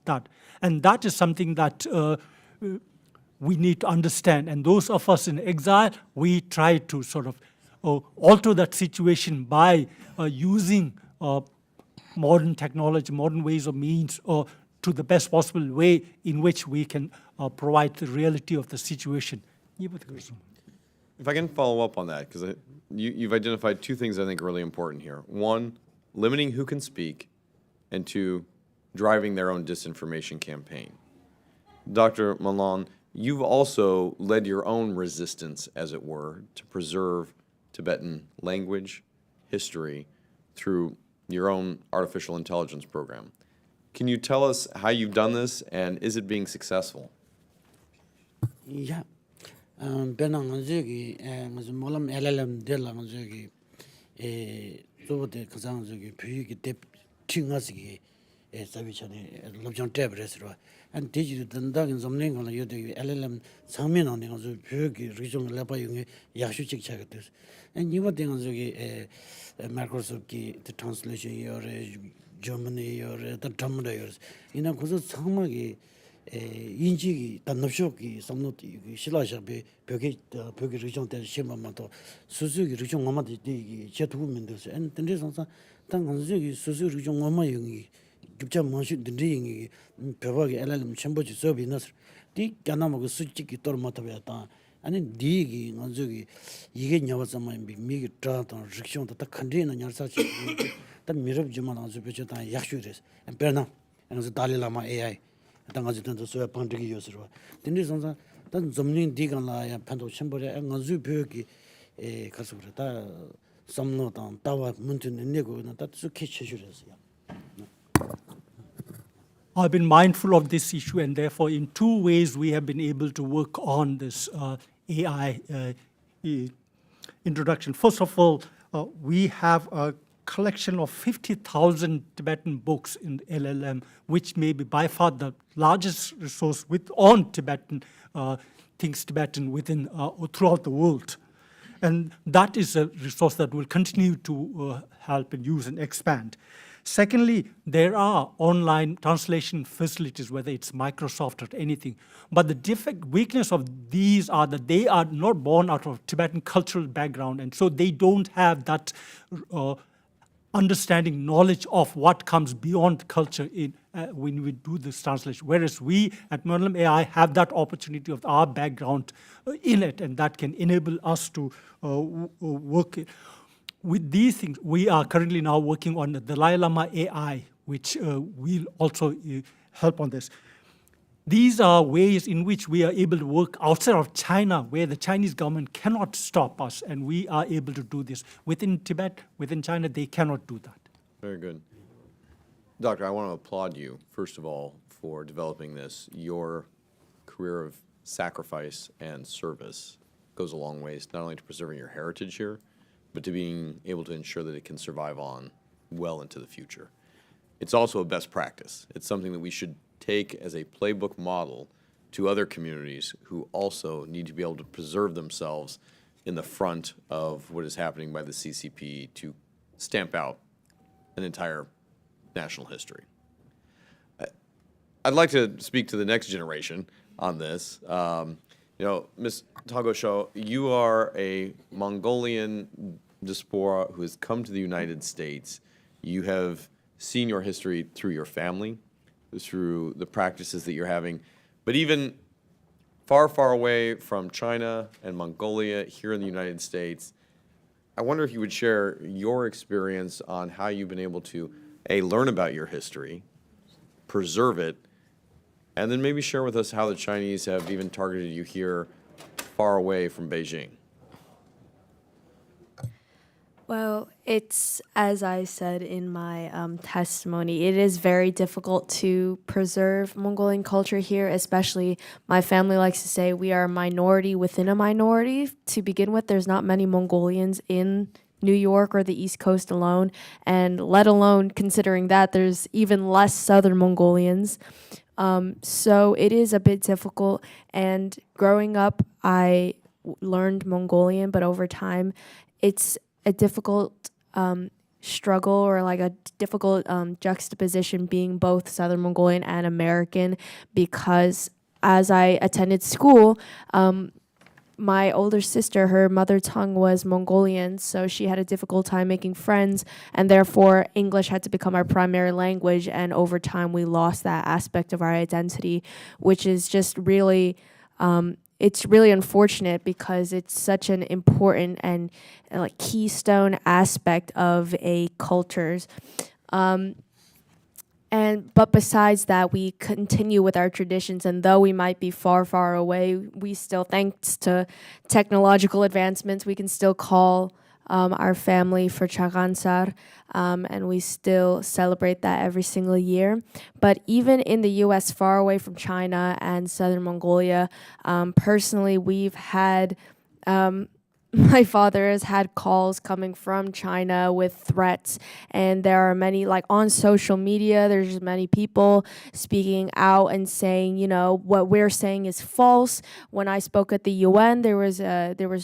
that. And that is something that we need to understand. And those of us in exile, we try to sort of alter that situation by using modern technology, modern ways of means, to the best possible way in which we can provide the reality of the situation. If I can follow up on that, because you've identified two things I think are really important here. One, limiting who can speak, and two, driving their own disinformation campaign. Dr. Malan, you've also led your own resistance, as it were, to preserve Tibetan language, history, through your own artificial intelligence program. Can you tell us how you've done this, and is it being successful? Yeah. Benang 저기 무슨 몰람 LLM 될랑 저기 저거대 그상 저기 비기 대 팅하시기 사비천에 롭정 탭레스로 안 디지털 된다긴 좀는 거는 요대 LLM 상면 안에 가서 비기 리정 레바 용의 약수직 차가 됐어. 안 이거 된 저기 마이크로소프트 translation your Germany or the Tamil 이나 그래서 상막이 인지기 단납쇼기 섬노티 실라샤베 벽에 리정된 시험만도 수수기 리정 엄마도 이 제도면도서 안 된데서 당 한수기 수수 리정 엄마 용이 급자 마시 된데 벽에 LLM 첨부지 서비너스 디 까나먹고 수직기 돌마타베다 아니 디기 한수기 이게 녀와서만 미기 트라던 리정도 딱 컨디는 녀사치 다 미럽지만 아주 베쳤다 약슈레스 엠페나 그래서 달릴라마 AI 당가지던도 소야 판득이 요스로 근데 선사 단 점링 디간라야 판도 첨버려 응아주 벽이 가서 그랬다 섬노던 따와 문트는 내고는 다 수케 쳐주랬어요. I've been mindful of this issue, and therefore in two ways we have been able to work on this AI introduction. First of all, we have a collection of 50,000 Tibetan books in LLM, which may be by far the largest resource on Tibetan, things Tibetan within throughout the world. And that is a resource that will continue to help and use and expand. Secondly, there are online translation facilities, whether it's Microsoft or anything. But the weakness of these are that they are not born out of Tibetan cultural background, and so they don't have that understanding, knowledge of what comes beyond culture when we do this translation. Whereas we at Mongolian AI have that opportunity of our background in it, and that can enable us to work it. With these things, we are currently now working on the Dalai Lama AI, which will also help on this. These are ways in which we are able to work outside of China, where the Chinese government cannot stop us, and we are able to do this. Within Tibet, within China, they cannot do that. Very good. Doctor, I want to applaud you, first of all, for developing this. Your career of sacrifice and service goes a long ways, not only to preserving your heritage here, but to being able to ensure that it can survive on well into the future. It's also a best practice. It's something that we should take as a playbook model to other communities who also need to be able to preserve themselves in the front of what is happening by the CCP to stamp out an entire national history. I'd like to speak to the next generation on this. You know, Ms. Tagosho, you are a Mongolian diaspora who has come to the United States. You have seen your history through your family, through the practices that you're having, but even far, far away from China and Mongolia here in the United States, I wonder if you would share your experience on how you've been able to, A, learn about your history, preserve it, and then maybe share with us how the Chinese have even targeted you here far away from Beijing. Well, it's, as I said in my testimony, it is very difficult to preserve Mongolian culture here, especially my family likes to say we are a minority within a minority. To begin with, there's not many Mongolians in New York or the East Coast alone, and let alone considering that there's even less Southern Mongolians. So it is a bit difficult, and growing up, I learned Mongolian, but over time, it's a difficult struggle, or like a difficult juxtaposition being both Southern Mongolian and American, because as I attended school, my older sister, her mother tongue was Mongolian, so she had a difficult time making friends, and therefore English had to become our primary language, and over time we lost that aspect of our identity, which is just really it's really unfortunate because it's such an important and like keystone aspect of a cultures. But besides that, we continue with our traditions, and though we might be far, far away, we still, thanks to technological advancements, we can still call our family for Chagansar, and we still celebrate that every single year. But even in the U.S., far away from China and Southern Mongolia, personally, we've had my father has had calls coming from China with threats, and there are many, like on social media, there's many people speaking out and saying, you know, what we're saying is false. When I spoke at the UN, there was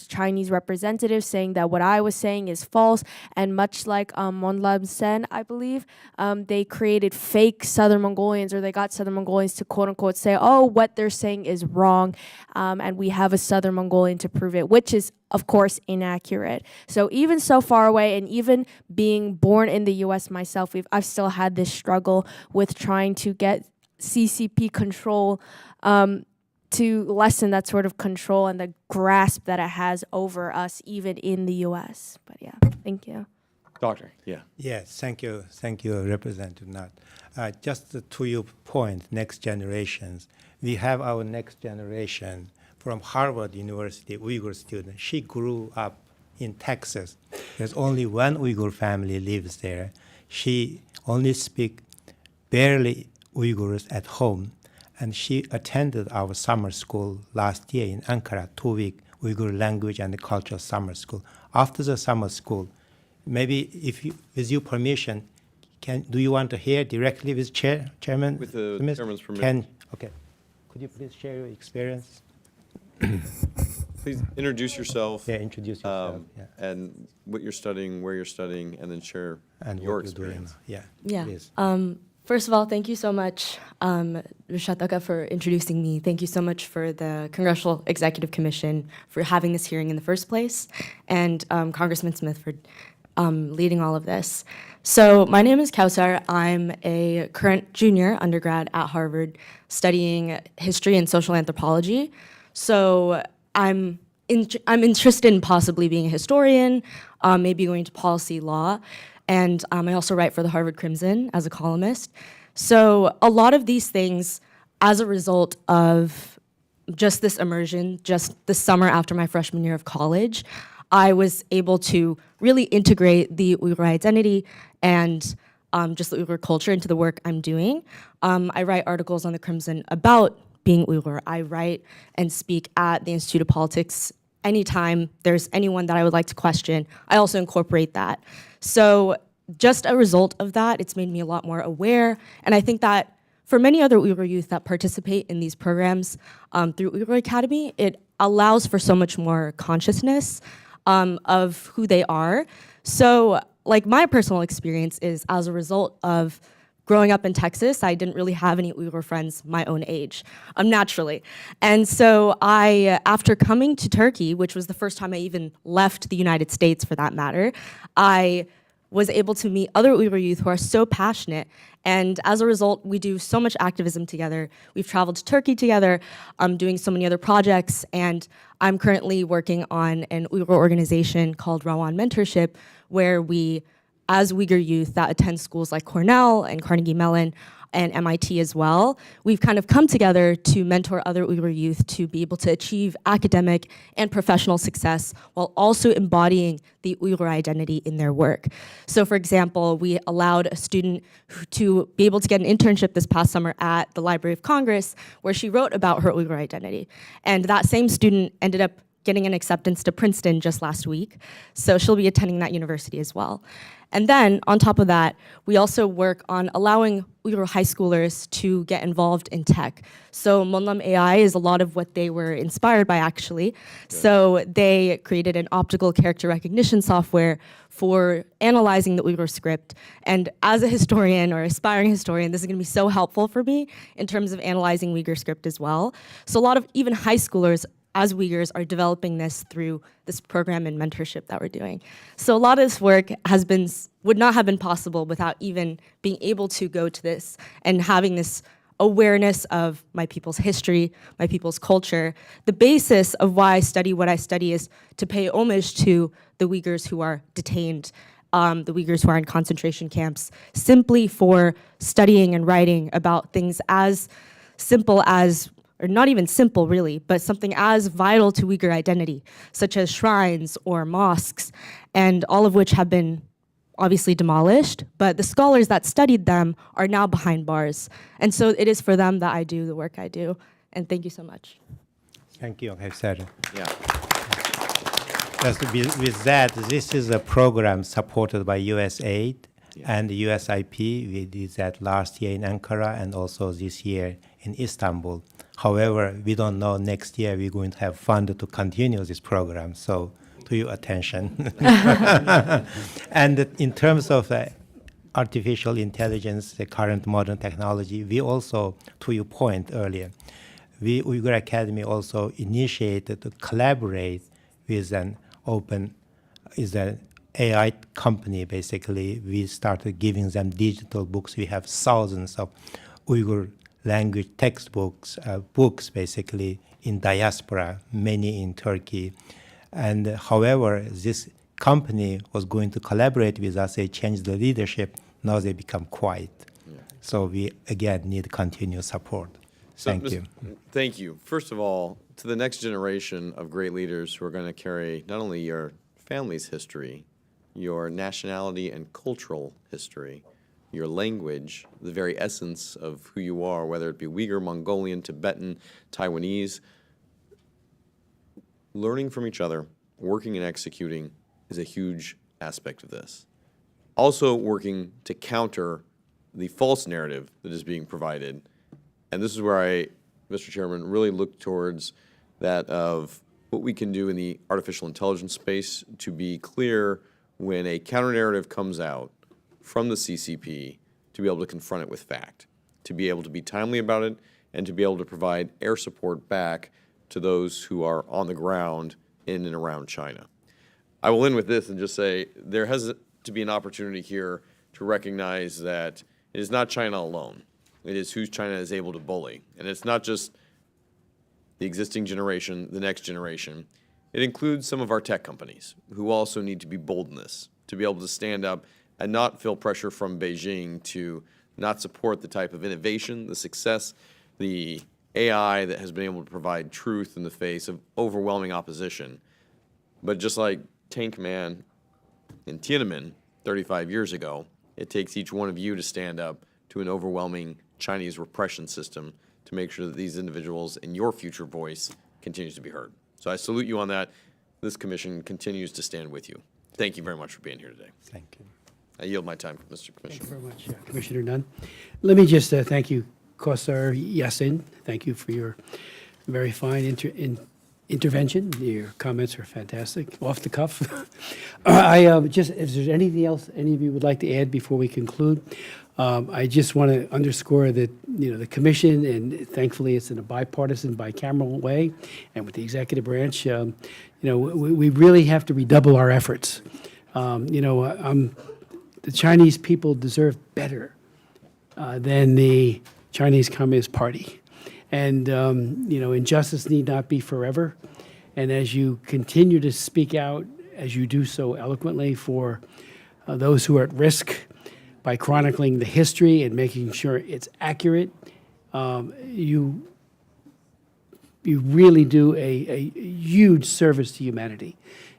Chinese representatives saying that what I was saying is false, and much like Monlam Sen, I believe, they created fake Southern Mongolians, or they got Southern Mongolians to quote unquote say, oh, what they're saying is wrong, and we have a Southern Mongolian to prove it, which is of course inaccurate. So even so far away, and even being born in the US myself, I've still had this struggle with trying to get CCP control to lessen that sort of control and the grasp that it has over us even in the US. But yeah, thank you. Doctor, yeah. Yes, thank you, Representative Nutt. Just to your point, next generations, we have our next generation from Harvard University, Uyghur student. She grew up in Texas. There's only one Uyghur family lives there. She only speaks barely Uyghurs at home, and she attended our summer school last year in Ankara, 2-week Uyghur language and culture summer school. After the summer school, maybe if you, with your permission, do you want to hear directly with Chairman? With the Chairman's permission. Okay. Could you please share your experience? Please introduce yourself. Yeah, introduce yourself. And what you're studying, where you're studying, and then share And your what you're doing. experience. Yeah. Yeah. Please. First of all, thank you so much, Rishataka, for introducing me. Thank you so much for the Congressional-Executive Commission for having this hearing in the first place, and Congressman Smith for leading all of this. So my name is Kausar. I'm a current junior undergrad at Harvard studying history and social anthropology. So I'm interested in possibly being a historian, maybe going to policy law, and I also write for the Harvard Crimson as a columnist. So a lot of these things, as a result of just this immersion, just the summer after my freshman year of college, I was able to really integrate the Uyghur identity and just the Uyghur culture into the work I'm doing. I write articles on the Crimson about being Uyghur. I write and speak at the Institute of Politics anytime there's anyone that I would like to question. I also incorporate that. So just a result of that, it's made me a lot more aware. And I think that for many other Uyghur youth that participate in these programs through Uyghur Academy, it allows for so much more consciousness of who they are. So like my personal experience is as a result of growing up in Texas, I didn't really have any Uyghur friends my own age, naturally. And so after coming to Turkey, which was the first time I even left the United States for that matter, I was able to meet other Uyghur youth who are so passionate. And as a result, we do so much activism together. We've traveled to Turkey together, doing so many other projects, and I'm currently working on an Uyghur organization called Rawan Mentorship, where we, as Uyghur youth that attend schools like Cornell and Carnegie Mellon and MIT as well, we've kind of come together to mentor other Uyghur youth to be able to achieve academic and professional success while also embodying the Uyghur identity in their work. So for example, we allowed a student to be able to get an internship this past summer at the Library of Congress, where she wrote about her Uyghur identity. And that same student ended up getting an acceptance to Princeton just last week. So she'll be attending that university as well. And then, on top of that, we also work on allowing Uyghur high schoolers to get involved in tech. So Monlam AI is a lot of what they were inspired by, actually. Yeah. So they created an optical character recognition software for analyzing the Uyghur script. And as a historian or aspiring historian, this is going to be so helpful for me in terms of analyzing Uyghur script as well. So a lot of even high schoolers as Uyghurs are developing this through this program and mentorship that we're doing. So a lot of this work would not have been possible without even being able to go to this and having this awareness of my people's history, my people's culture. The basis of why I study what I study is to pay homage to the Uyghurs who are detained, the Uyghurs who are in concentration camps, simply for studying and writing about things as simple as, or not even simple really, but something as vital to Uyghur identity, such as shrines or mosques, and all of which have been obviously demolished, but the scholars that studied them are now behind bars. And so it is for them that I do the work I do. And thank you so much. Thank you, Erasure. Yeah. Just with that, this is a program supported by USAID and USIP. We did that last year in Ankara and also this year in Istanbul. However, we don't know next year we're going to have fund to continue this program, so to your attention. And in terms of artificial intelligence, the current modern technology, we also, to your point earlier, we, Uyghur Academy, also initiated to collaborate with an AI company, basically. We started giving them digital books. We have thousands of Uyghur language textbooks, books basically in diaspora, many in Turkey. And however, this company was going to collaborate with us. They changed the leadership. Now they become quiet. Yeah. So we, again, need continued support. So, Thank you. Thank you. First of all, to the next generation of great leaders who are going to carry not only your family's history, your nationality and cultural history, your language, the very essence of who you are, whether it be Uyghur, Mongolian, Tibetan, Taiwanese. Learning from each other, working and executing is a huge aspect of this. Also working to counter the false narrative that is being provided. And this is where I, Mr. Chairman, really look towards that of what we can do in the artificial intelligence space to be clear when a counter-narrative comes out from the CCP, to be able to confront it with fact, to be able to be timely about it, and to be able to provide air support back to those who are on the ground in and around China. I will end with this and just say there has to be an opportunity here to recognize that it is not China alone. It is who China is able to bully. And it's not just the existing generation, the next generation. It includes some of our tech companies who also need to be bold in this, to be able to stand up and not feel pressure from Beijing to not support the type of innovation, the success, the AI that has been able to provide truth in the face of overwhelming opposition. But just like Tank Man in Tiananmen 35 years ago, it takes each one of you to stand up to an overwhelming Chinese repression system to make sure that these individuals and your future voice continues to be heard. So I salute you on that. This commission continues to stand with you. Thank you very much for being here today. Thank you. I yield my time, Mr. Commissioner. Thank you very much, Commissioner Nunn. Let me just thank you, Kosar Yassin. Thank you for your very fine intervention. Your comments are fantastic, off the cuff. If there's anything else any of you would like to add before we conclude, I just want to underscore that, the commission, and thankfully it's in a bipartisan, bicameral way, and with the executive branch, we really have to redouble our efforts. The Chinese people deserve better than the Chinese Communist Party. And, injustice need not be forever. And as you continue to speak out, as you do so eloquently for those who are at risk by chronicling the history and making sure it's accurate, you really do a huge service to humanity.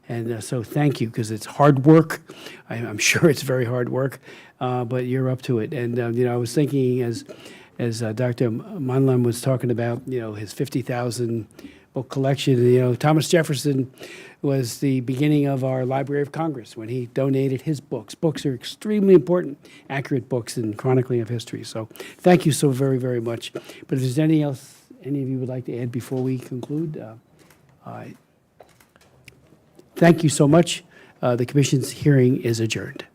And so thank you, because it's hard work. I'm sure it's very hard work, but you're up to it. And, I was thinking as Dr. Manlan was talking about, his 50,000 book collection, Thomas Jefferson was the beginning of our Library of Congress when he donated his books. Books are extremely important, accurate books in chronicling of history. So thank you so very, very much. But if there's anything else any of you would like to add before we conclude, thank you so much. The Commission's hearing is adjourned.